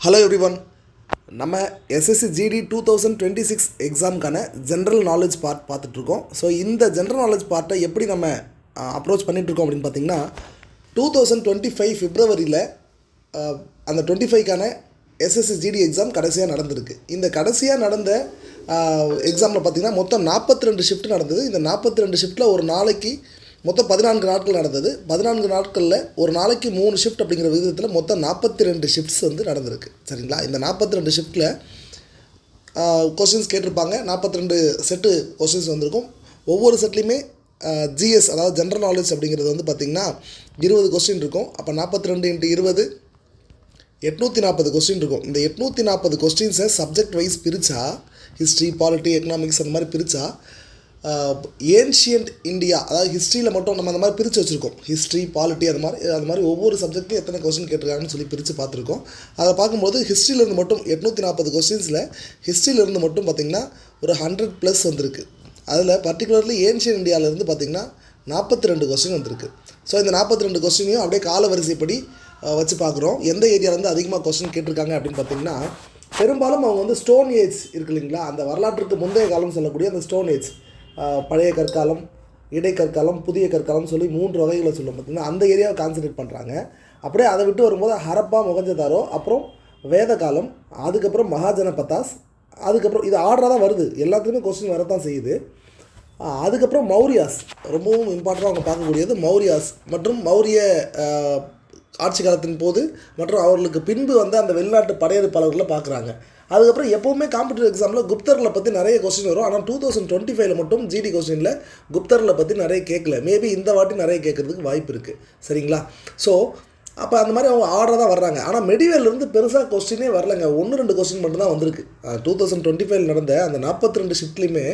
Hello everyone. நம்ம SSC GD 2026 எக்ஸாமுக்கான general knowledge part பார்த்துட்ருக்கோம். ஸோ இந்த ஜென்ரல் நாலேஜ் பார்ட்டை எப்படி நம்ம அப்ரோச் பண்ணிகிட்ருக்கோம் அப்படின்னு பார்த்திங்கன்னா 2025 பிப்ரவரியில் அந்த 25க்கான எஸ்எஸ்சி ஜிடி எக்ஸாம் கடைசியாக நடந்திருக்கு. இந்த கடைசியாக நடந்த எக்ஸாமில் பார்த்திங்கன்னா மொத்தம் 42 ஷிஃப்ட் நடந்தது. இந்த 42 ஷிஃப்ட்டில் ஒரு நாளைக்கு மொத்தம் 14 நாட்கள் நடந்தது. 14 நாட்களில் ஒரு நாளைக்கு 3 ஷிஃப்ட் அப்படிங்கிற விதத்தில் மொத்தம் 42 ஷிஃப்ட்ஸ் வந்து நடந்திருக்கு. சரிங்களா? இந்த 42 ஷிஃப்ட்டில் கொஸ்டின்ஸ் கேட்டிருப்பாங்க. 42 செட்டு கொஸ்டின்ஸ் வந்திருக்கும். ஒவ்வொரு செட்லேயுமே ஜிஎஸ் அதாவது ஜென்ரல் நாலேஜ் அப்படிங்கிறது வந்து பார்த்திங்கன்னா 20 கொஸ்டின் இருக்கும். அப்போ 42 × 20 840 கொஸ்டின் இருக்கும். இந்த 840 கொஸ்டின்ஸை சப்ஜெக்ட் வைஸ் பிரித்தா ஹிஸ்ட்ரி, பாலிட்டி, எக்கனாமிக்ஸ் அந்த மாதிரி பிரித்தா ஏன்ஷியன்ட் இந்தியா அதாவது ஹிஸ்ட்ரியில் மட்டும் நம்ம அந்த மாதிரி பிரித்து வச்சுருக்கோம். ஹிஸ்ட்ரி, பாலிட்டி அது மாதிரி ஒவ்வொரு சப்ஜெக்ட்லையும் எத்தனை கொஸ்டின் கேட்டிருக்காங்கன்னு சொல்லி பிரித்து பார்த்துருக்கோம். அதை பார்க்கும்போது ஹிஸ்ட்ரியிலேருந்து மட்டும் 840 கொஸ்டின்ஸில் ஹிஸ்ட்ரியிலேருந்து மட்டும் பார்த்திங்கன்னா ஒரு 100+ வந்திருக்கு. அதில் பர்டிகுலர்லி ஏன்ஷியன்ட் இந்தியாவிலேருந்து பார்த்திங்கன்னா 42 கொஸ்டின் வந்திருக்கு. ஸோ இந்த 42 கொஸ்டினையும் அப்படியே காலவரிசைப்படி வச்சு பார்க்குறோம். எந்த ஏரியாவிலேருந்து அதிகமாக கொஸ்டின் கேட்டிருக்காங்க அப்படின்னு பார்த்திங்கன்னா பெரும்பாலும் அவங்க வந்து ஸ்டோன் ஏஜ் இருக்கு இல்லைங்களா, அந்த வரலாற்றுக்கு முந்தைய காலம் சொல்லக்கூடிய அந்த ஸ்டோன் ஏஜ், பழைய கற்காலம், இடைக்கற்காலம், புதிய கற்காலம் சொல்லி 3 வகைகளை சொல்லும். பார்த்திங்கன்னா அந்த ஏரியாவை கான்சன்ட்ரேட் பண்ணுறாங்க. அப்படியே அதை விட்டு வரும்போது ஹரப்பா, மொகஞ்சதாரோ, அப்புறம் வேத காலம், அதுக்கப்புறம் மகாஜனபதாஸ், அதுக்கப்புறம் இது ஆர்டராக தான் வருது, எல்லாத்துலேயுமே கொஸ்டின் வரத்தான் செய்யுது. அதுக்கப்புறம் மௌரியாஸ், ரொம்பவும் இம்பார்ட்டண்ட்டாக அவங்க பார்க்கக்கூடியது மௌரியாஸ் மற்றும் மௌரிய ஆட்சி காலத்தின் போது மற்றும் அவர்களுக்கு பின்பு வந்து அந்த வெளிநாட்டு படையெடுப்பாளர்களை பார்க்குறாங்க. அதுக்கப்புறம் எப்போவுமே காம்படிட்டிவ் எக்ஸாமில் குப்தர்களை பற்றி நிறைய கொஸ்டின் வரும். ஆனால் 2025 மட்டும் ஜிடி கொஸ்டினில் குப்தர்களை பற்றி நிறைய கேட்கல. மேபி இந்த வாட்டி நிறைய கேட்குறதுக்கு வாய்ப்பு இருக்குது. சரிங்களா? ஸோ அப்போ அந்த மாதிரி அவங்க ஆர்டராக தான் வர்றாங்க. ஆனால் மெடிவேலேருந்து பெருசாக கொஸ்டினே வரலைங்க. 1-2 கொஸ்டின் மட்டும்தான் வந்திருக்கு. 2025 நடந்த அந்த 42 ஷிஃப்ட்லேயுமே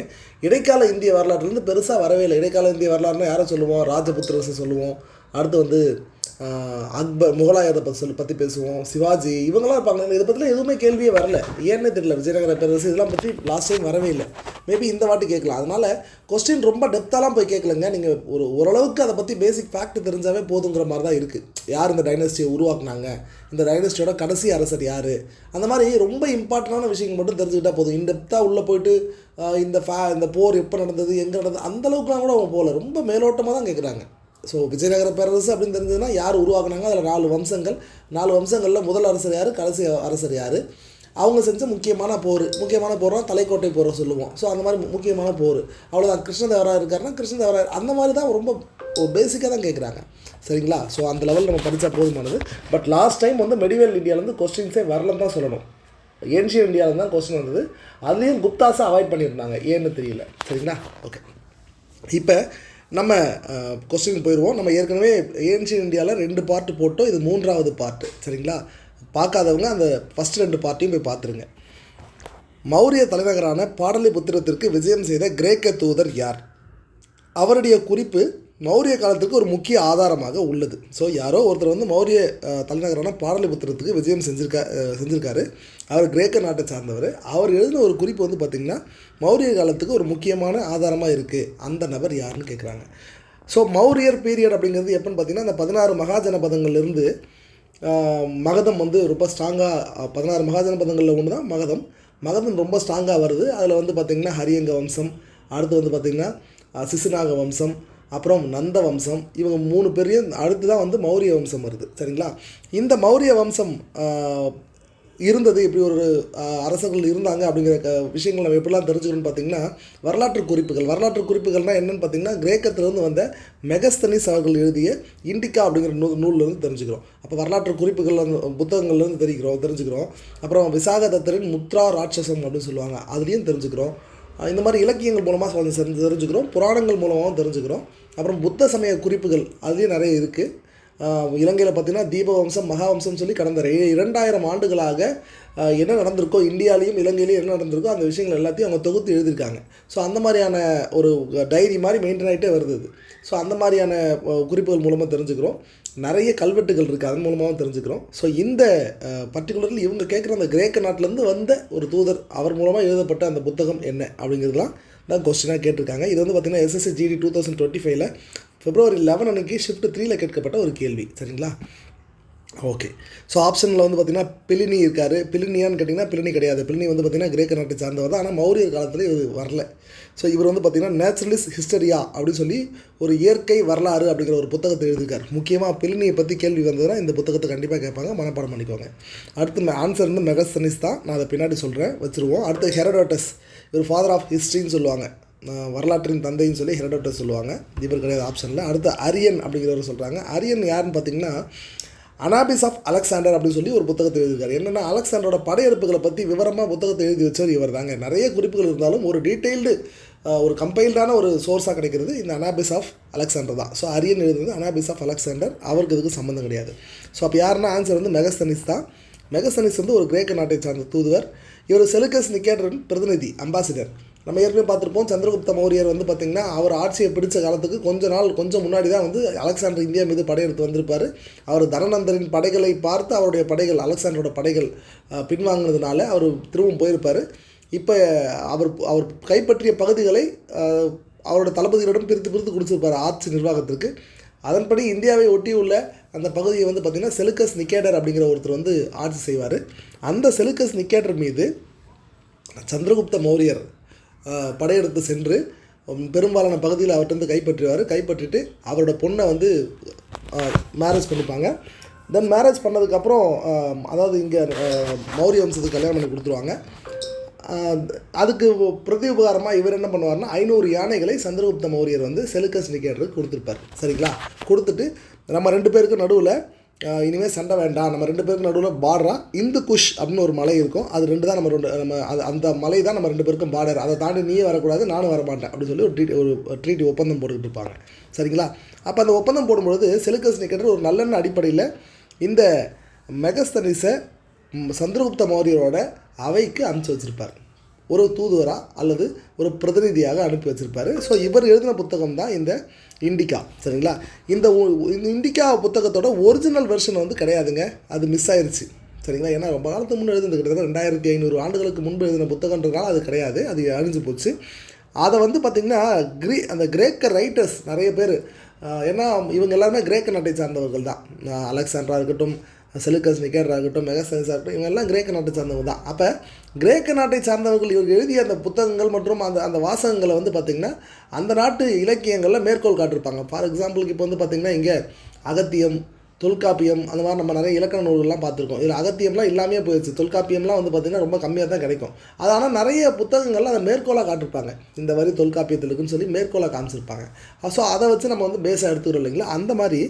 இடைக்கால இந்திய வரலாற்றுலேருந்து பெருசாக வரவே இல்லை. இடைக்கால இந்திய வரலாறுனா யாரை சொல்லுவோம்? ராஜபுத்திரஸை சொல்லுவோம். அடுத்து வந்து அக்பர், முகலாயத்தை பற்றி பேசுவோம். சிவாஜி, இவங்களாம் இருப்பாங்க. இதை பற்றிலாம் எதுவுமே கேள்வியே வரல. ஏன்னே தெரியல. விஜயநகர பேரரசு இதெல்லாம் பற்றி லாஸ்ட் டைம் வரவே இல்லை. மேபி இந்த வாட்டி கேட்கலாம். அதனால் கொஸ்டின் ரொம்ப டெப்த்தாலாம் போய் கேட்கலங்க. நீங்கள் ஓரளவுக்கு அதை பற்றி பேசிக் ஃபேக்ட் தெரிஞ்சாவே போதுங்கிற மாதிரி தான் இருக்குது. யார் இந்த டைனஸ்டியை உருவாக்குனாங்க, இந்த டைனஸ்டியோட கடைசி அரசர் யார், அந்த மாதிரி ரொம்ப இம்பார்ட்டண்டான விஷயங்கள் மட்டும் தெரிஞ்சுக்கிட்டால் போதும். இன்டெப்த்தாக உள்ளே போயிட்டு இந்த போர் எப்போ நடந்தது, எங்கே நடந்தது, அந்தளவுக்குலாம் கூட அவங்க போகல. ரொம்ப மேலோட்டமாக தான் கேட்குறாங்க. ஸோ விஜயநகர பேரரசு அப்படின்னு தெரிஞ்சதுன்னா யார் உருவாக்குனாங்க, அதில் 4 வம்சங்கள், 4 வம்சங்களில் முதல் அரசர் யார், கடைசி அரசர் யார், அவங்க செஞ்ச முக்கியமான போர்னா தலைக்கோட்டை போரை சொல்லுவோம். ஸோ அந்த மாதிரி முக்கியமான போர், அவ்வளோதான். கிருஷ்ணதேவராயர் இருக்காருன்னா கிருஷ்ணதேவராயர், அந்த மாதிரி தான் ரொம்ப பேசிக்காக தான் கேட்குறாங்க. சரிங்களா? ஸோ அந்த லெவலில் நம்ம படித்தா போதுமானது. பட் லாஸ்ட் டைம் வந்து மெடிவல் இந்தியாவிலேருந்து கொஸ்டின்ஸே வரலன்னு தான் சொல்லணும். ஏன்ஷியன் இந்தியாவிலேருந்து தான் கொஸ்டின் வந்தது. அதுலேயும் குப்தாஸை அவாய்ட் பண்ணியிருந்தாங்க, ஏன்னு தெரியல. சரிங்களா? ஓகே, இப்போ நம்ம கொஸ்டின் போயிடுவோம். நம்ம ஏற்கனவே ஏன்ஷியன் இந்தியாவில் 2 பார்ட்டு போட்டோம். இது 3வது பார்ட்டு. சரிங்களா? பார்க்காதவங்க அந்த ஃபஸ்ட் 2 பார்ட்டையும் போய் பார்த்துருங்க. மௌரிய தலைநகரான பாடலிபுத்திரத்திற்கு விஜயம் செய்த கிரேக்க தூதர் யார்? அவருடைய குறிப்பு மௌரிய காலத்திற்கு ஒரு முக்கிய ஆதாரமாக உள்ளது. ஸோ யாரோ ஒருத்தர் வந்து மௌரிய தலைநகரான பாடலிபுத்திரத்துக்கு விஜயம் செஞ்சுருக்காரு. அவர் கிரேக்க நாட்டை சார்ந்தவர். அவர் எழுதின ஒரு குறிப்பு வந்து பார்த்திங்கன்னா மௌரிய காலத்துக்கு ஒரு முக்கியமான ஆதாரமாக இருக்குது. அந்த நபர் யாருன்னு கேட்குறாங்க. ஸோ மௌரியர் பீரியட் அப்படிங்கிறது எப்போன்னு பார்த்திங்கன்னா இந்த 16 மகாஜனபதங்கள்லேருந்து மகதம் வந்து ரொம்ப ஸ்ட்ராங்காக 16 மகாஜனபதங்களில் ஒன்று தான் மகதம் ரொம்ப ஸ்ட்ராங்காக வருது. அதில் வந்து பார்த்திங்கன்னா ஹரியங்க வம்சம், அடுத்து வந்து பார்த்திங்கன்னா சிசுநாக வம்சம், அப்புறம் நந்த வம்சம், இவங்க 3 பேரையும் அடுத்து தான் வந்து மௌரிய வம்சம் வருது. சரிங்களா? இந்த மௌரிய வம்சம் இருந்தது, இப்படி ஒரு அரசர்கள் இருந்தாங்க அப்படிங்கிற விஷயங்கள் நம்ம எப்படிலாம் தெரிஞ்சுக்கணும்னு பார்த்திங்கன்னா வரலாற்று குறிப்புகள்னால் என்னென்னு பார்த்திங்கன்னா கிரேக்கத்திலேருந்து வந்த மெகஸ்தனிஸ் அவர்கள் எழுதிய இண்டிகா அப்படிங்கிற நூல்லேருந்து தெரிஞ்சுக்கிறோம். அப்போ வரலாற்று குறிப்புகள் புத்தகங்கள்லேருந்து தெரிஞ்சுக்கிறோம். அப்புறம் விசாகதத்தரின் முத்ரா ராட்சசம் அப்படின்னு சொல்லுவாங்க, அதுலேயும் தெரிஞ்சுக்கிறோம். இந்த மாதிரி இலக்கியங்கள் மூலமாக தெரிஞ்சுக்கிறோம். புராணங்கள் மூலமாகவும் தெரிஞ்சுக்கிறோம். அப்புறம் புத்த சமய குறிப்புகள் அதுலேயும் நிறைய இருக்குது. இலங்கையில் பார்த்திங்கன்னா தீபவம்சம், மகாவம்சம் சொல்லி கடந்த 2000 ஆண்டுகளாக என்ன நடந்திருக்கோ, இந்தியாவிலையும் இலங்கையிலையும் என்ன நடந்திருக்கோ அந்த விஷயங்கள் எல்லாத்தையும் அவங்க தொகுத்து எழுதியிருக்காங்க. ஸோ அந்த மாதிரியான ஒரு டைரி மாதிரி மெயின்டைன் ஆகிட்டே வருது. ஸோ அந்த மாதிரியான குறிப்புகள் மூலமாக தெரிஞ்சுக்கிறோம். நிறைய கல்வெட்டுகள் இருக்குது, அதன் மூலமாகவும் தெரிஞ்சுக்கிறோம். ஸோ இந்த பர்டிகுலர்லி இவங்க கேட்குற அந்த கிரேக்க நாட்டிலேருந்து வந்த ஒரு தூதர், அவர் மூலமாக எழுதப்பட்ட அந்த புத்தகம் என்ன அப்படிங்கிறதுலாம் தான் கொஸ்டினாக கேட்டிருக்காங்க. இது வந்து பார்த்திங்கன்னா எஸ்எஸ்சி ஜிடி 2025 February 11 அன்றைக்கி ஷிஃப்ட் 3ல் கேட்கப்பட்ட ஒரு கேள்வி. சரிங்களா? ஓகே. ஸோ ஆப்ஷனில் வந்து பார்த்திங்கன்னா பிலினி இருக்கார். பிலினியான்னு கேட்டிங்கன்னா பிலினி கிடையாது. பிலினி வந்து பார்த்திங்கன்னா கிரேக்க நாட்டை சார்ந்தவர் தான். ஆனால் மௌரியர் காலத்தில் இது வரல. ஸோ இவர் வந்து பார்த்திங்கன்னா நேச்சுரலிஸ்ட் ஹிஸ்டரியா அப்படின்னு சொல்லி ஒரு இயற்கை வரலாறு அப்படிங்கிற ஒரு புத்தகத்தை எழுதியிருக்கார். முக்கியமாக பிலினியை பற்றி கேள்வி வந்ததுன்னா இந்த புத்தகத்தை கண்டிப்பாக கேட்பாங்க, மனப்பாடம் பண்ணிக்கோங்க. அடுத்து ஆன்சர் வந்து மெகஸ்தனிஸ் தான். நான் அதை பின்னாடி சொல்கிறேன், வச்சுருவோம். அடுத்து ஹெரோடோட்டஸ், இவர் ஃபாதர் ஆஃப் ஹிஸ்ட்ரின்னு சொல்லுவாங்க, வரலாற்றின் தந்தைன்னு சொல்லி ஹெரோடோட்டஸ் சொல்லுவாங்க. இவர் கிடையாது ஆப்ஷனில். அடுத்து அரியன் அப்படிங்கிறவர் சொல்கிறாங்க. அரியன் யாருன்னு பார்த்திங்கன்னா அனாபிஸ் ஆஃப் அலெக்சாண்டர் அப்படின்னு சொல்லி ஒரு புத்தகத்தை எழுதியிருக்காரு. என்னென்னா அலெக்சாண்டரோட படையெடுப்புகளை பற்றி விவரமாக புத்தகத்தை எழுதி வச்சவர் இவர் தாங்க. நிறைய குறிப்புகள் இருந்தாலும் ஒரு டீட்டெயில்டு ஒரு கம்பைல்டான ஒரு சோர்ஸாக கிடைக்கிறது இந்த அனாபிஸ் ஆஃப் அலெக்சாண்டர் தான். ஸோ அரியன் எழுதுறது அனாபிஸ் ஆஃப் அலெக்சாண்டர், அவருக்கு இதுக்கு சம்மந்தம் கிடையாது. ஸோ அப்போ யாருன்னா ஆன்சர் வந்து மெகஸ்தனிஸ் தான். மெகஸ்தனிஸ் வந்து ஒரு கிரேக்க நாட்டை சார்ந்த தூதுவர். இவர் செலுக்கஸ் நிக்கேட்டரின் பிரதிநிதி, அம்பாசிடர். நம்ம ஏற்கனவே பார்த்துருப்போம், சந்திரகுப்த மௌரியர் வந்து பார்த்திங்கன்னா அவர் ஆட்சியை பிடிச்ச காலத்துக்கு கொஞ்சம் முன்னாடி தான் வந்து அலெக்சாண்டர் இந்தியா மீது படையெடுத்து வந்திருப்பார். அவர் தனநந்தரின் படைகளை பார்த்து அவருடைய படைகள், அலெக்சாண்டரோட படைகள் பின்வாங்கினதுனால அவர் திரும்பவும் போயிருப்பார். இப்போ அவர் கைப்பற்றிய பகுதிகளை அவரோட தளபதிகளிடம் பிரித்து கொடுத்துருப்பார் ஆட்சி நிர்வாகத்திற்கு. அதன்படி இந்தியாவை ஒட்டியுள்ள அந்த பகுதியை வந்து பார்த்திங்கன்னா செலுக்கஸ் நிக்கேட்டர் அப்படிங்கிற ஒருத்தர் வந்து ஆட்சி செய்வார். அந்த செலுக்கஸ் நிக்கேட்டர் மீது சந்திரகுப்த மௌரியர் படையெடுத்து சென்று பெரும்பாலான பகுதியில் அவர்கிட்ட கைப்பற்றிட்டு அவரோட பொண்ணை வந்து மேரேஜ் பண்ணிப்பாங்க. தென் மேரேஜ் பண்ணதுக்கப்புறம் அதாவது இங்கே மௌரிய வம்சத்துக்கு கல்யாணம் பண்ணி கொடுத்துருவாங்க. அதுக்கு பிரதி உபகாரமாக இவர் என்ன பண்ணுவார்னா 500 யானைகளை சந்திரகுப்த மௌரியர் வந்து செலுக்கஸ் நிக்கேட்டருக்கு கொடுத்துருப்பார். சரிங்களா? கொடுத்துட்டு நம்ம 2 பேருக்கு நடுவில் இனிமேல் சண்டை வேண்டாம், நம்ம 2 பேருக்கு நடுவில் பார்டரா இந்து குஷ் அப்படின்னு ஒரு மலை இருக்கும், அது 2 தான் நம்ம அந்த மலை தான் நம்ம 2 பேருக்கும் பார்டர், அதை தாண்டி நீயே வரக்கூடாது நானும் வரமாட்டேன் அப்படின்னு சொல்லி ஒரு ட்ரீட்டி ஒப்பந்தம் போட்டுக்கிட்டு இருப்பாங்க. சரிங்களா? அப்போ அந்த ஒப்பந்தம் போடும்பொழுது செலுக்கஸ் நிக்கேட்டர் ஒரு நல்லெண்ண அடிப்படையில் இந்த மெகஸ்தனிஸை சந்திரகுப்த மௌரியரோட அவைக்கு அனுப்பிச்சி வச்சுருப்பார். ஒரு தூதுவராக அல்லது ஒரு பிரதிநிதியாக அனுப்பி வச்சுருப்பார். ஸோ இவர் எழுதின புத்தகம் தான் இந்த இண்டிகா. சரிங்களா? இந்த இண்டிகா புத்தகத்தோட ஒரிஜினல் வெர்ஷன் வந்து கிடையாதுங்க, அது மிஸ் ஆயிடுச்சு. சரிங்களா? ஏன்னா ரொம்ப காலத்துக்கு முன்னே எழுதுனது, கிட்டத்தட்ட 2500 ஆண்டுகளுக்கு முன்பு எழுதின புத்தகன்றதுனால அது கிடையாது, அது அழிஞ்சு போச்சு. அதை வந்து பார்த்திங்கன்னா அந்த கிரேக்க ரைட்டர்ஸ் நிறைய பேர், ஏன்னா இவங்க எல்லாருமே கிரேக்க நாட்டை சார்ந்தவர்கள் தான். அலெக்சாண்டரா இருக்கட்டும், செலுக்கஸ் நிக்கேட்டராக இருக்கட்டும், மெகஸ்தனிஸாக இருக்கட்டும், இவங்க எல்லாம் கிரேக்க நாட்டை சார்ந்தவங்க தான். அப்போ கிரேக்க நாட்டை சார்ந்தவர்கள் இவங்க எழுதிய அந்த புத்தகங்கள் மற்றும் அந்த வாசகங்களை வந்து பார்த்திங்கன்னா அந்த நாட்டு இலக்கியங்களில் மேற்கோள் காட்டிருப்பாங்க. ஃபார் எக்ஸாம்பிளுக்கு இப்போ வந்து பார்த்திங்கன்னா இங்கே அகத்தியம், தொல்காப்பியம், அந்த மாதிரி நம்ம நிறைய இலக்கண நூல்கள்லாம் பார்த்துருக்கோம். இதில் அகத்தியம்லாம் இல்லாமே போயிடுச்சு. தொல்காப்பியம்லாம் வந்து பார்த்திங்கன்னா ரொம்ப கம்மியாக தான் கிடைக்கும். அது ஆனால் நிறைய புத்தகங்கள்லாம் அதை மேற்கோளாக காட்டிருப்பாங்க. இந்த மாதிரி தொல்காப்பியத்தில் இருக்குன்னு சொல்லி மேற்கோளாக காமிச்சிருப்பாங்க. ஸோ அதை வச்சு நம்ம வந்து பேஸாக எடுத்துக்கிறோம் இல்லைங்களா? அந்த மாதிரி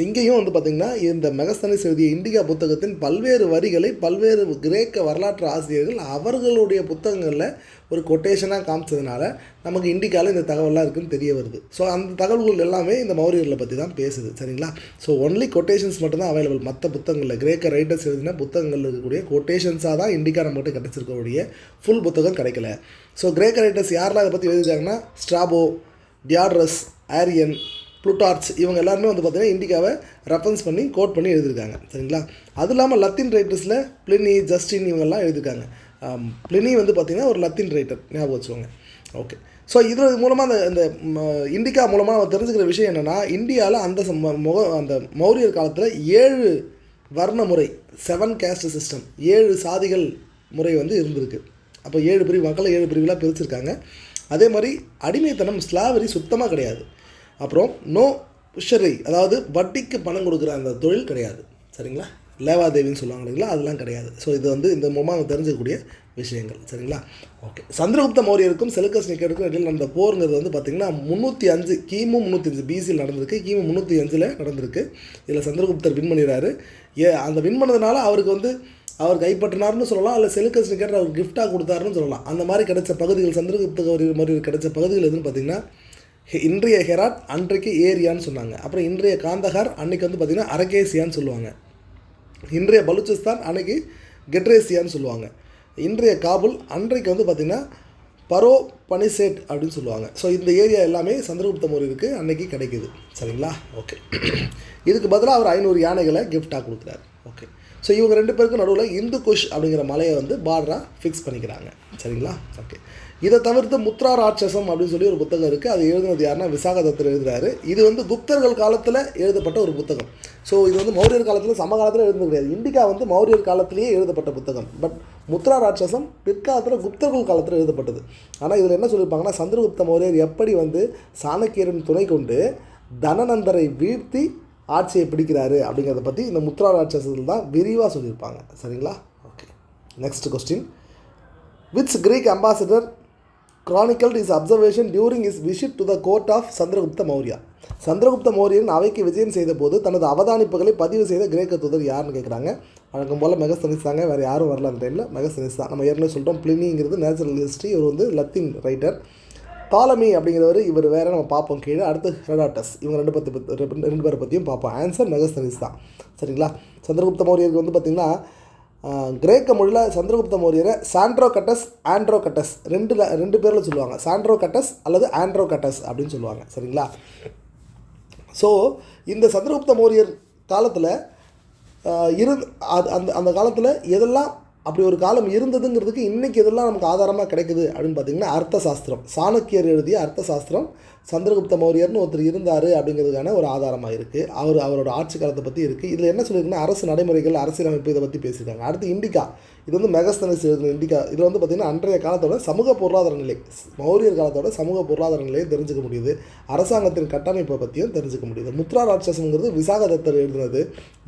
இங்கேயும் வந்து பார்த்திங்கன்னா இந்த மெகஸ்தனிஸ் எழுதிய இண்டிகா புத்தகத்தின் பல்வேறு வரிகளை பல்வேறு கிரேக்க வரலாற்று ஆசிரியர்கள் அவர்களுடைய புத்தகங்களில் ஒரு கொட்டேஷனாக காமிச்சதுனால நமக்கு இண்டிகாவில் இந்த தகவலாம் இருக்குதுன்னு தெரிய வருது. ஸோ அந்த தகவல்கள் எல்லாமே இந்த மௌரியர்களை பற்றி தான் பேசுது. சரிங்களா? ஸோ ஒன்லி கொட்டேஷன்ஸ் மட்டும்தான் அவைலபிள். மற்ற புத்தகங்களில் கிரேக்க ரைட்டர்ஸ் எழுதின புத்தகங்களில் இருக்கக்கூடிய கொட்டேஷன்ஸாக தான் இண்டிகா நம்மகிட்ட கிடச்சிருக்கக்கூடிய ஃபுல் புத்தகம் கிடைக்கல. ஸோ கிரேக்க ரைட்டர்ஸ் யாரெல்லாம் இதை பற்றி எழுதிருக்காங்கன்னா ஸ்ட்ராபோ, டியாட்ரஸ், ஆரியன், புளூட்டார்ச், இவங்க எல்லாருமே வந்து பார்த்திங்கன்னா இண்டிகாவை ரெஃபரன்ஸ் பண்ணி கோட் பண்ணி எழுதியிருக்காங்க. சரிங்களா? அது இல்லாமல் லத்தீன் ரைட்டர்ஸில் பிளினி, ஜஸ்டின் இவங்கெல்லாம் எழுதியிருக்காங்க. பிளினி வந்து பார்த்திங்கன்னா ஒரு லத்தீன் ரைட்டர், ஞாபகம் வச்சுக்கோங்க. ஓகே. ஸோ இது மூலமாக இந்த இண்டிகா மூலமாக நம்ம தெரிஞ்சுக்கிற விஷயம் என்னென்னா, இந்தியாவில் அந்த மௌரியர் காலத்தில் 7 வர்ண முறை, 7 கேஸ்ட் சிஸ்டம், 7 சாதிகள் முறை வந்து இருந்திருக்கு. அப்போ 7 பிரிவு மக்களை 7 பிரிவுலாம் பிரிச்சிருக்காங்க. அதே மாதிரி அடிமைத்தனம், ஸ்லாவரி சுத்தமாக கிடையாது. அப்புறம் நோ உஷரை, அதாவது வட்டிக்கு பணம் கொடுக்குற அந்த தொழில் கிடையாது. சரிங்களா? லேவாதேவின்னு சொல்லுவாங்க இல்லைங்களா, அதெல்லாம் கிடையாது. ஸோ இது வந்து இந்த மூலமாக தெரிஞ்சக்கூடிய விஷயங்கள். சரிங்களா? ஓகே. சந்திரகுப்த மௌரியருக்கும் செலுக்கஸ் நிக்கேட்டருக்கும் இடையில் நடந்த போருங்கிறது வந்து பார்த்திங்கன்னா 305 கிமு 305 பிசியில் நடந்திருக்கு. கிமு 305 நடந்திருக்கு. இதில் சந்திரகுப்தர் வின் பண்ணிடுறாரு. அந்த வின் பண்ணதுனால அவருக்கு வந்து அவர் கைப்பற்றினார்னு சொல்லலாம், இல்லை செலுக்கஸ் நிக்கேட்டர் அவர் கிஃப்டாக கொடுத்தாருன்னு சொல்லலாம். அந்த மாதிரி கிடைச்ச பகுதிகள், சந்திரகுப்த மௌரியர் கிடைச்ச பகுதிகள் எதுன்னு பார்த்திங்கன்னா இன்றைய ஹெராட், அன்றைக்கு ஏரியான்னு சொன்னாங்க. அப்புறம் இன்றைய காந்தகார், அன்றைக்கி வந்து பார்த்திங்கன்னா அரகேசியான்னு சொல்லுவாங்க. இன்றைய பலுச்சிஸ்தான், அன்றைக்கி கெட்ரேசியான்னு சொல்லுவாங்க. இன்றைய காபுல், அன்றைக்கு வந்து பார்த்திங்கன்னா பரோ பனிசேட் அப்படின்னு சொல்லுவாங்க. ஸோ இந்த ஏரியா எல்லாமே சந்திரகுப்த மௌரியருக்கு அன்றைக்கி கிடைக்கிது. சரிங்களா? ஓகே. இதுக்கு பதிலாக அவர் 500 யானைகளை கிஃப்டாக கொடுக்குறாரு. ஓகே. ஸோ இவங்க 2 பேருக்கும் நடுவில் இந்து குஷ் அப்படிங்கிற மலையை வந்து பார்டராக ஃபிக்ஸ் பண்ணிக்கிறாங்க. சரிங்களா? ஓகே. இதை தவிர்த்து முத்ரா ராட்சசம் அப்படின்னு சொல்லி ஒரு புத்தகம் இருக்குது. அது எழுதுனது யாருன்னா விசாகதத்தர் எழுதுகிறாரு. இது வந்து குப்தர்கள் காலத்தில் எழுதப்பட்ட ஒரு புத்தகம். ஸோ இது வந்து மௌரியர் காலத்தில் சமகாலத்தில் எழுதுனது கிடையாது. இண்டிகா வந்து மௌரியர் காலத்திலேயே எழுதப்பட்ட புத்தகம். பட் முத்ரா ராட்சசம் பிற்காலத்தில் குப்தர்கள் காலத்தில் எழுதப்பட்டது. ஆனால் இதில் என்ன சொல்லியிருப்பாங்கன்னா, சந்திரகுப்த மௌரியர் எப்படி வந்து சாணக்கியரின் துணை கொண்டு தனநந்தரை வீழ்த்தி ஆட்சியை பிடிக்கிறாரு அப்படிங்கிறத பற்றி இந்த முத்ரா ராட்சசத்தில் தான் விரிவாக சொல்லியிருப்பாங்க. சரிங்களா? Okay. Next question. Which Greek ambassador chronicled his observation during his visit to the court of Chandragupta Maurya? Chandragupta Mauryan அவைக்கு விஜயம் செய்த போது தனது அவதானிப்புகளை பதிவு செய்த கிரேக்க தூதர் யாருன்னு கேட்குறாங்க. வழக்கம் போல் மெகஸ்தனிஸ் தாங்க, வேறு யாரும் வரல அந்த டைமில். மெகஸ்தனிஸ் தான். நம்ம ஏற்கனவே சொல்லிட்டோம், பிளினிங்கிறது நேச்சுரல் ஹிஸ்ட்ரி, இவர் வந்து லத்தீன் ரைட்டர். தாலமி அப்படிங்கிறவர் இவர் வேறு நம்ம பார்ப்போம் கீழே. அடுத்து ஹெரோடாட்டஸ், இவங்க ரெண்டு பேரை பற்றியும் பார்ப்போம். ஆன்சர் மெகஸ்தனிஸ் தான். சரிங்களா? சந்திரகுப்த மௌரியருக்கு வந்து பார்த்திங்கன்னா கிரேக்க மொழியில் சந்திரகுப்த மௌரியரை சாண்ட்ரோகட்டஸ் ஆண்ட்ரோகட்டஸ் ரெண்டு பேரில் சொல்லுவாங்க. சாண்ட்ரோகட்டஸ் அல்லது ஆண்ட்ரோகட்டஸ் அப்படின்னு சொல்லுவாங்க. சரிங்களா? ஸோ இந்த சந்திரகுப்த மௌரியர் காலத்தில் அந்த காலத்தில் எதெல்லாம் அப்படி ஒரு காலம் இருந்ததுங்கிறதுக்கு இன்றைக்கி எதெல்லாம் நமக்கு ஆதாரமாக கிடைக்குது அப்படின்னு பார்த்திங்கன்னா, அர்த்த சாஸ்திரம், சாணக்கியர் எழுதிய அர்த்த சாஸ்திரம் சந்திரகுப்த மௌரியர்னு ஒருத்தர் இருந்தார் அப்படிங்கிறதுக்கான ஒரு ஆதாரமாக இருக்குது. அவரோட ஆட்சி காலத்தை பற்றி இருக்குது. இதில் என்ன சொல்லியிருக்குன்னா, அரசு நடைமுறைகள், அரசியலமைப்பு, இதை பற்றி பேசியிருக்காங்க. அடுத்து இண்டிகா, இது வந்து மெகஸ்தனிஸ் எழுதின இண்டிகா. இதில் வந்து பார்த்திங்கன்னா அன்றைய காலத்தோட சமூக பொருளாதார நிலை, மௌரியர் காலத்தோட சமூக பொருளாதார நிலையை தெரிஞ்சுக்க முடியுது. அரசாங்கத்தின் கட்டமைப்பை பற்றியும் தெரிஞ்சுக்க முடியுது. முத்ரா ராட்சசங்கிறது விசாகதத்தர் எழுதுனது.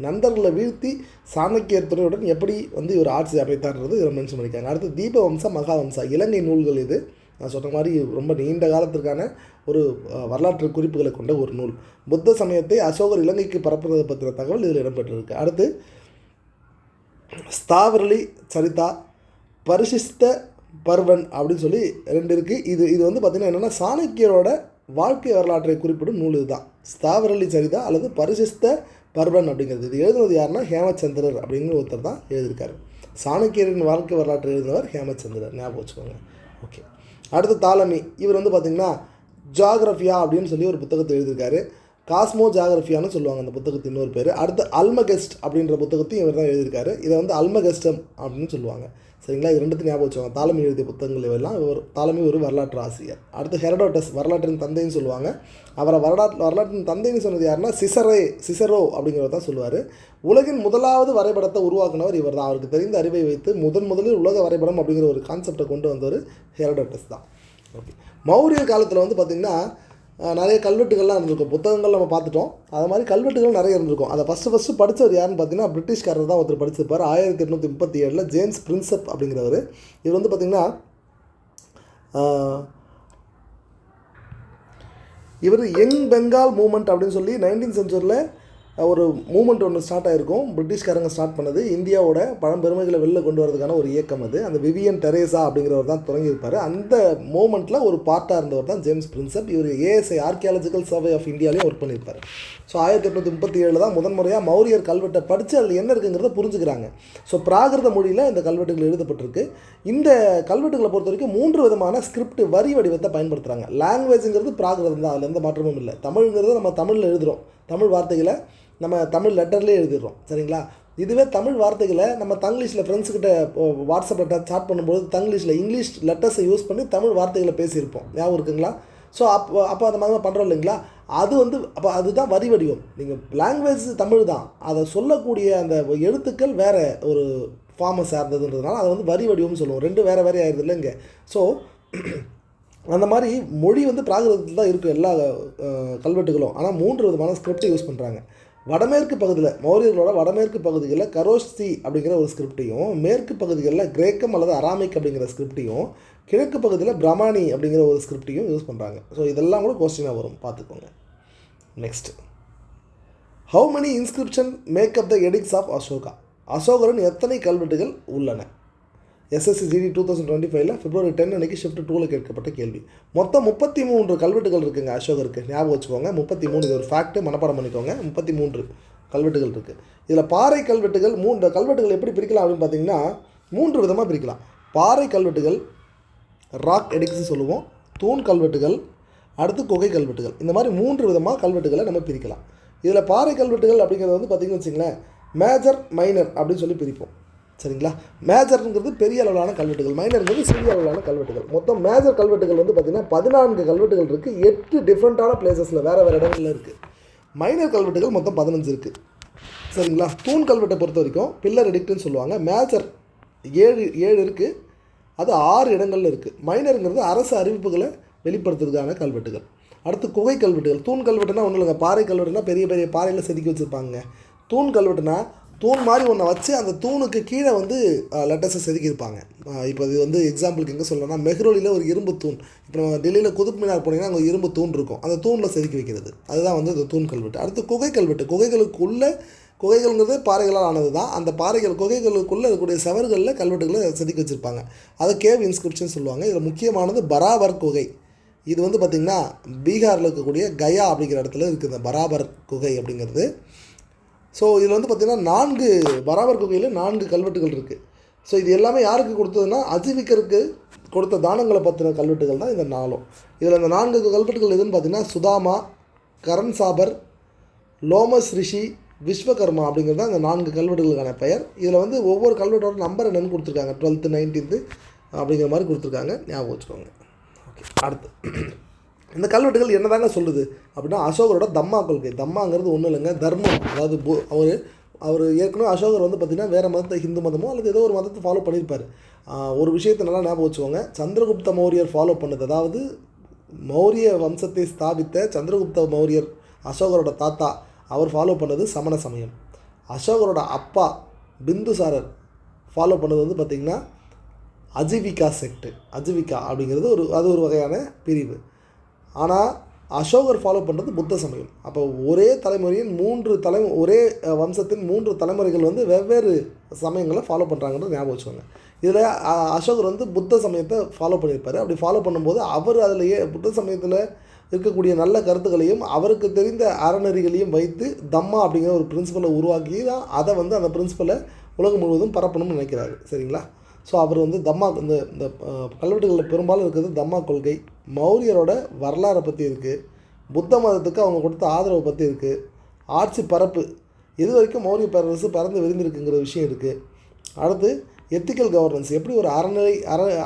நந்தர்களை வீழ்த்தி சாணக்கியர் துறையுடன் எப்படி வந்து இவர் ஆட்சி அமைத்தார்ன்றது இதில் மென்ஷன் பண்ணியிருக்காங்க. அடுத்து தீபவம்சா மகாவம்சா, இலங்கை நூல்கள். இது நான் சொன்ன மாதிரி ரொம்ப நீண்ட காலத்திற்கான ஒரு வரலாற்று குறிப்புகளை கொண்ட ஒரு நூல். புத்த சமயத்தை அசோகர் இலங்கைக்கு பரப்புறதை பற்றின தகவல் இதில் இடம்பெற்றிருக்கு. அடுத்து ஸ்தாவரலி சரிதா, பரிசிஷ்ட பர்வன் அப்படின்னு சொல்லி 2 இருக்குது. இது வந்து பார்த்திங்கன்னா என்னென்னா, சாணக்கியரோட வாழ்க்கை வரலாற்றை குறிப்பிடும் நூல் இதுதான். ஸ்தாவரலி சரிதா அல்லது பரிசிஷ்ட பர்வன் அப்படிங்கிறது. இது எழுதுனது யாருன்னா ஹேமச்சந்திரர் அப்படிங்கிற ஒருத்தர் தான் எழுதியிருக்காரு. சாணக்கியரின் வாழ்க்கை வரலாற்றை எழுதினவர் ஹேமச்சந்திரர், ஞாபகம் வச்சுக்கோங்க. ஓகே. அடுத்து தாலமி, இவர் வந்து பார்த்திங்கன்னா ஜாகிரஃபியா அப்படின்னு சொல்லி ஒரு புத்தகத்தை எழுதியிருக்காரு. காஸ்மோ ஜாகிரஃபியான்னு சொல்லுவாங்க அந்த புத்தகத்தின் இன்னொரு பேர். அடுத்து அல்மகெஸ்ட் அப்படின்ற புத்தகத்தையும் இவர் தான் எழுதியிருக்காரு. இதை வந்து அல்மகெஸ்டம் அப்படின்னு சொல்லுவாங்க. சரிங்களா? இது 2 ஞாபகம் வச்சுவாங்க. தாலமி எழுதிய புத்தகங்கள் இவெல்லாம். தாலமி ஒரு வரலாற்று ஆசிரியர். அடுத்து ஹெரோடாட்டஸ், வரலாற்றின் தந்தைன்னு சொல்லுவாங்க. அவரை வரலாற்றின் தந்தைன்னு சொன்னது யாருன்னா சிசரோ அப்படிங்கிறத தான் சொல்லுவார். உலகின் முதலாவது வரைபடத்தை உருவாக்குனவர் இவர் தான். அவருக்கு தெரிந்த அறிவை வைத்து முதலில் உலக வரைபடம் அப்படிங்கிற ஒரு கான்செப்டை கொண்டு வந்தவர் ஹெரோடாட்டஸ் தான். ஓகே. மௌரியர் காலத்தில் வந்து பார்த்திங்கன்னா நிறைய கல்வெட்டுகள்லாம் இருந்திருக்கும். புத்தகங்கள் நம்ம பார்த்துட்டோம். அது மாதிரி கல்வெட்டுகள் நிறைய இருந்திருக்கும். அதை ஃபஸ்ட்டு படித்தவர் யாருன்னு பார்த்தீங்கன்னா, பிரிட்டிஷ்காரர் தான் ஒருத்தர் படிச்சிருப்பார். 1837 ஜேம்ஸ் பிரின்சப் அப்படிங்கிறவர். இவர் வந்து பார்த்திங்கன்னா இவர் யங் பெங்கால் மூமெண்ட் அப்படின்னு சொல்லி 19th செஞ்சுரியில் ஒரு மூமெண்ட் ஒன்று ஸ்டார்ட் ஆகிருக்கும். பிரிட்டிஷ்காரங்க ஸ்டார்ட் பண்ணது. இந்தியாவோட பழம்பெருமைகளை வெளில கொண்டு வரதுக்கான ஒரு இயக்கம் அது. அந்த விவியன் டெரேசா அப்படிங்கிறவர் தான் தொடங்கியிருப்பார். அந்த மூமெண்ட்டில் ஒரு பார்ட்டாக இருந்தவர் தான் ஜேம்ஸ் பிரின்சப். இவர் ஏஎஸ்ஐ ஆர்கியாலஜிக்கல் சர்வே ஆஃப் இந்தியாவிலையும் ஒர்க் பண்ணியிருப்பார். ஸோ 1837 தான் முதன்முறையாக மௌரியர் கல்வெட்டை படித்து அதில் என்ன இருக்குங்கிறத புரிஞ்சுக்கிறாங்க. ஸோ பிராகிருத மொழியில் இந்த கல்வெட்டுகள் எழுதப்பட்டிருக்கு. இந்த கல்வெட்டுகளை பொறுத்த வரைக்கும் 3 விதமான ஸ்கிரிப்ட் வரி வடிவத்தை பயன்படுத்துகிறாங்க. லாங்குவேஜுங்கிறது பிராகிருதம் தான், அதில் எந்த மாற்றமும் இல்லை. தமிழ்ங்கிறது நம்ம தமிழில் எழுதுகிறோம், தமிழ் வார்த்தைகளை நம்ம தமிழ் லெட்டர்லேயே எழுதிடுறோம். சரிங்களா? இதுவே தமிழ் வார்த்தைகளை நம்ம தங்கிலீஷில் ஃப்ரெண்ட்ஸுக்கிட்ட வாட்ஸ்அப்பில் சாட் பண்ணும்போது தங்கிலீஷில் இங்கிலீஷ் லெட்டர்ஸை யூஸ் பண்ணி தமிழ் வார்த்தைகளை பேசியிருப்போம். ஞாபகம் இருக்குங்களா? ஸோ அப்போ அந்த மாதிரி பண்ணுறோம் இல்லைங்களா? அது வந்து அப்போ அதுதான் வரி வடிவம். நீங்கள் லாங்குவேஜ் தமிழ் தான், அதை சொல்லக்கூடிய அந்த எழுத்துக்கள் வேறு ஒரு ஃபார்மை சார்ந்ததுன்றதுனால அதை வந்து வரி வடிவம்னு சொல்லுவோம். 2 வேறு ஆயிடுது இல்லைங்க. ஸோ அந்த மாதிரி மொழி வந்து பிராகிருதத்தில் தான் இருக்கும் எல்லா கல்வெட்டுகளும். ஆனால் 3 விதமான ஸ்கிரிப்டை யூஸ் பண்ணுறாங்க. வடமேற்கு பகுதியில் மௌரியர்களோட வடமேற்கு பகுதிகளில் கரோஸ்தி அப்படிங்கிற ஒரு ஸ்கிரிப்டையும், மேற்கு பகுதிகளில் கிரேக்கம் அல்லது அராமிக் அப்படிங்கிற ஸ்கிரிப்டையும், கிழக்கு பகுதியில் பிரமாணி அப்படிங்கிற ஒரு ஸ்கிரிப்டையும் யூஸ் பண்ணுறாங்க. ஸோ இதெல்லாம் கூட கொஸ்டினாக வரும், பார்த்துக்கோங்க. Next, how many inscription make up the edicts of Ashoka? அசோகரின் எத்தனை கல்வெட்டுகள் உள்ளன? எஸ்எஸ்சி ஜிடி 2025 February 10 அன்றைக்கி ஷிஃப்ட் 2ல் கேட்கப்பட்ட கேள்வி. மொத்தம் 33 கல்வெட்டுகள் இருக்குங்க அசோகருக்கு. ஞாபகம் வச்சுக்கோங்க, 33. இது ஒரு ஃபேக்ட்டு, மனப்பாடம் பண்ணிக்கோங்க. 33 கல்வெட்டுகள் இருக்குது. இதில் பாறை கல்வெட்டுகள் 3 கல்வெட்டுகள் எப்படி பிரிக்கலாம் அப்படின்னு பார்த்தீங்கன்னா 3 விதமாக பிரிக்கலாம். பாறை கல்வெட்டுகள், ராக் எடிக்ட்ஸ் சொல்லுவோம், தூண் கல்வெட்டுகள், அடுத்து குகை கல்வெட்டுகள். இந்த மாதிரி 3 விதமாக கல்வெட்டுகளை நம்ம பிரிக்கலாம். இதில் பாறை கல்வெட்டுகள் அப்படிங்கிறது வந்து பார்த்திங்கன்னு வச்சுங்களேன், மேஜர் மைனர் அப்படின்னு சொல்லி பிரிப்போம். சரிங்களா? மேஜர்ங்கிறது பெரிய அளவிலான கல்வெட்டுகள், மைனருங்கிறது சிறிய அளவிலான கல்வெட்டுகள். மொத்தம் மேஜர் கல்வெட்டுகள் வந்து பார்த்திங்கன்னா 14 கல்வெட்டுகள் இருக்குது. 8 டிஃப்ரெண்ட்டான பிளேசஸில் வேறு இடங்களில் இருக்குது. மைனர் கல்வெட்டுகள் மொத்தம் 15 இருக்குது. சரிங்களா? தூண் கல்வெட்டை பொறுத்த வரைக்கும் பில்லர் எடிக்ட்னு சொல்லுவாங்க. மேஜர் 7 இருக்குது, அது 6 இடங்களில் இருக்குது. மைனருங்கிறது அரசு அறிவிப்புகளை வெளிப்படுத்துறதுக்கான கல்வெட்டுகள். அடுத்து குகை கல்வெட்டுகள். தூண் கல்வெட்டுனா ஒன்றும் இல்லைங்க, பாறை கல்வெட்டுனா பெரிய பெரிய பாறையில் செதுக்கி வச்சுருப்பாங்க. தூண் கல்வெட்டுனா தூண் மாதிரி ஒன்றை வச்சு அந்த தூணுக்கு கீழே வந்து லெட்டர்ஸை செதுக்கியிருப்பாங்க. இப்போ இது வந்து எக்ஸாம்பிளுக்கு எங்கே சொல்லணும்னா, மெஹ்ரோலியில் ஒரு இரும்பு தூண், இப்போ நம்ம டெல்லியில் குதுப் மினார் போனீங்கன்னா அங்கே இரும்பு தூண் இருக்கும், அந்த தூணில் செதுக்கி வைக்கிறது, அதுதான் வந்து இந்த தூண் கல்வெட்டு. அடுத்து குகை கல்வெட்டு. குகைகள்ங்கிறது பாறைகளால் ஆனது தான். அந்த குகைகளுக்குள்ளே இருக்கக்கூடிய செவர்களில் கல்வெட்டுகளை செதுக்கி வச்சுருப்பாங்க. அதை கேவ் இன்ஸ்கிரிப்ஷன் சொல்லுவாங்க. இதில் முக்கியமானது பராபர் குகை. இது வந்து பார்த்திங்கன்னா பீகாரில் இருக்கக்கூடிய கயா அப்படிங்கிற இடத்துல இருக்குது இந்த பராபர் குகை அப்படிங்கிறது. ஸோ இதில் வந்து பார்த்திங்கன்னா 4 பராபர் குகையில் 4 கல்வெட்டுகள் இருக்குது. ஸோ இது எல்லாமே யாருக்கு கொடுத்ததுன்னா அஜீவிகருக்கு கொடுத்த தானங்களை பற்றின கல்வெட்டுகள் தான் இந்த 4. இதில் இந்த 4 கல்வெட்டுகள் எதுன்னு பார்த்திங்கன்னா சுதாமா, கரண் சாபர், லோமஸ் ரிஷி, விஸ்வகர்மா அப்படிங்கிறது தான் இந்த 4 கல்வெட்டுகளுக்கான பெயர். இதில் வந்து ஒவ்வொரு கல்வெட்டோட நம்பர் என்னென்னு கொடுத்துருக்காங்க, 12th 19th அப்படிங்கிற மாதிரி கொடுத்துருக்காங்க, ஞாபகம் வச்சுக்கோங்க. ஓகே, அடுத்து இந்த கல்வெட்டுகள் என்ன தாங்க சொல்லுது அப்படின்னா அசோகரோட தம்மா கொள்கை. தம்மாங்கிறது ஒன்றும் இல்லைங்க, தர்மம். அதாவது அவர் ஏற்கனவே அசோகர் வந்து பார்த்திங்கன்னா வேறு மதத்தை, ஹிந்து மதமோ அல்லது ஏதோ ஒரு மதத்தை ஃபாலோ பண்ணியிருப்பார். ஒரு விஷயத்தை நல்லா ஞாபகம் வச்சுக்கோங்க, சந்திரகுப்த மௌரியர் ஃபாலோ பண்ணது, அதாவது மௌரிய வம்சத்தை ஸ்தாபித்த சந்திரகுப்த மௌரியர் அசோகரோட தாத்தா, அவர் ஃபாலோ பண்ணது சமண சமயம். அசோகரோட அப்பா பிந்துசாரர் ஃபாலோ பண்ணது வந்து பார்த்திங்கன்னா அஜீவிகா செக்ட். அஜீவிகா அப்படிங்கிறது அது ஒரு வகையான பிரிவு. ஆனால் அசோகர் ஃபாலோ பண்ணுறது புத்த சமயம். அப்போ ஒரே தலைமுறையின் ஒரே வம்சத்தின் 3 தலைமுறைகள் வந்து வெவ்வேறு சமயங்களை ஃபாலோ பண்ணுறாங்கன்றது ஞாபகம் வச்சுக்கோங்க. இதில் அசோகர் வந்து புத்த சமயத்தை ஃபாலோ பண்ணியிருப்பார். அப்படி ஃபாலோ பண்ணும்போது அவர் அதிலேயே புத்த சமயத்தில் இருக்கக்கூடிய நல்ல கருத்துக்களையும் அவருக்கு தெரிந்த அறநெறிகளையும் வைத்து தம்மா அப்படிங்கிற ஒரு பிரின்சிபலை உருவாக்கி தான் அதை வந்து அந்த பிரின்சிபலை உலகம் முழுவதும் பரப்பணும்னு நினைக்கிறாரு. சரிங்களா? ஸோ அவர் வந்து தம்மா இந்த கல்வெட்டுகளில் பெரும்பாலும் இருக்கிறது தம்மா கொள்கை, மௌரியரோட வரலாறை பற்றி இருக்குது, புத்த மதத்துக்கு அவங்க கொடுத்த ஆதரவை பற்றி இருக்குது, ஆட்சி பரப்பு எது வரைக்கும் மௌரிய பேரரசு பறந்து விரிந்திருக்குங்கிற விஷயம் இருக்குது. அடுத்து எத்திக்கல் கவர்னன்ஸ், எப்படி ஒரு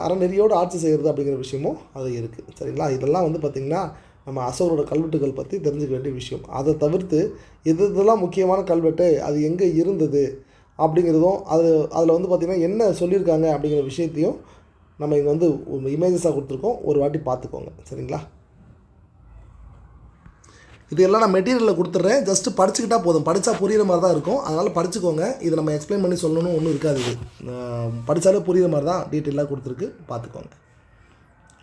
அறநெறியோடு ஆட்சி செய்கிறது அப்படிங்கிற விஷயமும் அது இருக்குது. சரிங்களா? இதெல்லாம் வந்து பார்த்திங்கன்னா நம்ம அசோகரோட கல்வெட்டுகள் பற்றி தெரிஞ்சுக்க வேண்டிய விஷயம். அதை தவிர்த்து இதெல்லாம் முக்கியமான கல்வெட்டு, அது எங்கே இருந்தது அப்படிங்கிறதும் அதில் வந்து பார்த்திங்கன்னா என்ன சொல்லியிருக்காங்க அப்படிங்கிற விஷயத்தையும் நம்ம இங்கே வந்து இமேஜஸாக கொடுத்துருக்கோம், ஒரு வாட்டி பார்த்துக்கோங்க. சரிங்களா? இது எல்லாம் நான் மெட்டீரியலில் கொடுத்துட்றேன், ஜஸ்ட்டு படிச்சுக்கிட்டால் போதும், படித்தா புரிகிற மாதிரி தான் இருக்கும், அதனால் படிச்சுக்கோங்க. இதை நம்ம எக்ஸ்பிளைன் பண்ணி சொல்லணும்னு ஒன்றும் இருக்காது, இது படித்தாலே புரிகிற மாதிரி தான் டீட்டெயிலாக கொடுத்துருக்கு, பார்த்துக்கோங்க.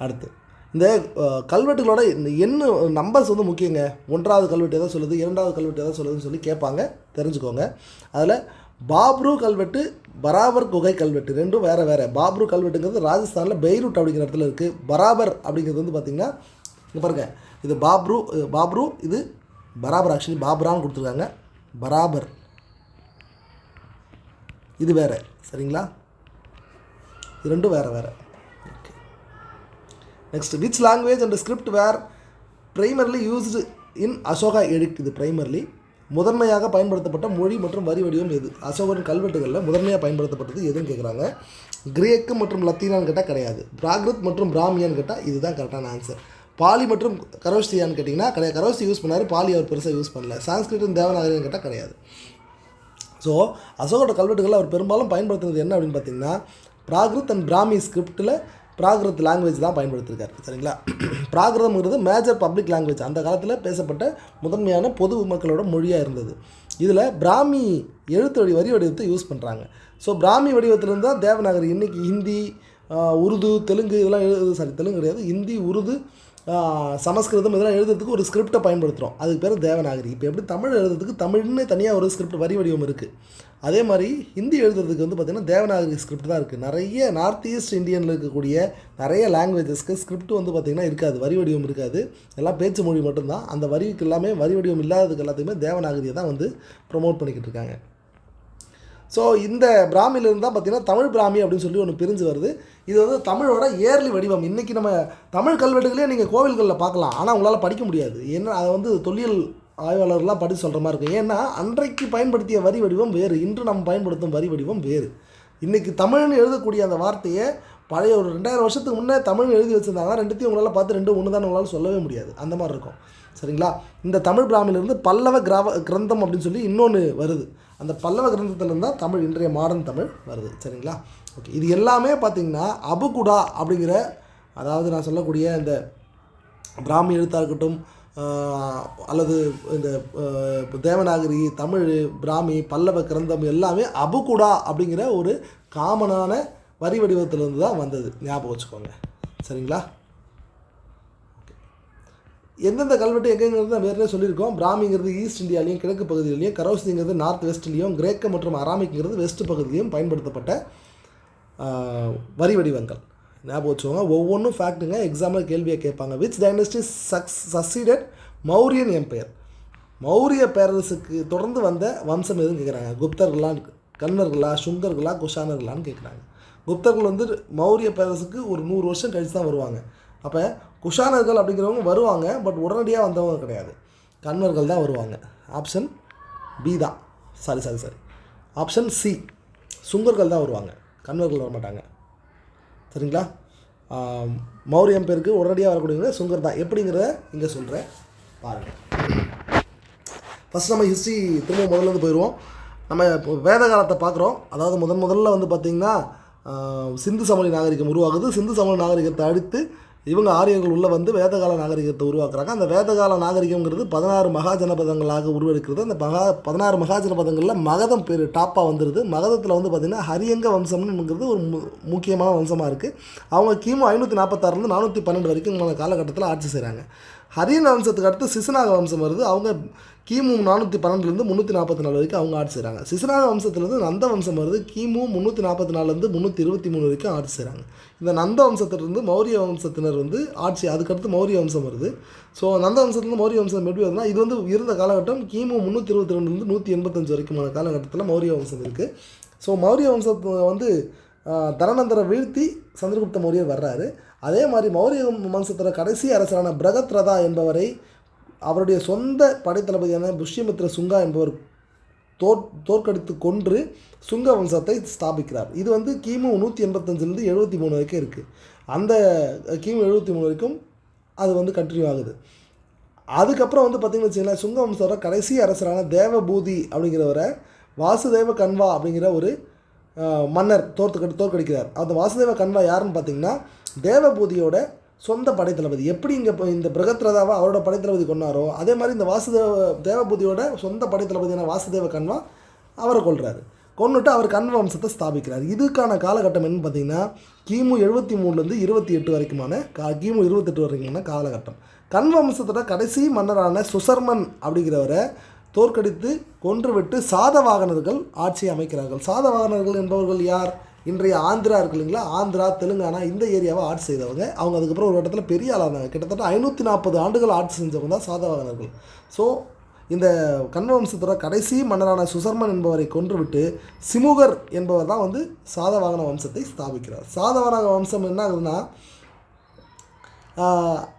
அடுத்து இந்த கல்வெட்டுகளோட என்ன நம்பர்ஸ் வந்து முக்கியங்க. 1வது கல்வெட்டு எதாவது சொல்லுது, 2வது கல்வெட்டு எதாவது சொல்லுதுன்னு சொல்லி கேட்பாங்க, தெரிஞ்சுக்கோங்க. அதில் பாப்ரு கல்வெட்டு, பராபர் குகை கல்வெட்டு ரெண்டும் வேறு. பாப்ரு கல்வெட்டுங்கிறது ராஜஸ்தானில் பெய்ரூட் அப்படிங்கிற இடத்துல இருக்குது. பராபர் அப்படிங்கிறது வந்து பார்த்திங்கன்னா இங்கே பாருங்கள், இது பாப்ரு, இது பராபர். ஆக்சுவலி பாப்ரான்னு கொடுத்துருக்காங்க, பராபர் இது வேறு. சரிங்களா? இது ரெண்டும் வேறு. Okay, next, which language and script were primarily used in Ashoka edict. இது பிரைமர்லி முதன்மையாக பயன்படுத்தப்பட்ட மொழி மற்றும் வரி வடிவம் எது? அசோகரின் கல்வெட்டுகளில் முதன்மையாக பயன்படுத்தப்பட்டது எதுன்னு கேட்குறாங்க. கிரேக்கு மற்றும் லத்தீனான்னு கேட்டால் கிடையாது. பிராகிருத் மற்றும் பிராமியான்னு கேட்டால் இதுதான் கரெக்டான ஆன்சர். பாலி மற்றும் கரோஸ்டியான்னு கேட்டிங்கன்னா கிடையாது. கரோஸ்டி யூஸ் பண்ணார், பாலி அவர் பெருசாக யூஸ் பண்ணல. சான்ஸ்கிரிட் தேவநாகரின்னு கேட்டால் கிடையாது. ஸோ அசோகரோட கல்வெட்டுகளில் அவர் பெரும்பாலும் பயன்படுத்துனது என்ன அப்படின்னு பார்த்தீங்கன்னா பிராகிருத் அண்ட் பிராமி ஸ்கிரிப்டில் பிராகிருத் லாங்குவேஜ் தான் பயன்படுத்தியிருக்காரு. சரிங்களா? பிராகிருதம்ங்கிறது மேஜர் பப்ளிக் லாங்குவேஜ், அந்த காலத்தில் பேசப்பட்ட முதன்மையான பொது மக்களோட மொழியாக இருந்தது. இதில் பிராமி எழுத்து வரி வடிவத்தை யூஸ் பண்ணுறாங்க. ஸோ பிராமி வடிவத்திலிருந்து தான் தேவநாகரி. இன்றைக்கி ஹிந்தி, உருது, தெலுங்கு இதெல்லாம் தெலுங்கு கிடையாது, ஹிந்தி, உருது, சமஸ்கிருதம் இதெல்லாம் எழுதுறதுக்கு ஒரு ஸ்கிரிப்டை பயன்படுத்துகிறோம், அதுக்கு பேர் தேவநாகரி. இப்போ எப்படி தமிழ் எழுதுறதுக்கு தமிழ்னு தனியாக ஒரு ஸ்கிரிப்ட் வரி வடிவம் இருக்குது, அதே மாதிரி ஹிந்தி எழுதுறதுக்கு வந்து பார்த்திங்கன்னா தேவநாகரி ஸ்கிரிப்ட் தான் இருக்குது. நிறைய நார்த் ஈஸ்ட் இந்தியனில் இருக்கக்கூடிய நிறைய லாங்குவேஜஸ்க்கு ஸ்கிரிப்ட் வந்து பார்த்திங்கன்னா இருக்காது, வரி வடிவம் இருக்காது, எல்லாம் பேச்சு மொழி மட்டும்தான். அந்த வரிக்கு எல்லாமே வரி வடிவம் இல்லாததுக்கு எல்லாத்தையுமே தேவநாகரியை தான் வந்து ப்ரொமோட் பண்ணிக்கிட்டு இருக்காங்க. ஸோ இந்த பிராமியிலிருந்து தான் பார்த்திங்கன்னா தமிழ் பிராமி அப்படின்னு சொல்லி ஒன்று பிரிஞ்சு வருது. இது வந்து தமிழோட ஏர்லி வடிவம். இன்றைக்கி நம்ம தமிழ் கல்வெட்டுகளே நீங்கள் கோவில்களில் பார்க்கலாம், ஆனால் உங்களால் படிக்க முடியாது. ஏன்னா அதை வந்து தொல்லியல் ஆய்வாளர்லாம் படித்து சொல்கிற மாதிரி இருக்கும். ஏன்னா அன்றைக்கு பயன்படுத்திய வரி வடிவம் வேறு, இன்று நம்ம பயன்படுத்தும் வரி வடிவம் வேறு. இன்றைக்கி தமிழ்னு எழுதக்கூடிய அந்த வார்த்தையை பழைய ஒரு 2000 வருஷத்துக்கு முன்னே தமிழ் எழுதி வச்சுருந்தாங்கன்னா ரெண்டுத்தையும் உங்களால் பார்த்து 2 ஒன்று தான் உங்களால் சொல்லவே முடியாது. அந்த மாதிரி இருக்கும். சரிங்களா? இந்த தமிழ் பிராமிலிருந்து பல்லவ கிரந்தம் அப்படின்னு சொல்லி இன்னொன்று வருது. அந்த பல்லவ கிரந்தத்துலேருந்து தான் தமிழ், இன்றைய மாடர்ன் தமிழ் வருது. சரிங்களா? ஓகே. இது எல்லாமே பார்த்திங்கன்னா அபுகுடா அப்படிங்கிற, அதாவது நான் சொல்லக்கூடிய இந்த பிராமி எழுத்தாக இருக்கட்டும், அல்லது இந்த தேவநாகரி, தமிழ், பிராமி, பல்லவ கிரந்தம் எல்லாமே அபுகுடா அப்படிங்கிற ஒரு காமனான வரி வடிவத்திலிருந்து தான் வந்தது. ஞாபகம் வச்சுக்கோங்க. சரிங்களா? எந்தெந்த கல்வெட்டு எங்கெங்கிறது நான் வேறு சொல்லியிருக்கோம். பிராமிங்கிறது ஈஸ்ட் இந்தியாலையும் கிழக்கு பகுதியிலையும், கரோசிங்கிறது நார்த் வெஸ்ட்லேயும், கிரேக்க மற்றும் அராமிக்ங்கிறது வெஸ்ட் பகுதியிலையும் பயன்படுத்தப்பட்ட வரி வடிவங்கள். ஞாபகம் வச்சுக்கோங்க. ஒவ்வொன்றும் ஃபேக்ட்டுங்க. எக்ஸாம்பிள் கேள்வியை கேட்பாங்க. Which dynasty succeeded Mauryan empire? மௌரிய பேரரசுக்கு தொடர்ந்து வந்த வம்சம் எதுன்னு கேட்குறாங்க. குப்தர்களா, கன்வர்களா, சுங்கர்களா, குஷானர்களான்னு கேட்குறாங்க. குப்தர்கள் வந்து மௌரிய பேரரசுக்கு ஒரு 100 வருஷம் கழித்து தான் வருவாங்க. அப்போ குஷானர்கள் அப்படிங்கிறவங்க வருவாங்க, பட் உடனடியாக வந்தவங்க கிடையாது. கன்வர்கள் தான் வருவாங்க. ஆப்ஷன் பி தான். சாரி ஆப்ஷன் சி, சுங்கர்கள் தான் வருவாங்க, கன்வர்கள் வர மாட்டாங்க. சரிங்களா? மௌரிய எம்பையருக்கு உடனடியாக வரக்கூடியவங்க சுங்கர் தான். எப்படிங்கிறத இங்கே சொல்கிறேன் பாருங்கள். ஃபஸ்ட் நம்ம ஹிஸ்ட்ரி திரும்ப முதல்ல போயிடுவோம். நம்ம இப்போ வேத காலத்தை பார்க்குறோம். அதாவது முதல்ல வந்து பார்த்திங்கன்னா சிந்து சமவெளி நாகரிகம் உருவாகுது. சிந்து சமவெளி நாகரிகத்தை அடுத்து இவங்க ஆரியர்கள் உள்ளே வந்து வேதகால நாகரிகத்தை உருவாக்குறாங்க. அந்த வேதகால நாகரிகங்கிறது 16 மகாஜனபதங்களாக உருவெடுக்கிறது. அந்த 16 மகாஜனபதங்களில் மகதம் பேர் டாப்பாக வந்துடுது. மகதத்தில் வந்து பார்த்திங்கன்னா ஹரியங்க வம்சம்னுங்கிறது ஒரு முக்கியமான வம்சமாக இருக்குது. அவங்க கிமு 546 412 வரைக்கும் காலகட்டத்தில் ஆட்சி செய்கிறாங்க. ஹரியன் வம்சத்துக்கு அடுத்து சிசுநாக வம்சம் வருது. அவங்க கிமு 412 344 வரைக்கும் அவங்க ஆட்சி செய்கிறாங்க. சிசுநாக வம்சத்துலேருந்து நந்த வம்சம் வருது. கிமு 344 323 வரைக்கும் ஆட்சி செய்கிறாங்க. இந்த நந்த வம்சத்திலிருந்து மௌரிய வம்சத்தினர் வந்து ஆட்சி, அதுக்கடுத்து மௌரிய வம்சம் வருது. ஸோ நந்த வம்சத்துலேருந்து மௌரிய வம்சம் எப்படி வருதுன்னா, இது வந்து இருந்த காலகட்டம் கிமு 322 185 வரைக்குமான காலகட்டத்தில் மௌரிய வம்சம் இருக்குது. ஸோ மௌரிய வம்சத்தை வந்து தனநந்தரை வீழ்த்தி சந்திரகுப்த மௌரியர் வர்றாரு. அதே மாதிரி மௌரிய வம்சத்தோட கடைசி அரசரான பிரகத்ரதா என்பவரை அவருடைய சொந்த படைத்தளபதியான புஷ்யமித்ர சுங்கா என்பவர் தோற்கடித்து கொன்று சுங்க வம்சத்தை ஸ்தாபிக்கிறார். இது வந்து கிமு 185 73 வரைக்கும் இருக்குது. அந்த கிமு 73 வரைக்கும் அது வந்து கண்டினியூ ஆகுது. அதுக்கப்புறம் வந்து பார்த்திங்கன்னு வச்சுக்கோங்களேன், சுங்க வம்சத்தோட கடைசி அரசரான தேவபூதி அப்படிங்கிறவரை வாசுதேவ கன்வா அப்படிங்கிற ஒரு மன்னர் தோற்கடிக்கிறார். அந்த வாசுதேவ கன்வா யாருன்னு பார்த்திங்கன்னா தேவபூதியோட சொந்த படைத்தளபதி. எப்படி இங்கே இந்த பிரகத்ரதாவை அவரோட படைத்தளபதி கொண்டாரோ அதே மாதிரி இந்த தேவபூதியோட சொந்த படைத்தளபதியான வாசுதேவ கன்வா அவரை கொள்கிறாரு. கொண்டுட்டு அவர் கன்வ வம்சத்தை ஸ்தாபிக்கிறார். இதுக்கான காலகட்டம் என்னன்னு பார்த்தீங்கன்னா கிமு 73 28 வரைக்குமான கிமு 28 வரைக்குமான காலகட்டம். கன்வ வம்சத்தோட கடைசி மன்னரான சுசர்மன் அப்படிங்கிறவரை தோற்கடித்து கொன்றுவிட்டு சாதவாகனர்கள் ஆட்சியை அமைக்கிறார்கள். சாதவாகனர்கள் என்பவர்கள் யார்? இன்றைய ஆந்திரா இருக்கு இல்லைங்களா, ஆந்திரா, தெலுங்கானா இந்த ஏரியாவை ஆட்சி செய்தவங்க. அவங்க அதுக்கப்புறம் ஒரு இடத்துல பெரிய ஆளானாங்க. கிட்டத்தட்ட 540 ஆண்டுகள் ஆட்சி செஞ்சவங்க தான் சாதவாகனர்கள். ஸோ இந்த கன்வ வம்சத்தோட கடைசி மன்னரான சுசர்மன் என்பவரை கொன்றுவிட்டு சிமுகர் என்பவர் தான் வந்து சாதவாகன வம்சத்தை ஸ்தாபிக்கிறார். சாதவாகன வம்சம் என்ன ஆகுதுன்னா,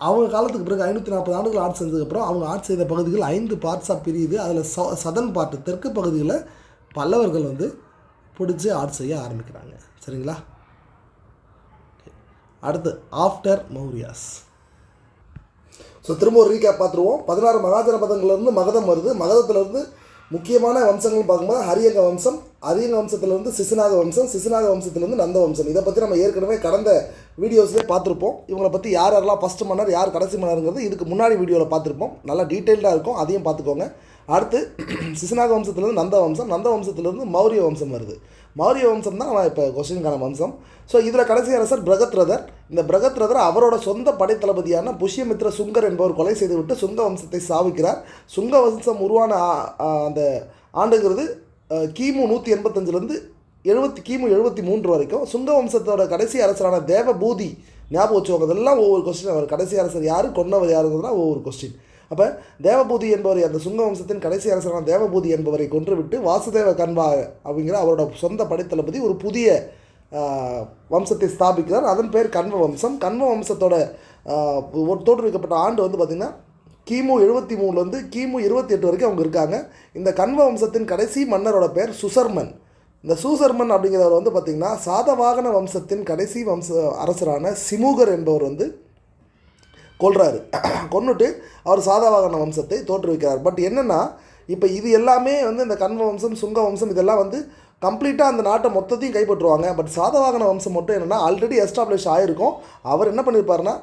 அவங்க காலத்துக்கு பிறகு 540 ஆண்டுகள் ஆட்சி செஞ்சதுக்கப்புறம் அவங்க ஆட்சி செய்த பகுதிகள் 5 பார்ட்ஸாக பிரியுது. அதில் சதன் பார்ட்டு தெற்கு பகுதியில் பல்லவர்கள் வந்து பிடிச்சி ஆட்சி செய்ய ஆரம்பிக்கிறாங்க. சரிங்களா? அடுத்து ஆஃப்டர் மௌரியாஸ். ஸோ திரும்ப ஒரு ரீகேப் பார்த்துருவோம். 16 மகாஜனபதங்கள்லேருந்து மகதம் வருது. மகதத்திலேருந்து முக்கியமான வம்சங்கள் பார்க்கும்போது ஹரியங்க வம்சம், ஹரியங்க வம்சத்திலேருந்து சிசுநாக வம்சம், சிசுநாக வம்சத்திலேருந்து நந்த வம்சம். இதை பற்றி நம்ம ஏற்கனவே கடந்த வீடியோஸ்லேயே பார்த்துருப்போம். இவங்களை பற்றி யார் யாரெல்லாம் ஃபஸ்ட்டு மன்னர் யார் கடைசி மன்னருங்கிறது இதுக்கு முன்னாடி வீடியோவில் பார்த்துருப்போம். நல்லா டீட்டெயில்டாக இருக்கும், அதையும் பார்த்துக்கோங்க. அடுத்து சிசுநாக வம்சத்திலேருந்து நந்த வம்சம், நந்த வம்சத்திலேருந்து மௌரிய வம்சம் வருது. மௌரிய வம்சம் தான் இப்போ கொஸ்டினுக்கான வம்சம். ஸோ இதில் கடைசி அரசர் பிரகத்ரதர். இந்த பிரகத்ரதர் அவரோட சொந்த படைத்தளபதியான புஷ்யமித்ர சுங்கர் என்பவர் கொலை செய்துவிட்டு சுங்க வம்சத்தை ஸ்தாபிக்கிறார். சுங்க வம்சம் உருவான அந்த ஆண்டுங்கிறது கிமு 185 கிமு 73 வரைக்கும். சுங்க வம்சத்தோட கடைசி அரசரான தேவபூதி, ஞாபகம் வச்சுக்கோங்க. இதெல்லாம் ஒவ்வொரு கொஸ்டின். அவர் கடைசி அரசர் யார், கொன்னவர் யாருங்கிறதுனா ஒவ்வொரு கொஸ்டின். அப்போ தேவபூதி என்பவர், அந்த சுங்க வம்சத்தின் கடைசி அரசரான தேவபூதி என்பவரை கொன்றுவிட்டு வாசுதேவ கன்வா அப்படிங்கிற அவரோட சொந்த படைத்தளபதி ஒரு புதிய வம்சத்தை ஸ்தாபிக்கிறார். அதன் பேர் கன்வ வம்சம். கன்வ வம்சத்தோட தோற்றுவிக்கப்பட்ட ஆண்டு வந்து பார்த்திங்கன்னா கிமு 73 கிமு 28 வரைக்கும் அவங்க இருக்காங்க. இந்த கண்வ வம்சத்தின் கடைசி மன்னரோட பேர் சுசர்மன். இந்த சூசர்மன் அப்படிங்கிறவர் வந்து பார்த்திங்கன்னா சாதவாகன வம்சத்தின் கடைசி அரசரான சிமுகர் என்பவர் வந்து கொல்றாரு. கொன்னுட்டு அவர் சாதவாகன வம்சத்தை தோற்றுவிக்கிறார். பட் என்னென்னா இப்போ இது எல்லாமே வந்து இந்த கண்வ வம்சம், சுங்க வம்சம் இதெல்லாம் வந்து கம்ப்ளீட்டாக அந்த நாட்டை மொத்தத்தையும் கைப்பற்றுவாங்க. பட் சாதவாகன வம்சம் மட்டும் என்னென்னா ஆல்ரெடி எஸ்டாப்ளிஷ் ஆகிருக்கும். அவர் என்ன பண்ணியிருப்பாருன்னா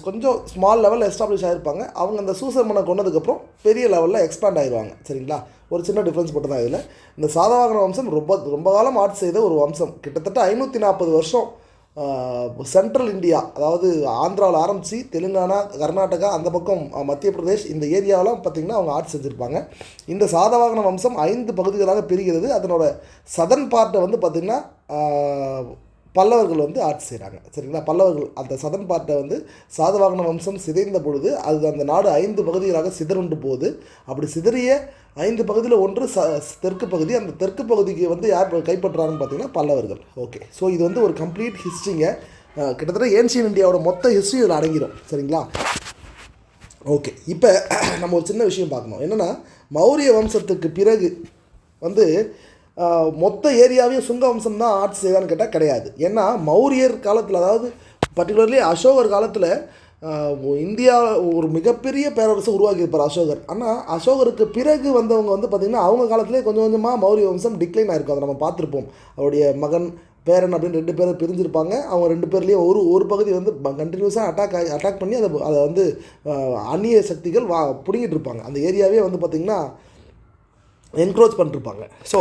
கொஞ்சம் ஸ்மால் லெவலில் எஸ்டாப்ளிஷ் ஆகிருப்பாங்க. அவங்க அந்த சூசர்மனை கொண்டதுக்கப்புறம் பெரிய லெவலில் எக்ஸ்பேண்ட் ஆகிடுவாங்க. சரிங்களா? ஒரு சின்ன டிஃப்ரென்ஸ் மட்டும் தான் இதில். இந்த சாதவாகன வம்சம் ரொம்ப காலம் ஆட்சி செய்த ஒரு வம்சம். கிட்டத்தட்ட 540 வருஷம் சென்ட்ரல் இந்தியா, அதாவது ஆந்திராவில் ஆரம்பித்து தெலுங்கானா, கர்நாடகா, அந்த பக்கம் மத்திய பிரதேஷ், இந்த ஏரியாவெலாம் பார்த்திங்கன்னா அவங்க ஆட்சி செஞ்சுருப்பாங்க. இந்த சாதவாகன வம்சம் 5 பகுதிகளாக பிரிகிறது. அதனோட சதன் பார்ட்டை வந்து பார்த்திங்கன்னா பல்லவர்கள் வந்து ஆட்சி செய்கிறாங்க. சரிங்களா? பல்லவர்கள் அந்த சதன் பார்ட்டை வந்து சாதவாகன வம்சம் சிதைந்த பொழுது அது அந்த நாடு 5 பகுதிகளாக சிதறுண்டு போகுது. அப்படி சிதறிய 5 பகுதியில் ஒன்று தெற்கு பகுதி. அந்த தெற்கு பகுதிக்கு வந்து யார் கைப்பற்றுறாங்கன்னு பார்த்தீங்கன்னா பல்லவர்கள். ஓகே, ஸோ இது வந்து ஒரு கம்ப்ளீட் ஹிஸ்ட்ரிங்க. கிட்டத்தட்ட ஏன்ஷியன் இந்தியாவோட மொத்த ஹிஸ்ட்ரி இதில் அடங்கிடும். சரிங்களா? ஓகே, இப்போ நம்ம ஒரு சின்ன விஷயம் பார்க்கணும். என்னென்னா மௌரிய வம்சத்துக்கு பிறகு வந்து மொத்த ஏரியாவையும் சுங்க வம்சம் தான் ஆட்சி செய்தான்னு கேட்டால் கிடையாது. ஏன்னா மௌரியர் காலத்தில், அதாவது பர்டிகுலர்லி அசோகர் காலத்தில் இந்தியா ஒரு மிகப்பெரிய பேரரசு உருவாக்கியிருப்பார் அசோகர். ஆனால் அசோகருக்கு பிறகு வந்தவங்க வந்து பார்த்திங்கன்னா அவங்க காலத்திலே கொஞ்சம் கொஞ்சமாக மௌரிய வம்சம் டிக்ளைன் ஆகிருக்கும். அதை நம்ம பார்த்துருப்போம். அவருடைய மகன், பேரன் அப்படின்னு 2 பேர் பிரிஞ்சிருப்பாங்க. அவங்க 2 பேர்லேயே ஒரு பகுதி வந்து கண்டினியூஸாக அட்டாக் பண்ணி அதை வந்து அந்நிய சக்திகள் பிடிங்கிட்டு இருப்பாங்க. அந்த ஏரியாவே வந்து பார்த்திங்கன்னா என்க்ரோச் பண்ணிருப்பாங்க. ஸோ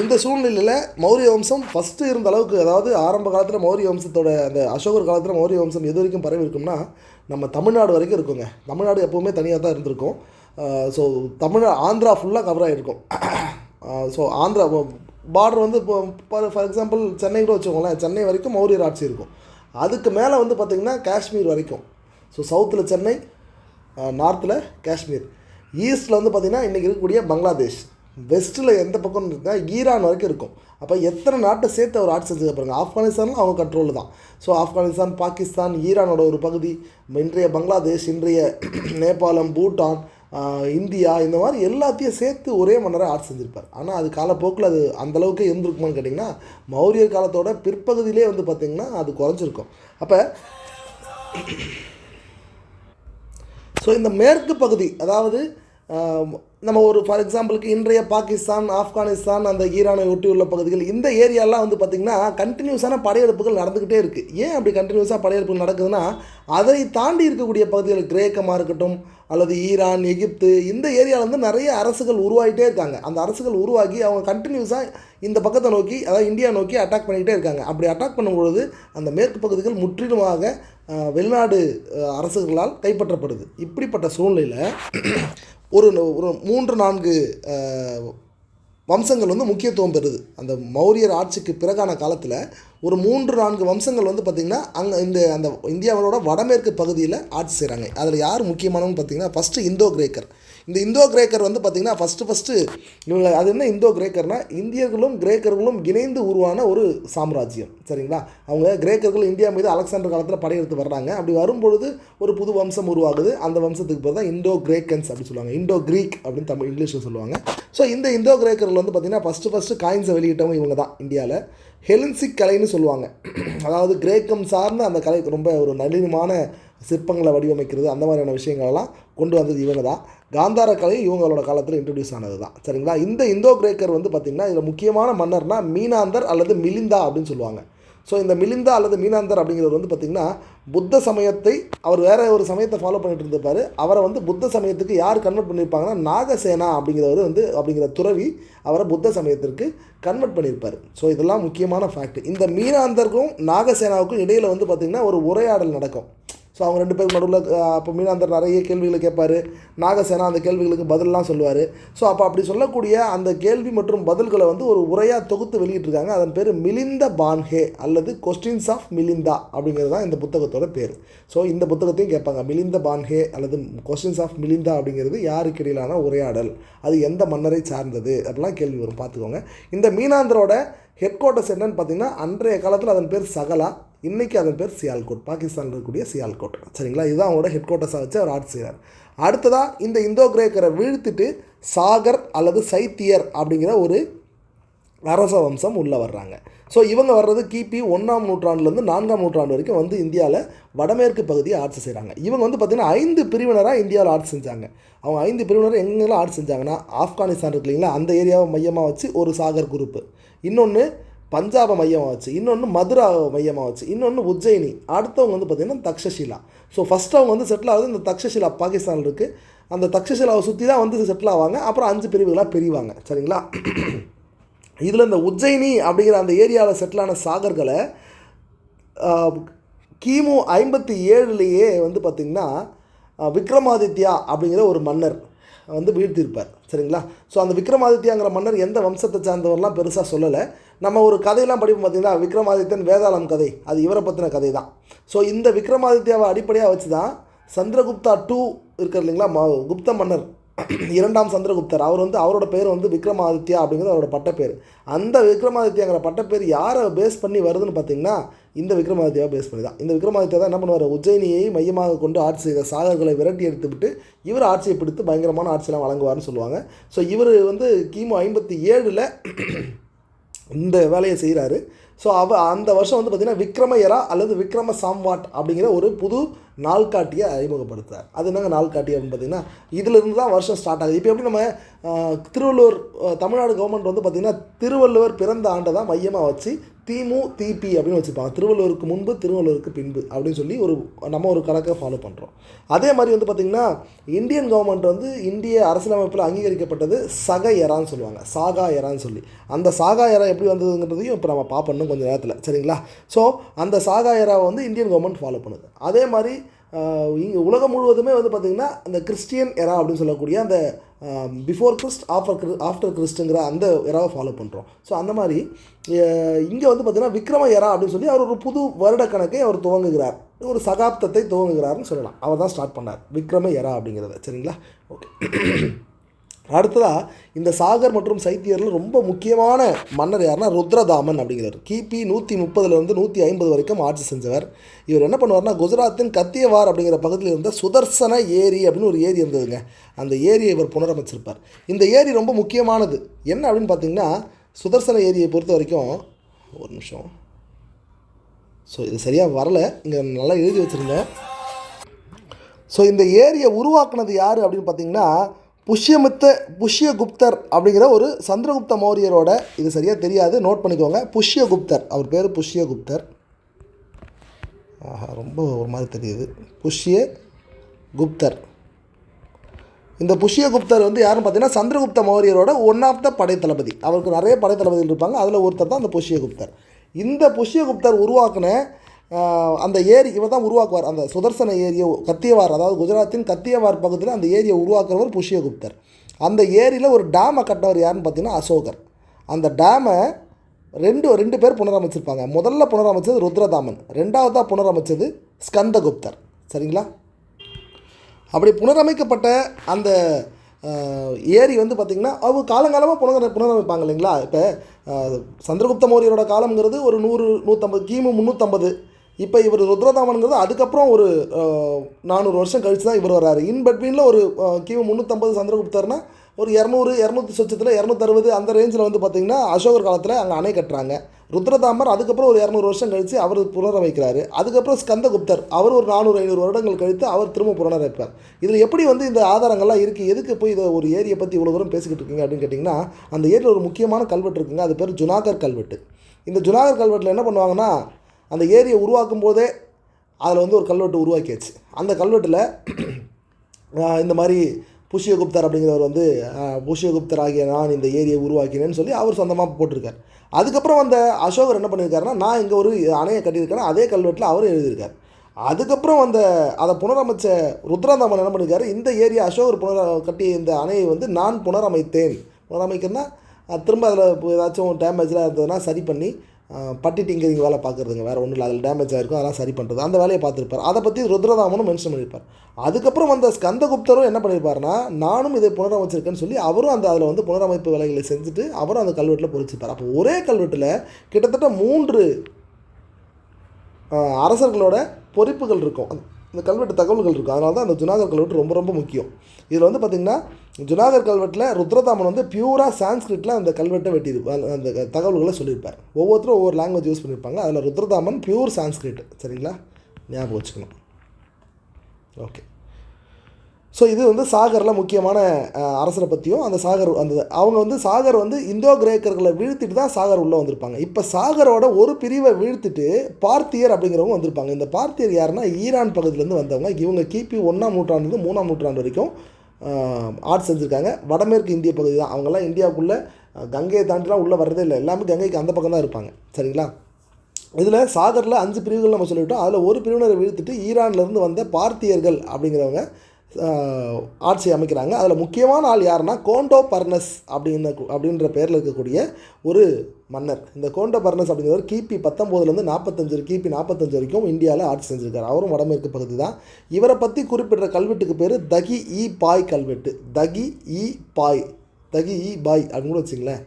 இந்த சூழ்நிலையில் மௌரிய வம்சம் ஃபஸ்ட்டு இருந்த அளவுக்கு, அதாவது ஆரம்ப காலத்தில் மௌரிய வம்சத்தோட அந்த அசோகர் காலத்தில் மௌரிய வம்சம் எது வரைக்கும் பரவி இருக்கும்னா நம்ம தமிழ்நாடு வரைக்கும் இருக்குங்க. தமிழ்நாடு எப்போவுமே தனியாக தான் இருந்திருக்கும். ஸோ ஆந்திரா ஃபுல்லாக கவர் ஆகிருக்கும். ஸோ ஆந்திரா பார்டர் வந்து இப்போ ஃபார் எக்ஸாம்பிள் சென்னை கூட வச்சுக்கோங்களேன், சென்னை வரைக்கும் மௌரியர் ஆட்சி இருக்கும். அதுக்கு மேலே வந்து பார்த்திங்கன்னா காஷ்மீர் வரைக்கும். ஸோ சவுத்தில் சென்னை, நார்த்தில் காஷ்மீர், ஈஸ்ட்டில் வந்து பார்த்திங்கன்னா இன்றைக்கி இருக்கக்கூடிய பங்களாதேஷ், வெஸ்ட்டில் எந்த பக்கம் இருந்தால் ஈரான் வரைக்கும் இருக்கும். அப்போ எத்தனை நாட்டை சேர்த்து அவர் ஆட்சி செஞ்சு பாருங்க. ஆப்கானிஸ்தானில் அவங்க கண்ட்ரோலில் தான். ஸோ ஆப்கானிஸ்தான், பாகிஸ்தான், ஈரானோட ஒரு பகுதி, இன்றைய பங்களாதேஷ், இன்றைய நேபாளம், பூட்டான், இந்தியா, இந்த மாதிரி எல்லாத்தையும் சேர்த்து ஒரே மன்னரை ஆட்சி செஞ்சுருப்பார். ஆனால் அது காலப்போக்கில் அது அந்தளவுக்கு இருந்திருக்குமான்னு கேட்டிங்கன்னா மௌரியர் காலத்தோட பிற்பகுதியிலே வந்து பார்த்திங்கன்னா அது குறைஞ்சிருக்கும். அப்போ ஸோ இந்த மேற்கு பகுதி, அதாவது நம்ம ஒரு ஃபார் எக்ஸாம்பிளுக்கு இன்றைய பாகிஸ்தான், ஆப்கானிஸ்தான், அந்த ஈரானை ஒட்டியுள்ள பகுதிகள், இந்த ஏரியாலாம் வந்து பார்த்திங்கன்னா கண்டினியூஸான படையெடுப்புகள் நடந்துக்கிட்டே இருக்குது. ஏன் அப்படி கண்டினியூஸாக படையெடுப்புகள் நடக்குதுன்னா அதை தாண்டி இருக்கக்கூடிய பகுதிகள், கிரேக்கமாக இருக்கட்டும் அல்லது ஈரான், எகிப்து, இந்த ஏரியாவில் வந்து நிறைய அரசுகள் உருவாகிட்டே இருக்காங்க. அந்த அரசுகள் உருவாகி அவங்க கண்டினியூஸாக இந்த பக்கத்தை நோக்கி, அதாவது இந்தியா நோக்கி அட்டாக் பண்ணிக்கிட்டே இருக்காங்க. அப்படி அட்டாக் பண்ணும்பொழுது அந்த மேற்கு பகுதிகள் முற்றிலுமாக வெளிநாடு அரசுகளால் கைப்பற்றப்படுது. இப்படிப்பட்ட சூழ்நிலையில் ஒரு 3-4 வம்சங்கள் வந்து முக்கியத்துவம் பெறுது. அந்த மௌரியர் ஆட்சிக்கு பிறகான காலத்தில் ஒரு 3-4 வம்சங்கள் வந்து பார்த்திங்கன்னா அங்கே அந்த இந்தியாவோட வடமேற்கு பகுதியில் ஆட்சி செய்கிறாங்க. அதில் யார் முக்கியமானவங்க பார்த்திங்கன்னா ஃபஸ்ட்டு இந்தோ கிரேக்கர். இந்த இந்தோ கிரேக்கர் வந்து பார்த்திங்கன்னா ஃபஸ்ட்டு இவங்க, அது என்ன இந்தோ கிரேக்கர்னால் இந்தியர்களும் கிரேக்கர்களும் இணைந்து உருவான ஒரு சாம்ராஜ்யம். சரிங்களா? அவங்க கிரேக்கர்கள் இந்தியா மீது அலெக்சாண்டர் காலத்தில் படையெடுத்து வர்றாங்க. அப்படி வரும்பொழுது ஒரு புது வம்சம் உருவாகுது. அந்த வம்சத்துக்கு பேர் தான் இந்தோ கிரேக்கன்ஸ் அப்படின்னு சொல்லுவாங்க. இந்தோ கிரீக் அப்படின்னு தமிழ் இங்கிலீஷில் சொல்லுவாங்க. ஸோ இந்த இந்தோ கிரேக்கர்கள் வந்து பார்த்திங்கன்னா ஃபஸ்ட்டு காயின்ஸை வெளியிட்டவங்க இவங்க தான் இந்தியாவில். ஹெலன்சிக் கலைன்னு சொல்லுவாங்க. அதாவது கிரேக்கம் சார்ந்த அந்த கலை, ரொம்ப ஒரு நளினமான சிற்பங்களை வடிவமைக்கிறது, அந்த மாதிரியான விஷயங்களெல்லாம் கொண்டு வந்தது இவங்க தான். காந்தார கலை இவங்களோட காலத்தில் இன்ட்ரடியூஸ் ஆனது தான். சரிங்களா? இந்த இந்தோ கிரேக்கர் வந்து பார்த்திங்கன்னா இதில் முக்கியமான மன்னர்னா மீனாந்தர் அல்லது மிலிந்தா அப்படின்னு சொல்லுவாங்க. ஸோ இந்த மிலிந்தா அல்லது மீனாந்தர் அப்படிங்கிறவர் வந்து பார்த்திங்கன்னா புத்த சமயத்தை, அவர் வேறு ஒரு சமயத்தை ஃபாலோ பண்ணிட்டு இருந்திருப்பார். அவரை வந்து புத்த சமயத்துக்கு யார் கன்வெர்ட் பண்ணியிருப்பாங்கன்னா நாகசேனா அப்படிங்கிறவர் வந்து, அப்படிங்கிற துறவி அவரை புத்த சமயத்திற்கு கன்வெர்ட் பண்ணியிருப்பார். ஸோ இதெல்லாம் முக்கியமான ஃபேக்ட். இந்த மீனாந்தருக்கும் நாகசேனாவுக்கும் இடையில் வந்து பார்த்திங்கன்னா ஒரு உரையாடல் நடக்கும். ஸோ அவங்க 2 பேருக்கு நடுவில் அப்போ மீனாந்தர் நிறைய கேள்விகளை கேட்பார், நாகசேனா அந்த கேள்விகளுக்கு பதிலெலாம் சொல்லுவார். ஸோ அப்படி சொல்லக்கூடிய அந்த கேள்வி மற்றும் பதில்களை வந்து ஒரு உரையாக தொகுத்து வெளியிட்டிருக்காங்க. அதன் பேர் மிலிந்த பான்ஹே அல்லது கொஸ்டின்ஸ் ஆஃப் மிலிந்தா அப்படிங்கிறது தான் இந்த புத்தகத்தோட பேர். ஸோ இந்த புத்தகத்தையும் கேட்பாங்க. மிலிந்த பான்ஹே அல்லது கொஸ்டின்ஸ் ஆஃப் மிலிந்தா அப்படிங்கிறது யாருக்கு இடையிலான உரையாடல், அது எந்த மன்னரை சார்ந்தது, அப்படிலாம் கேள்வி வரும். பார்த்துக்கோங்க. இந்த மீனாந்தரோட ஹெட் குவார்ட்டர்ஸ் என்னன்னு பார்த்தீங்கன்னா அன்றைய காலத்தில் அதன் பேர் சகலா, இன்றைக்கி அதன் பேர் சியால்கோட், பாகிஸ்தானில் இருக்கக்கூடிய சியால்கோட். சரிங்களா, இதுதான் அவங்களோட ஹெட் குவார்ட்டர்ஸாக வச்சு அவர் ஆட்சி செய்கிறார். அடுத்ததாக இந்த இந்தோ கிரேக்கரை வீழ்த்திட்டு சாகர் அல்லது சைத்தியர் அப்படிங்கிற ஒரு அரச வம்சம் உள்ளே வர்றாங்க. ஸோ இவங்க வர்றது கிபி 1ஆம் நூற்றாண்டுலேருந்து 4ஆம் நூற்றாண்டு வரைக்கும் வந்து இந்தியாவில் வடமேற்கு பகுதியை ஆட்சி செய்கிறாங்க. இவங்க வந்து பார்த்திங்கன்னா 5 பிரிவினராக இந்தியாவில் ஆட்சி செஞ்சாங்க. அவங்க 5 பிரிவினர் எங்கெல்லாம் ஆட்சி செஞ்சாங்கன்னா, ஆப்கானிஸ்தான் இருக்கு இல்லைங்களா, அந்த ஏரியாவை மையமாக வச்சு ஒரு சாகர் குரூப்பு, இன்னொன்று பஞ்சாபை மையமாக வச்சு, இன்னொன்று மதுரா மையமாக வச்சு, இன்னொன்று உஜ்ஜயினி, அடுத்தவங்க வந்து பார்த்திங்கன்னா தக்ஷஷிலா. ஸோ ஃபஸ்ட்டு அவங்க வந்து செட்டில் ஆகுது இந்த தக்ஷஷிலா பாகிஸ்தானில் இருக்குது. அந்த தக்ஷஷிலாவை சுற்றி தான் வந்து செட்டில் ஆவாங்க. அப்புறம் 5 பிரிவுகளாக பிரிவாங்க. சரிங்களா, இதில் இந்த உஜ்ஜயினி அப்படிங்கிற அந்த ஏரியாவில் செட்டிலான சாகர்களை கிமு 57லேயே வந்து பார்த்திங்கன்னா விக்ரமாதித்யா அப்படிங்கிற ஒரு மன்னர் வந்து வீழ்த்தியிருப்பார். சரிங்களா, ஸோ அந்த விக்ரமாதித்யாங்கிற மன்னர் எந்த வம்சத்தை சார்ந்தவரெலாம் பெருசாக சொல்லலை. நம்ம ஒரு கதையெல்லாம் படிப்போம் பார்த்திங்கன்னா, விக்ரமாதித்யன் வேதாளம் கதை, அது இவரை பற்றின கதை தான். ஸோ இந்த விக்ரமாதித்யாவை அடிப்படையாக வச்சு தான் சந்திரகுப்தா 2 இருக்கார் இல்லைங்களா, குப்த மன்னர் 2ஆம் சந்திரகுப்தர், அவர் வந்து அவரோட பேர் வந்து விக்ரமாதித்யா அப்படிங்கிறது அவரோட பட்டப்பேர். அந்த விக்ரமாதித்யாங்கிற பட்டப்பேர் யாரை பேஸ் பண்ணி வருதுன்னு பார்த்திங்கன்னா, இந்த விக்ரமாதித்யாவை பேஸ் பண்ணி தான். இந்த விக்ரமாதித்யா தான் என்ன பண்ணுவார், உஜ்ஜயினியை மையமாக கொண்டு ஆட்சி செய்த சாகர்களை விரட்டி எடுத்துவிட்டு இவர் ஆட்சியை பிடித்து பயங்கரமான ஆட்சியெல்லாம் வழங்குவார்னு சொல்லுவாங்க. ஸோ இவர் வந்து கிமு 57ல் இந்த வேலையை செய்கிறாரு. ஸோ அந்த வருஷம் வந்து பார்த்திங்கன்னா விக்ரம எரா அல்லது விக்ரம சாம்வாட் அப்படிங்கிற ஒரு புது நாள்காட்டியை அறிமுகப்படுத்துகிறார். அது என்னங்க நாள்காட்டி அப்படின்னு பார்த்திங்கன்னா, இதிலிருந்து தான் வருஷம் ஸ்டார்ட் ஆகுது. இப்போ எப்படி நம்ம திருவள்ளுவர், தமிழ்நாடு கவர்மெண்ட் வந்து பார்த்திங்கன்னா திருவள்ளுவர் பிறந்த ஆண்டை தான் மையமாக வச்சு திமு திபி அப்படின்னு வச்சுருப்பாங்க. திருவள்ளுவருக்கு முன்பு, திருவள்ளுவருக்கு பின்பு அப்படின்னு சொல்லி நம்ம ஒரு கணக்கை ஃபாலோ பண்ணுறோம். அதே மாதிரி வந்து பார்த்திங்கன்னா இந்தியன் கவர்மெண்ட் வந்து இந்திய அரசியலமைப்பில் அங்கீகரிக்கப்பட்டது சக எரான்னு சொல்லுவாங்க, சாகா எரான்னு சொல்லி. அந்த சாகா எரா எப்படி வந்ததுங்கிறதையும் இப்போ நம்ம பார்ப்போம் கொஞ்சம் நேரத்தில். சரிங்களா, ஸோ அந்த சாகா எராவை வந்து இந்தியன் கவர்மெண்ட் ஃபாலோ பண்ணுது. அதே மாதிரி இங்கே உலகம் முழுவதுமே வந்து பார்த்திங்கன்னா அந்த கிறிஸ்டியன் எரா அப்படின்னு சொல்லக்கூடிய அந்த பிஃபோர் கிறிஸ்ட் ஆஃப்டர் கிறிஸ்ட்டுங்கிற அந்த எராவை ஃபாலோ பண்ணுறோம். ஸோ அந்த மாதிரி இங்கே வந்து பார்த்திங்கன்னா விக்ரம எரா அப்படின்னு சொல்லி அவர் ஒரு புது வருட கணக்கை அவர் துவங்குகிறார், ஒரு சகாப்தத்தை துவங்குகிறார்னு சொல்லலாம். அவர் தான் ஸ்டார்ட் பண்ணார் விக்ரம எரா அப்படிங்கிறத. சரிங்களா, ஓகே. அடுத்ததாக இந்த சாகர் மற்றும் சைத்தியரில் ரொம்ப முக்கியமான மன்னர் யாருன்னா ருத்ரதாமன் அப்படிங்கிறார். கிபி 130லேருந்து 150 வரைக்கும் ஆட்சி செஞ்சவர். இவர் என்ன பண்ணுவார்னா, குஜராத்தின் கத்தியவார் அப்படிங்கிற பகுதியில் இருந்த சுதர்சன ஏரி அப்படின்னு ஒரு ஏரி இருந்ததுங்க. அந்த ஏரியை இவர் புனரமைச்சிருப்பார். இந்த ஏரி ரொம்ப முக்கியமானது. என்ன அப்படின்னு பார்த்தீங்கன்னா, சுதர்சன ஏரியை பொறுத்த வரைக்கும் ஒரு நிமிஷம், ஸோ இது சரியாக வரலை, இங்கே நல்லா எழுதி வச்சுருந்தேன். ஸோ இந்த ஏரியை உருவாக்குனது யார் அப்படின்னு பார்த்தீங்கன்னா, புஷ்யகுப்தர் அப்படிங்கிற ஒரு சந்திரகுப்த மௌரியரோட, இது சரியாக தெரியாது, நோட் பண்ணிக்கோங்க, புஷ்யகுப்தர், அவர் பேர் புஷ்யகுப்தர். ரொம்ப ஒரு மாதிரி தெரியுது, புஷ்யகுப்தர். இந்த புஷ்யகுப்தர் வந்து யாருன்னு பார்த்தீங்கன்னா சந்திரகுப்த மௌரியரோட ஒன் ஆஃப் த படைத்தளபதி. அவருக்கு நிறைய படைத்தளபதிகள் இருப்பாங்க, அதில் ஒருத்தர் தான் அந்த புஷ்யகுப்தர். இந்த புஷ்யகுப்தர் உருவாக்கின அந்த ஏரி இவர் தான் உருவாக்குவார். அந்த சுதர்சன ஏரியை கத்தியவார், அதாவது குஜராத்தின் கத்தியவார் பகுதியில் அந்த ஏரியை உருவாக்குறவர் புஷ்யகுப்தர். அந்த ஏரியில் ஒரு டேமை கட்டினவர் யாருன்னு பார்த்தீங்கன்னா அசோகர். அந்த டேமை ரெண்டு பேர் புனரமைச்சிருப்பாங்க. முதல்ல புனரமைச்சது ருத்ரதாமன், ரெண்டாவதாக புனரமைச்சது ஸ்கந்தகுப்தர். சரிங்களா, அப்படி புனரமைக்கப்பட்ட அந்த ஏரி வந்து பார்த்திங்கன்னா அவங்க காலங்காலமாக புனரமைப்பாங்க இல்லைங்களா. இப்போ சந்திரகுப்த மௌரியரோட காலம்ங்கிறது ஒரு 100-150 கிமு 350. இப்போ இவர் ருத்ரதாமன்கிறது அதுக்கப்புறம் ஒரு 400 வருஷம் கழித்து தான் இவர் வர்றாரு. இன்பிட்வீனில் ஒரு கிமு 350 சந்திரகுப்தர்னா ஒரு 200 சொச்சத்தில் 260 அந்த ரேஞ்சில் வந்து பார்த்திங்கன்னா அசோகர் காலத்தில் அங்கே அணை கட்டுறாங்க. ருத்ரதாமர் அதுக்கப்புறம் ஒரு 200 வருஷம் கழித்து அவர் புனரமைக்கிறாரு. அதுக்கப்புறம் ஸ்கந்தகுப்தர் அவர் ஒரு 400-500 வருடங்கள் கழித்து அவர் திரும்ப புனரமைப்பார். இதில் எப்படி வந்து இந்த ஆதாரங்கள்லாம் இருக்குது, எதுக்கு போய் இதை ஒரு ஏரியை பற்றி இவ்வளோ தூரம் பேசிக்கிட்டு இருக்கீங்க அப்படின்னு கேட்டிங்கன்னா, அந்த ஏரியில் ஒரு முக்கியமான கல்வெட்டு இருக்குங்க, அது பேர் ஜுனாகர் கல்வெட்டு. இந்த ஜுனாகர் கல்வெட்டில் என்ன பண்ணுவாங்கன்னா, அந்த ஏரியை உருவாக்கும் போதே அதில் வந்து ஒரு கல்வெட்டு உருவாக்கியாச்சு. அந்த கல்வெட்டில் இந்த மாதிரி புஷ்யகுப்தர் அப்படிங்கிறவர் வந்து புஷ்யகுப்தர் ஆகிய நான் இந்த ஏரியை உருவாக்கினேன்னு சொல்லி அவர் சொந்தமாக போட்டிருக்கார். அதுக்கப்புறம் அந்த அசோகர் என்ன பண்ணியிருக்காருன்னா, நான் இங்கே ஒரு அணையை கட்டியிருக்கேன், அதே கல்வெட்டில் அவர் எழுதியிருக்கார். அதுக்கப்புறம் அதை புனரமைச்ச ருத்ரதாமன் என்ன பண்ணியிருக்காரு, இந்த ஏரியா அசோகர் கட்டிய இந்த அணையை வந்து நான் புனரமைக்கிறேன்னா திரும்ப அதில் ஏதாச்சும் டேமேஜ்லாம் இருந்ததுன்னா சரி பண்ணி பட்டி டிங்கரிங் வேலை பார்க்குறதுங்க, வேறு ஒன்றும் இல்லை, அதில் டேமேஜ் ஆகிருக்கும், அதெல்லாம் சரி பண்ணுறது, அந்த வேலையை பார்த்துருப்பார். அதை பற்றி ருத்ரதாமனும் மென்ஷன் பண்ணியிருப்பார். அதுக்கப்புறம் அந்த ஸ்கந்தகுப்தரும் என்ன பண்ணியிருப்பார்னா, நானும் இதை புனரமைச்சிருக்கேன்னு சொல்லி அவரும் அதில் வந்து புனரமைப்பு வேலைகளை செஞ்சுட்டு அவரும் அந்த கல்வெட்டில் பொறிச்சிருப்பார். அப்போ ஒரே கல்வெட்டில் கிட்டத்தட்ட அரசர்களோட பொறிப்புகள் இருக்கும், அந்த கல்வெட்டு தகவல்கள் இருக்கும். அதனால தான் அந்த ஜுனாகர் கல்வெட்டு ரொம்ப ரொம்ப முக்கியம். இதில் வந்து பார்த்திங்கன்னா ஜுனாகர் கல்வெட்டில் ருத்ரதாமன் வந்து பியூராக சான்ஸ்கிரிட்டில் அந்த கல்வெட்டை அந்த தகவல்களை சொல்லியிருப்பார். ஒவ்வொருத்தரும் ஒவ்வொரு லாங்குவேஜ் யூஸ் பண்ணியிருப்பாங்க. அதில் ருத்ரதாமன் பியூர் சான்ஸ்கிரிட். சரிங்களா, ஞாபகம் வச்சுக்கணும். ஓகே. ஸோ இது வந்து சாகரில் முக்கியமான அரசரை பற்றியும் அவங்க வந்து சாகர் வந்து இந்தோ கிரேக்கர்களை வீழ்த்திட்டு தான் சாகர் உள்ளே வந்திருப்பாங்க. இப்போ சாகரோட ஒரு பிரிவை வீழ்த்திட்டு பார்த்தியர் அப்படிங்கிறவங்க வந்திருப்பாங்க. இந்த பார்த்தியர் யாருன்னா ஈரான் பகுதியிலேருந்து வந்தவங்க. இவங்க கிபி 1ஆம் நூற்றாண்டுலேருந்து 3ஆம் நூற்றாண்டு வரைக்கும் ஆட்சி செஞ்சுருக்காங்க. வடமேற்கு இந்திய பகுதி தான். அவங்கெல்லாம் இந்தியாவுக்குள்ளே கங்கையை தாண்டிலாம் உள்ளே வர்றதே இல்லை. எல்லாமே கங்கைக்கு அந்த பக்கம் தான் இருப்பாங்க. சரிங்களா, இதில் சாகரில் 5 பிரிவுகள் நம்ம சொல்லிவிட்டோம். அதில் ஒரு பிரிவினரை வீழ்த்திட்டு ஈரான்லேருந்து வந்த பார்த்தியர்கள் அப்படிங்கிறவங்க ஆட்சி அமைக்கிறாங்க. அதில் முக்கியமான ஆள் யாருன்னா கோண்டோ பர்னஸ் அப்படின்ற பேரில் இருக்கக்கூடிய ஒரு மன்னர். இந்த கோண்டோ பர்னஸ் அப்படிங்கிறவர் கிபி 19லேருந்து 45 கிபி 45 வரைக்கும் இந்தியாவில் ஆட்சி செஞ்சுருக்கார். அவரும் வடமேற்கு பகுதி தான். இவரை பற்றி குறிப்பிட்ட கல்வெட்டுக்கு பேர் தகி இ பாய் கல்வெட்டு. தகி இ பாய் அப்படின்னு கூட வச்சுங்களேன்,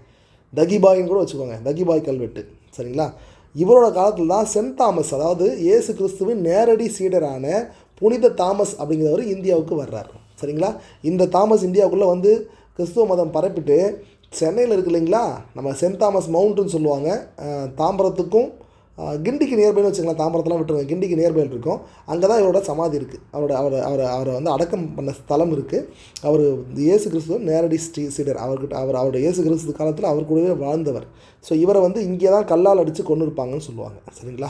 தகிபாயின்னு கூட வச்சுக்கோங்க, தகிபாய் கல்வெட்டு. சரிங்களா, இவரோட காலத்தில் தான் சென்ட் தாமஸ், அதாவது இயேசு கிறிஸ்துவின் நேரடி சீடரான புனித தாமஸ் அப்படிங்கிறவர் இந்தியாவுக்கு வர்றார். சரிங்களா, இந்த தாமஸ் இந்தியாவுக்குள்ளே வந்து கிறிஸ்துவ மதம் பரப்பிட்டு சென்னையில் இருக்கு இல்லைங்களா, நம்ம சென்ட் தாமஸ் மவுண்ட்டுன்னு சொல்லுவாங்க. தாம்பரத்துக்கும் கிண்டிக்கு நியர்பைன்னு வச்சுக்கலாம். தாம்பரத்தெலாம் விட்டுருங்க, கிண்டிக்கு நியர்பையில் இருக்கும். அங்கே தான் இவரோட சமாதி இருக்குது. அவரை வந்து அடக்கம் பண்ண ஸ்தலம் இருக்குது. அவர் இயேசு கிறிஸ்துவ நேரடி சீடர். அவரோட இயேசு கிறிஸ்து காலத்தில் அவர் கூடவே வாழ்ந்தவர். ஸோ இவரை வந்து இங்கே தான் கல்லால் அடித்து கொண்டு இருப்பாங்கன்னு சொல்லுவாங்க. சரிங்களா,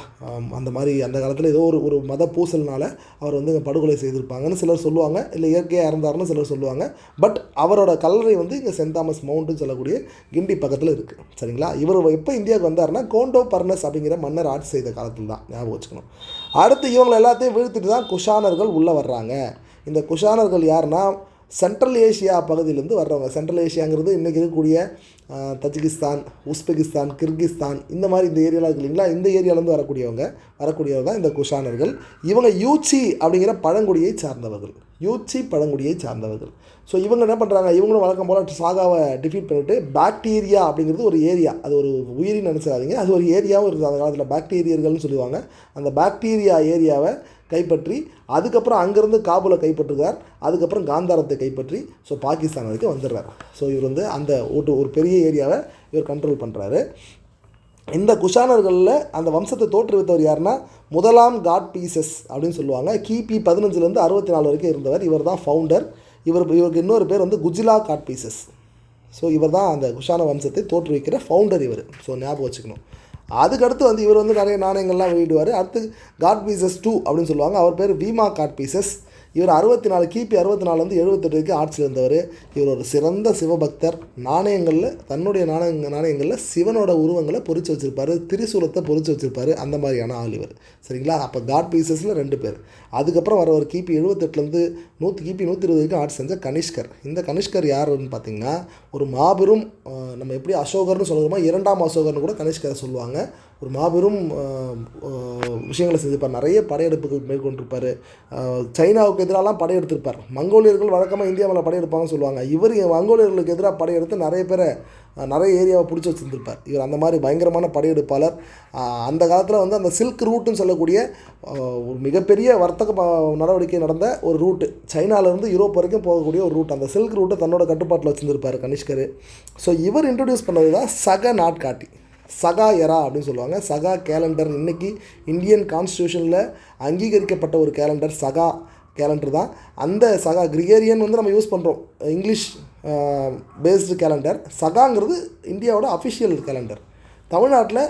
அந்த மாதிரி அந்த காலத்தில் ஏதோ ஒரு மத பூசல்னால அவர் வந்து படுகொலை செய்திருப்பாங்கன்னு சிலர் சொல்லுவாங்க. இல்லை இயற்கையாக இறந்தாருன்னு சிலர் சொல்லுவாங்க. பட் அவரோட கல்லறை வந்து இங்கே சென்ட் தாமஸ் மவுண்ட்டுன்னு சொல்லக்கூடிய கிண்டி பக்கத்தில் இருக்குது. சரிங்களா, இவர் எப்போ இந்தியாவுக்கு வந்தார்னா கோண்டோ பர்னஸ் அப்படிங்கிற மன்னர் ஆட்சி செய்த காலத்தில் தான். ஞாபகம் வச்சுக்கணும். அடுத்து இவங்களை எல்லாத்தையும் வீழ்த்திட்டு தான் குஷானர்கள் உள்ளே வர்றாங்க. இந்த குஷானர்கள் யாருன்னா சென்ட்ரல் ஏஷியா பகுதியிலேருந்து வர்றவங்க. சென்ட்ரல் ஏஷியாங்கிறது இன்றைக்கி இருக்கக்கூடிய தஜிகிஸ்தான், உஸ்பெகிஸ்தான், கிர்கிஸ்தான், இந்த மாதிரி இந்த ஏரியாவில் இருக்குது இல்லைங்களா, இந்த ஏரியாவிலேருந்து வரக்கூடியவர் தான் இந்த குஷானர்கள். இவங்க யூச்சி அப்படிங்கிற பழங்குடியை சார்ந்தவர்கள். ஸோ இவங்க என்ன பண்ணுறாங்க, இவங்களும் வழக்கம் போல் சாகாவை டிஃபீட் பண்ணிவிட்டு பாக்டீரியா அப்படிங்கிறது ஒரு ஏரியா, அது ஒரு உயிரின்னு நினச்சிடாதீங்க, அது ஒரு ஏரியாவும் இருக்குது. அந்த காலத்தில் பாக்டீரியர்கள்னு சொல்லுவாங்க. அந்த பாக்டீரியா ஏரியாவை கைப்பற்றி அதுக்கப்புறம் அங்கேருந்து காபூலை கைப்பற்றுகிறார். அதுக்கப்புறம் காந்தாரத்தை கைப்பற்றி ஸோ பாகிஸ்தான் வரைக்கும் வந்துடுறார். ஸோ இவர் வந்து அந்த ஒரு பெரிய ஏரியாவை இவர் கண்ட்ரோல் பண்ணுறாரு. இந்த குஷானர்களில் அந்த வம்சத்தை தோற்றுவித்தவர் யாருன்னா முதலாம் காட் பீசஸ் அப்படின்னு சொல்லுவாங்க. கிபி 15லேருந்து 64 வரைக்கும் இருந்தவர். இவர் தான் ஃபவுண்டர். இவருக்கு இன்னொரு பேர் வந்து குஜிலா காட் பீசஸ். ஸோ இவர் தான் அந்த குஷான வம்சத்தை தோற்றுவிக்கிற ஃபவுண்டர் இவர். ஸோ ஞாபகம் வச்சுக்கணும். அதுக்கடுத்து வந்து இவர் வந்து நிறைய நாணயங்கள்லாம் வெளியிடுவார். அடுத்து காட் பீசஸ் 2 அப்படின்னு சொல்லுவாங்க. அவர் பேர் வீமா காட் பீசஸ். இவர் 64 கிபி 64லேருந்து 78 வரைக்கும் ஆட்சியில் இருந்தவர். இவர் ஒரு சிறந்த சிவபக்தர். தன்னுடைய நாணயங்களில் சிவனோட உருவங்களை பொறிச்சு வச்சுருப்பார், திரிசூலத்தை பொறிச்சு வச்சுருப்பார். அந்த மாதிரியான ஆள் இவர். சரிங்களா, அப்போ காட் பீசஸில் 2 பேர். அதுக்கப்புறம் வர ஒரு கிபி 78லேருந்து கிபி 120 வரைக்கும் ஆட்சி செஞ்ச கனிஷ்கர். இந்த கனிஷ்கர் யாருன்னு பார்த்தீங்கன்னா ஒரு மாபெரும், நம்ம எப்படி அசோகர்னு சொல்கிறோமோ 2ஆம் அசோகர்னு கூட கனிஷ்கரை சொல்லுவாங்க. ஒரு மாபெரும் விஷயங்களை செஞ்சுருப்பார். நிறைய படையெடுப்புகள் மேற்கொண்டிருப்பார். சைனாவுக்கு எதிராலாம் படையெடுத்திருப்பார். மங்கோலியர்கள் வழக்கமாக இந்தியாவில் படையெடுப்பாங்கன்னு சொல்லுவாங்க. இவர் மங்கோலியர்களுக்கு எதிராக படையெடுத்து நிறைய ஏரியாவை பிடிச்சி வச்சுருந்துருப்பார். இவர் அந்த மாதிரி பயங்கரமான படையெடுப்பாளர். அந்த காலத்தில் வந்து அந்த சில்க் ரூட்டுன்னு சொல்லக்கூடிய ஒரு மிகப்பெரிய வர்த்தக நடவடிக்கை நடந்த ஒரு ரூட்டு, சைனாவிலேருந்து யூரோப் வரைக்கும் போகக்கூடிய ஒரு ரூட். அந்த சில்க் ரூட்டை தன்னோட கட்டுப்பாட்டில் வச்சுருந்துருப்பார் கனிஷ்கர். ஸோ இவர் இன்ட்ரடியூஸ் பண்ணது தான் சக நாட்காட்டி, சகா எரா அப்படின்னு சொல்லுவாங்க. சகா கேலண்டர் இன்றைக்கி இந்தியன் கான்ஸ்டியூஷனில் அங்கீகரிக்கப்பட்ட ஒரு கேலண்டர் சகா கேலண்டர் தான். அந்த சகா கிரிகேரியன் வந்து நம்ம யூஸ் பண்ணுறோம், இங்கிலீஷ் பேஸ்டு கேலண்டர். சகாங்கிறது இந்தியாவோட அஃபிஷியல் கேலண்டர். தமிழ்நாட்டில்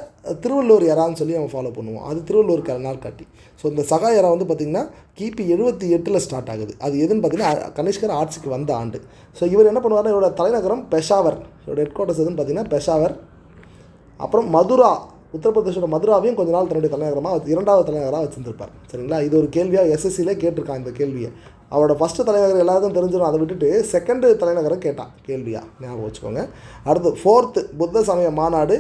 திருவள்ளுவர் எரான்னு சொல்லி நம்ம ஃபாலோ பண்ணுவோம். அது திருவள்ளுவர் நாட்காட்டி. ஸோ இந்த சகா எரா வந்து பார்த்திங்கன்னா கிபி 78 ஸ்டார்ட் ஆகுது. அது எதுன்னு பார்த்திங்கன்னா கனிஷ்கர் ஆட்சிக்கு வந்த ஆண்டு. ஸோ இவர் என்ன பண்ணுவார்னா இவரோட தலைநகரம் பெஷாவர், இவரோட ஹெட் குவார்ட்டர்ஸ் எதுன்னு பார்த்திங்கன்னா பெஷாவர். அப்புறம் மதுரா, உத்தரப்பிரதேசோட மதுராவையும் கொஞ்ச நாள் தன்னுடைய தலைநகரமாக 2வது தலைநகராக வச்சுருந்துருப்பார். சரிங்களா, இது ஒரு கேள்வியாக எஸ்எஸ்சியிலே கேட்டிருக்கான் இந்த கேள்வியை. அவரோட ஃபஸ்ட்டு தலைநகர் எல்லாருக்கும் தெரிஞ்சிடும், அதை விட்டுட்டு செகண்டு தலைநகரை கேட்டான் கேள்வியாக, ஞாபகம் வச்சுக்கோங்க. அடுத்து 4th புத்த சமய மாநாடு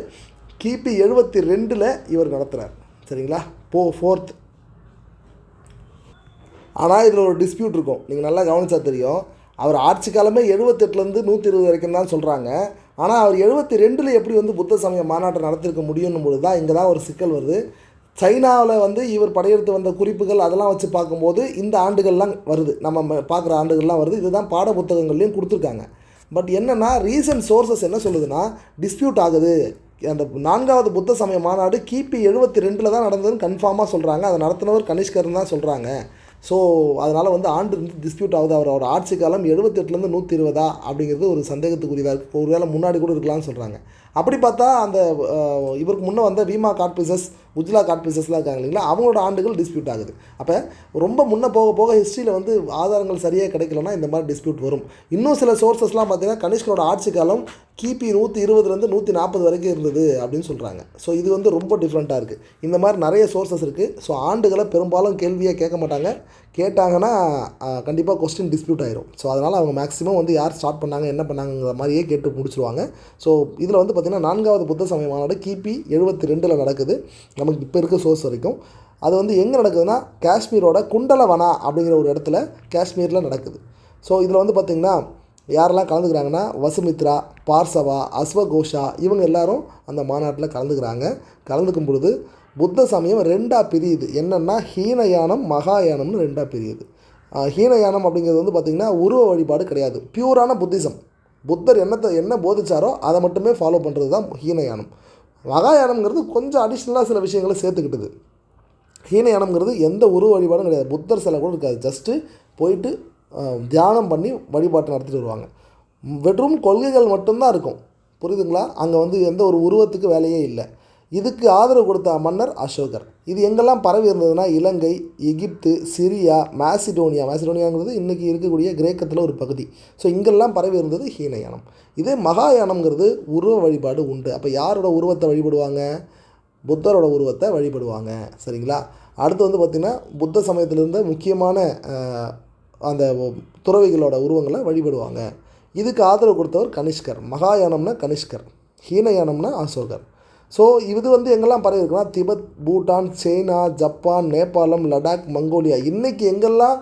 கிபி 72 இவர் நடத்துகிறார். சரிங்களா, 4th. ஆனால் இதில் ஒரு டிஸ்பியூட் இருக்கும், நீங்கள் நல்லா கவனிச்சா தெரியும். அவர் ஆட்சி காலமே 78லேருந்து 120 வரைக்கும் தான் சொல்கிறாங்க. ஆனால் அவர் 72 எப்படி வந்து புத்த சமய மாநாட்டை நடத்திருக்க முடியும்னு பொழுது தான் இங்கே தான் ஒரு சிக்கல் வருது. சைனாவில் வந்து இவர் படையெடுத்து வந்த குறிப்புகள் அதெல்லாம் வச்சு பார்க்கும்போது இந்த ஆண்டுகள்லாம் வருது, நம்ம பார்க்குற ஆண்டுகள்லாம் வருது. இதுதான் பாட புத்தகங்கள்லையும் கொடுத்துருக்காங்க. பட் என்னென்னா ரீசன்ட் சோர்சஸ் என்ன சொல்லுதுன்னா டிஸ்பியூட் ஆகுது. அந்த 4வது புத்த சமய மாநாடு கிபி 72 தான் நடந்ததுன்னு கன்ஃபார்மாக சொல்கிறாங்க. அதை நடத்தினவர் கனிஷ்கர்னு தான் சொல்கிறாங்க. ஸோ அதனால் வந்து ஆண்டு டிஸ்பியூட் ஆகுது. அவரோட ஆட்சி காலம் 78லேருந்து 120 அப்படிங்கிறது ஒரு சந்தேகத்துக்குரியதாக இருக்குது. ஒரு வேளை முன்னாடி கூட இருக்கலாம்னு சொல்கிறாங்க. அப்படி பார்த்தா அந்த இவருக்கு முன்னே வந்த வீமா காட்பிசஸ், உஜ்லா காட்பிசஸ்லாம் இருக்காங்க இல்லைங்களா, அவங்களோட ஆண்டுகள் டிஸ்பியூட் ஆகுது. அப்போ ரொம்ப முன்னே போக போக ஹிஸ்ட்ரியில் வந்து ஆதாரங்கள் சரியாக கிடைக்கலன்னா இந்த மாதிரி டிஸ்பியூட் வரும். இன்னும் சில சோர்சஸ்லாம் பார்த்திங்கன்னா கனிஷ்கரோட ஆட்சி காலம் கிபி 120லேருந்து 140 வரைக்கும் இருந்தது அப்படின்னு சொல்கிறாங்க. ஸோ இது வந்து ரொம்ப டிஃப்ரெண்ட்டாக இருக்குது. இந்த மாதிரி நிறைய சோர்சஸ் இருக்குது. ஸோ ஆண்டுகளை பெரும்பாலும் கேள்வியாக கேட்க மாட்டாங்க. கேட்டாங்கன்னா கண்டிப்பாக கொஸ்டின் டிஸ்பியூட் ஆயிரும். ஸோ அதனால் அவங்க மேக்ஸிமம் வந்து யார் ஸ்டார்ட் பண்ணாங்க என்ன பண்ணாங்கிற மாதிரியே கேட்டு முடிச்சுருவாங்க. ஸோ இதில் வந்து பார்த்திங்கன்னா 4வது புத்த சமய மாநாடு கிபி 72 நடக்குது நமக்கு இப்போ இருக்க சோர்ஸ் வரைக்கும். அது வந்து எங்கே நடக்குதுன்னா காஷ்மீரோட குண்டலவனா அப்படிங்கிற ஒரு இடத்துல காஷ்மீரில் நடக்குது. ஸோ இதில் வந்து பார்த்திங்கன்னா யாரெல்லாம் கலந்துக்கிறாங்கன்னா வசுமித்ரா, பார்சவா, அஸ்வகோஷா இவங்க எல்லாரும் அந்த மாநாட்டில் கலந்துக்கிறாங்க. கலந்துக்கும் பொழுது புத்த சமயம் 2ஆக பிரியுது. என்னென்னா ஹீனயானம், மகாயானம்னு 2ஆக பிரியுது. ஹீனயானம் அப்படிங்கிறது வந்து பார்த்திங்கன்னா உருவ வழிபாடு கிடையாது, பியூரான புத்திசம். புத்தர் என்ன போதிச்சாரோ அதை மட்டுமே ஃபாலோ பண்ணுறது தான் ஹீனயானம். மகாயானம்ங்கிறது கொஞ்சம் அடிஷ்னலாக சில விஷயங்களை சேர்த்துக்கிட்டது. ஹீனயானம்ங்கிறது எந்த உருவ வழிபாடும் கிடையாது, புத்தர் சிலை கூட இருக்காது. ஜஸ்ட்டு போயிட்டு தியானம் பண்ணி வழிபாட்டை நடத்திட்டு வருவாங்க. வெறும் கொள்கைகள் மட்டும்தான் இருக்கும், புரியுதுங்களா? அங்கே வந்து எந்த ஒரு உருவத்துக்கு வேலையே இல்லை. இதுக்கு ஆதரவு கொடுத்த மன்னர் அசோகர். இது எங்கெல்லாம் பரவி இருந்ததுன்னா இலங்கை, எகிப்து, சிரியா, மேசிடோனியாங்கிறது இன்றைக்கி இருக்கக்கூடிய கிரேக்கத்தில் ஒரு பகுதி. ஸோ இங்கெல்லாம் பரவி இருந்தது ஹீனயானம். இதே மகாயானம்ங்கிறது உருவ வழிபாடு உண்டு. அப்போ யாரோட உருவத்தை வழிபடுவாங்க? புத்தரோட உருவத்தை வழிபடுவாங்க. சரிங்களா? அடுத்து வந்து பார்த்திங்கன்னா புத்த சமயத்தில் இருந்த முக்கியமான அந்த துறவிகளோட உருவங்களை வழிபடுவாங்க. இதுக்கு ஆதரவு கொடுத்தவர் கனிஷ்கர். மகாயானம்னா கனிஷ்கர், ஹீனயானம்னா அசோகர். ஸோ இது வந்து எங்கெல்லாம் பரவி இருக்குன்னா திபெத், பூட்டான், சைனா, ஜப்பான், நேபாளம், லடாக், மங்கோலியா, இன்றைக்கி எங்கெல்லாம்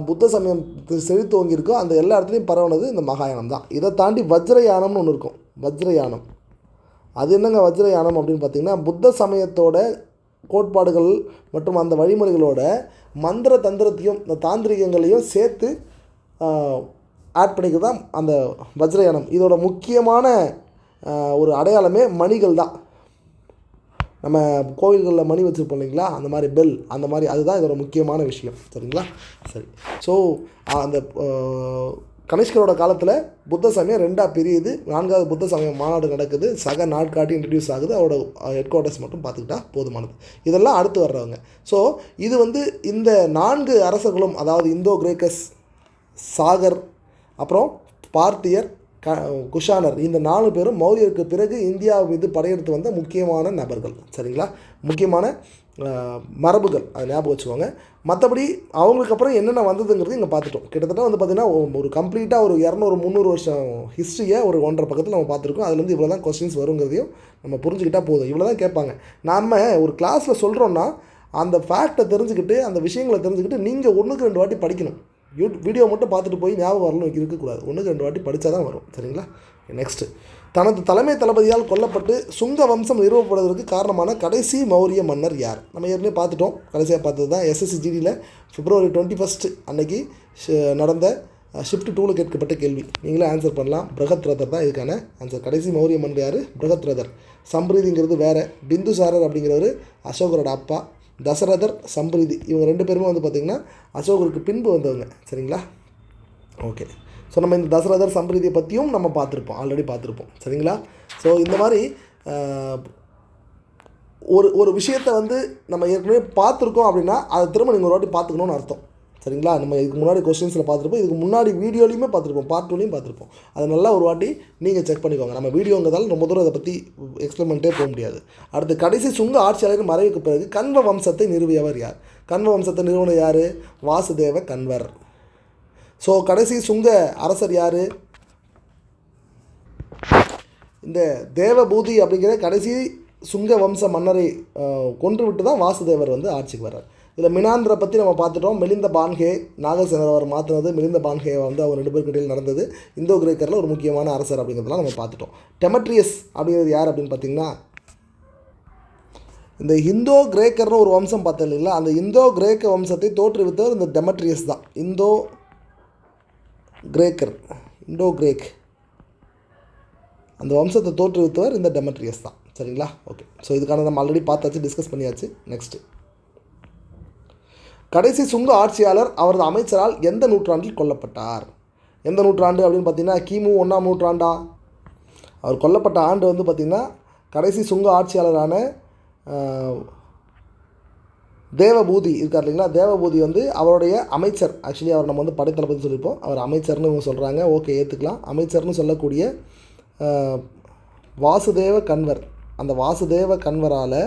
புத்த சமயம் செழித்தோங்கி இருக்கோ அந்த எல்லா இடத்துலையும் பரவுனது இந்த மகாயானம் தான். இதை தாண்டி வஜ்ரயானம்னு ஒன்று இருக்கும். வஜ்ரயானம் அது என்னங்க வஜ்ரயானம் அப்படின்னு பார்த்திங்கன்னா புத்த சமயத்தோட கோட்பாடுகள் மற்றும் அந்த வழிமுறைகளோட மந்திர தந்திரத்தையும் இந்த தாந்திரிகங்களையும் சேர்த்து ஆட் பண்ணிக்கிறது தான் அந்த வஜ்ரயானம். இதோட முக்கியமான ஒரு அடையாளமே மணிகள் தான். நம்ம கோவில்களில் மணி வச்சுருப்போம் இல்லைங்களா, அந்த மாதிரி பெல், அந்த மாதிரி அதுதான் இதோட முக்கியமான விஷயம். சரிங்களா? சரி. ஸோ அந்த கனிஷ்கரோட காலத்தில் புத்த சமயம் 2ஆக பிரியுது. 4வது புத்த சமயம் மாநாடு நடக்குது. சக நாட்காட்டி இன்ட்ரடியூஸ் ஆகுது. அவரோட ஹெட் குவார்ட்டர்ஸ் மட்டும் பார்த்துக்கிட்டா போதுமானது. இதெல்லாம் அடுத்து வர்றவங்க. ஸோ இது வந்து இந்த 4 அரசர்களும், அதாவது இந்தோ கிரேக்கஸ், சாகர், அப்புறம் பார்த்தியர், குஷானர், இந்த 4 பேரும் மௌரியருக்கு பிறகு இந்தியா மீது படையெடுத்து வந்த முக்கியமான நபர்கள். சரிங்களா? முக்கியமான மரபுகள், அதை ஞாபகம் வச்சுக்கோங்க. மற்றபடி அவங்களுக்கு அப்புறம் என்னென்ன வந்ததுங்கிறது இங்கே பார்த்துட்டோம். கிட்டத்தட்ட வந்து பார்த்திங்கன்னா ஒரு கம்ப்ளீட்டாக ஒரு 200-300 வருஷம் ஹிஸ்ட்ரியை ஒரு 1.5 பக்கத்தில் நம்ம பார்த்துருக்கோம். அதுலேருந்து இவ்வளோ தான் கொஸ்டின்ஸ் வருங்கிறதையும் நம்ம புரிஞ்சுக்கிட்டால் போதும். இவ்வளோ தான் கேட்பாங்க. நம்ம ஒரு கிளாஸில் சொல்கிறோன்னா அந்த ஃபேக்டை தெரிஞ்சுக்கிட்டு, அந்த விஷயங்களை தெரிஞ்சுக்கிட்டு நீங்கள் 1க்கு 2 வாட்டி படிக்கணும். வீடியோ மட்டும் பார்த்துட்டு போய் ஞாபகம் வரணும் இருக்கக்கூடாது. 1க்கு 2 வாட்டி படித்தா தான் வரும். சரிங்களா? நெக்ஸ்ட்டு, தனது தலைமை தளபதியால் கொல்லப்பட்டு சுங்க வம்சம் நிறுவப்படுவதற்கு காரணமான கடைசி மௌரிய மன்னர் யார்? நம்ம ஏற்கனவே பார்த்துட்டோம். கடைசியாக பார்த்தது தான் SSC GDயில் February 21 அன்னைக்கு நடந்த ஷிஃப்ட் 2ல் கேட்கப்பட்ட கேள்வி. நீங்களே ஆன்சர் பண்ணலாம். பிரகத்ரதர் தான் இதுக்கான ஆன்சர். கடைசி மௌரிய மன்னர் யார்? பிரகத்ரதர். சம்பிரீதிங்கிறது வேறு. பிந்துசாரர் அப்படிங்கிறவர் அசோகரோட அப்பா. தசரதர், சம்பிரீதி, இவங்க 2 பேருமே வந்து பார்த்திங்கன்னா அசோகருக்கு பின்பு வந்தவங்க. சரிங்களா? ஓகே. ஸோ நம்ம இந்த தசரதர், சம்பிரீதியை பற்றியும் நம்ம ஆல்ரெடி பார்த்துருப்போம். சரிங்களா? ஸோ இந்த மாதிரி ஒரு விஷயத்தை வந்து நம்ம ஏற்கனவே பார்த்துருக்கோம் அப்படின்னா அதை திரும்ப நீங்கள் ஒரு வாட்டி பார்த்துக்கணுன்னு அர்த்தம். சரிங்களா? நம்ம இதுக்கு முன்னாடி கொஸ்டின்ஸில் பார்த்துருப்போம், இதுக்கு முன்னாடி வீடியோலையுமே பார்த்துருப்போம், பார்ட் 2லையும் பார்த்துருப்போம். அதை நல்லா ஒரு வாட்டி நீங்கள் செக் பண்ணிக்கோங்க. நம்ம வீடியோங்கிறதால ரொம்ப தூரம் அதை பற்றி எக்ஸ்பிளைன் பண்ணிட்டே போக முடியாது. அடுத்து, கடைசி சுங்க ஆட்சியாளர் மறைவுக்கு பிறகு கண்வ வம்சத்தை நிறுவியவர் யார்? கண்வ வம்சத்தை நிறுவனர் யார்? வாசுதேவ கன்வர். ஸோ கடைசி சுங்க அரசர் யார்? இந்த தேவபூதி அப்படிங்கிற கடைசி சுங்க வம்ச மன்னரை கொன்று விட்டு தான் வாசுதேவர் வந்து ஆட்சிக்கு வர்றார். இதில் மினாந்திரை பற்றி நம்ம பார்த்துட்டோம். மிலிந்த பான்ஹே, நாகசேனர் அவர் மாற்றினது. மிலிந்த பான்ஹே வந்து அவர் 2 பேருக்கு இடையில் நடந்தது. இந்தோ கிரேக்கரில் ஒரு முக்கியமான அரசர் அப்படிங்கிறதுலாம் நம்ம பார்த்துட்டோம். டெமெட்ரியஸ் அப்படிங்கிறது யார் அப்படின்னு பார்த்திங்கன்னா இந்த இந்தோ கிரேக்கர்னு ஒரு வம்சம் பார்த்தேன் இல்லைங்களா, அந்த இந்தோ கிரேக்க வம்சத்தை தோற்றுவித்தவர் இந்த டெமெட்ரியஸ் தான். இந்தோ கிரேக் அந்த வம்சத்தை தோற்றுவித்தவர் இந்த டெமெட்ரியஸ் தான். சரிங்களா? ஓகே. ஸோ இதுக்கான நம்ம ஆல்ரெடி பார்த்தாச்சு, டிஸ்கஸ் பண்ணியாச்சு. நெக்ஸ்ட்டு, கடைசி சுங்க ஆட்சியாளர் அவரது அமைச்சரால் எந்த நூற்றாண்டில் கொல்லப்பட்டார்? எந்த நூற்றாண்டு அப்படின்னு பார்த்தீங்கன்னா கிமு 1ஆம் நூற்றாண்டா? அவர் கொல்லப்பட்ட ஆண்டு வந்து பார்த்திங்கன்னா கடைசி சுங்க ஆட்சியாளரான தேவபூதி இருக்கார் இல்லைங்களா, தேவபூதி வந்து அவருடைய அமைச்சர். ஆக்சுவலி அவர் நம்ம வந்து படைத்தளபதி சொல்லியிருப்போம், அவர் அமைச்சர்னு இவங்க சொல்கிறாங்க. ஓகே, ஏற்றுக்கலாம். அமைச்சர்னு சொல்லக்கூடிய வாசுதேவ கன்வர், அந்த வாசுதேவ கன்வரால்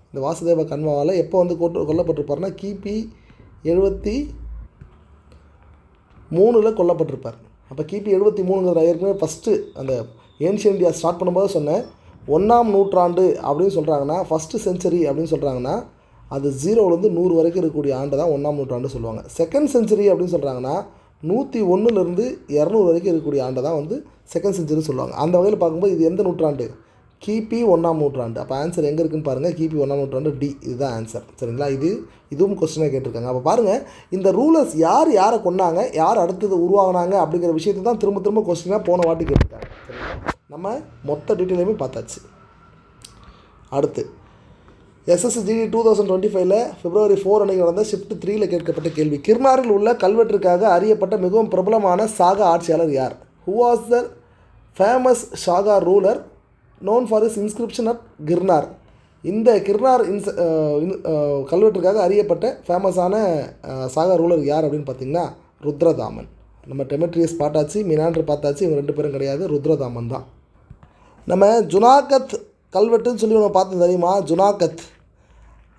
இந்த வாசுதேவ கன்வாவால் எப்போ வந்து கொல்லப்பட்டிருப்பார்னா கிபி 73 கொல்லப்பட்டிருப்பார். அப்போ கிபி 73 ஏற்கனவே ஃபஸ்ட்டு அந்த ஏன்ஷியன் இந்தியா ஸ்டார்ட் பண்ணும்போது சொன்னேன், 1ஆம் நூற்றாண்டு அப்படின்னு சொல்கிறாங்கன்னா, ஃபஸ்ட்டு செஞ்சுரி அப்படின்னு சொல்கிறாங்கன்னா அது 0லேருந்து 100 வரைக்கும் இருக்கக்கூடிய ஆண்டு தான் 1ஆம் நூற்றாண்டு சொல்லுவாங்க. செகண்ட் செஞ்சுரி அப்படின்னு சொல்கிறாங்கன்னா 101லேருந்து 200 வரைக்கும் இருக்கக்கூடிய ஆண்டை தான் வந்து செகண்ட் செஞ்சுரி சொல்லுவாங்க. அந்த வகையில் பார்க்கும்போது இது எந்த நூற்றாண்டு? கிபி 1ஆம் நூற்றாண்டு. அப்போ ஆன்சர் எங்கே இருக்குன்னு பாருங்கள், கிபி 1ஆம் நூற்றாண்டு, டி. இதுதான் ஆன்சர். சரிங்களா? இதுவும் கொஸ்டினாக கேட்டிருக்காங்க. அப்போ பாருங்கள், இந்த ரூலர்ஸ் யாரை கொண்டாங்க, யார் அடுத்தது உருவாகினாங்க அப்படிங்கிற விஷயத்தை தான் திரும்ப திரும்ப கொஸ்டினாக போன வாட்டி கேட்டிருக்காங்க. சரிங்களா? நம்ம மொத்த டீட்டெயிலுமே பார்த்தாச்சு. அடுத்து SSGD 2025 February 4 அன்றைக்கி நடந்த ஷிஃப்ட் 3 கேட்கப்பட்ட கேள்வி. கிர்னாரில் உள்ள கல்வெட்டிற்காக அறியப்பட்ட மிகவும் பிரபலமான சாகா ஆட்சியாளர் யார்? Who was the famous Saka ruler known for his inscription at Girnar? இந்த கிர்னார் கல்வெட்டுக்காக அறியப்பட்ட ஃபேமஸான சாகா ரூலர் யார் அப்படின்னு பார்த்தீங்கன்னா ருத்ரதாமன். நம்ம டெமெட்ரியஸ் பார்த்தாச்சு, மினாண்டர் பார்த்தாச்சு, இவங்க 2 பேரும் கிடையாது, ருத்ரதாமன் தான். நம்ம ஜுனாகத் கல்வெட்டுன்னு சொல்லி நம்ம பார்த்தோம் தெரியுமா, ஜுனாகத்.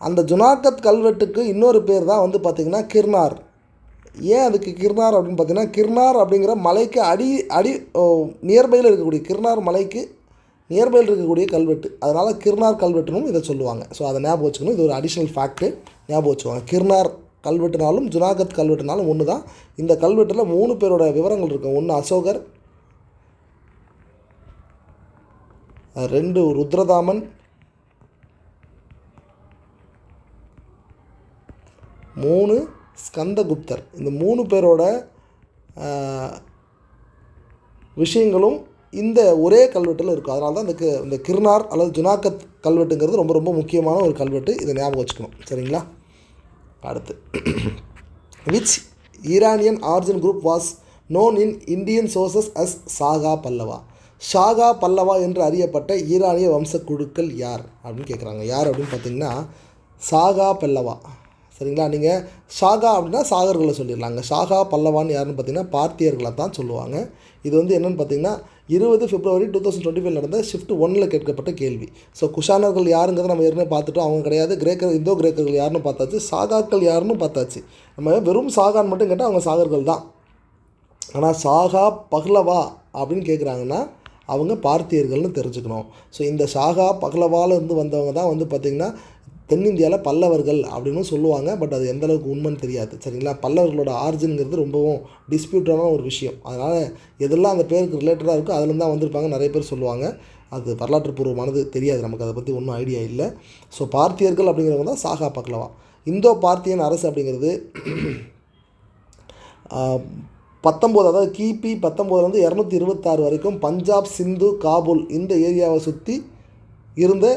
அந்த ஜுனாகத் கல்வெட்டுக்கு இன்னொரு பேர் தான் வந்து பார்த்திங்கன்னா கிர்னார். ஏன் அதுக்கு கிர்னார் அப்படின்னு பார்த்தீங்கன்னா, கிர்னார் அப்படிங்கிற மலைக்கு அடி நியர்பையில் இருக்கக்கூடிய, கிர்னார் மலைக்கு நியர்பையில் இருக்கக்கூடிய கல்வெட்டு, அதனால் கிர்னார் கல்வெட்டுனும் இதை சொல்லுவாங்க. ஸோ அதை ஞாபகம் வச்சுக்கணும், இது ஒரு அடிஷ்னல் ஃபேக்ட்டு, ஞாபகம் வச்சுக்குவாங்க. கிர்னார் கல்வெட்டுனாலும் ஜுனாகத் கல்வெட்டுனாலும் ஒன்று தான். இந்த கல்வெட்டில் 3 பேரோட விவரங்கள் இருக்கும். 1 அசோகர், 2 ருத்ரதாமன், 3 ஸ்கந்தகுப்தர். இந்த 3 பேரோட விஷயங்களும் இந்த ஒரே கல்வெட்டில் இருக்கும். அதனால தான் இந்த கிர்னார் அல்லது ஜுனாகத் கல்வெட்டுங்கிறது ரொம்ப ரொம்ப முக்கியமான ஒரு கல்வெட்டு, இதை ஞாபகம் வச்சுக்கணும். சரிங்களா? அடுத்து, which Iranian origin group was known in Indian sources as Saka Pallava? Shaka Pallava என்று அறியப்பட்ட ஈரானிய வம்சக்குழுக்கள் யார் அப்படின்னு கேட்குறாங்க. யார் அப்படின்னு பார்த்தீங்கன்னா சாகா பல்லவா. சரிங்களா? நீங்கள் ஷாகா அப்படின்னா சாகர்களை சொல்லிடலாங்க. ஷாகா பல்லவான்னு யாருன்னு பார்த்தீங்கன்னா பார்த்தியர்களை தான் சொல்லுவாங்க. இது வந்து என்னென்னு பார்த்தீங்கன்னா 20 February 2025 நடந்த ஷிஃப்ட் 1 கேட்கப்பட்ட கேள்வி. ஸோ குஷானர்கள் யாருங்கிறத நம்ம ஏற்கனவே பார்த்துட்டோம், அவங்க கிடையாது. இந்தோ கிரேக்கர்கள் யாருன்னு பார்த்தாச்சு, சாகாக்கள் யாருன்னு பார்த்தாச்சு. நம்ம வெறும் சாகான்னு மட்டும் கேட்டால் அவங்க சாகர்கள் தான். ஆனால் சாகா பஹ்லவா அப்படின்னு கேட்குறாங்கன்னா அவங்க பார்த்தியர்கள்னு தெரிஞ்சுக்கணும். ஸோ இந்த ஷாகா பஹ்லவாவில் இருந்து வந்தவங்க தான் வந்து பார்த்திங்கன்னா தென்னிந்தியாவில் பல்லவர்கள் அப்படின்னு சொல்லுவாங்க. பட் அது எந்தளவுக்கு உண்மைன்னு தெரியாது. சரிங்களா? பல்லவர்களோட ஆர்ஜின்ங்கிறது ரொம்பவும் டிஸ்பியூட்டான ஒரு விஷயம். அதனால் எதெல்லாம் அந்த பேருக்கு ரிலேட்டடாக இருக்கோ அதுலேருந்து தான் வந்திருப்பாங்க நிறைய பேர் சொல்லுவாங்க. அது வரலாற்று பூர்வமானது தெரியாது, நமக்கு அதை பற்றி ஒன்றும் ஐடியா இல்லை. ஸோ பார்த்தியர்கள் அப்படிங்கிறவங்க தான் சாகா பஹ்லவா. இந்தோ பார்த்தியன் அரசு அப்படிங்கிறது 19, அதாவது கிபி 19 226 வரைக்கும் பஞ்சாப், சிந்து, காபூல் இந்த ஏரியாவை சுற்றி இருந்த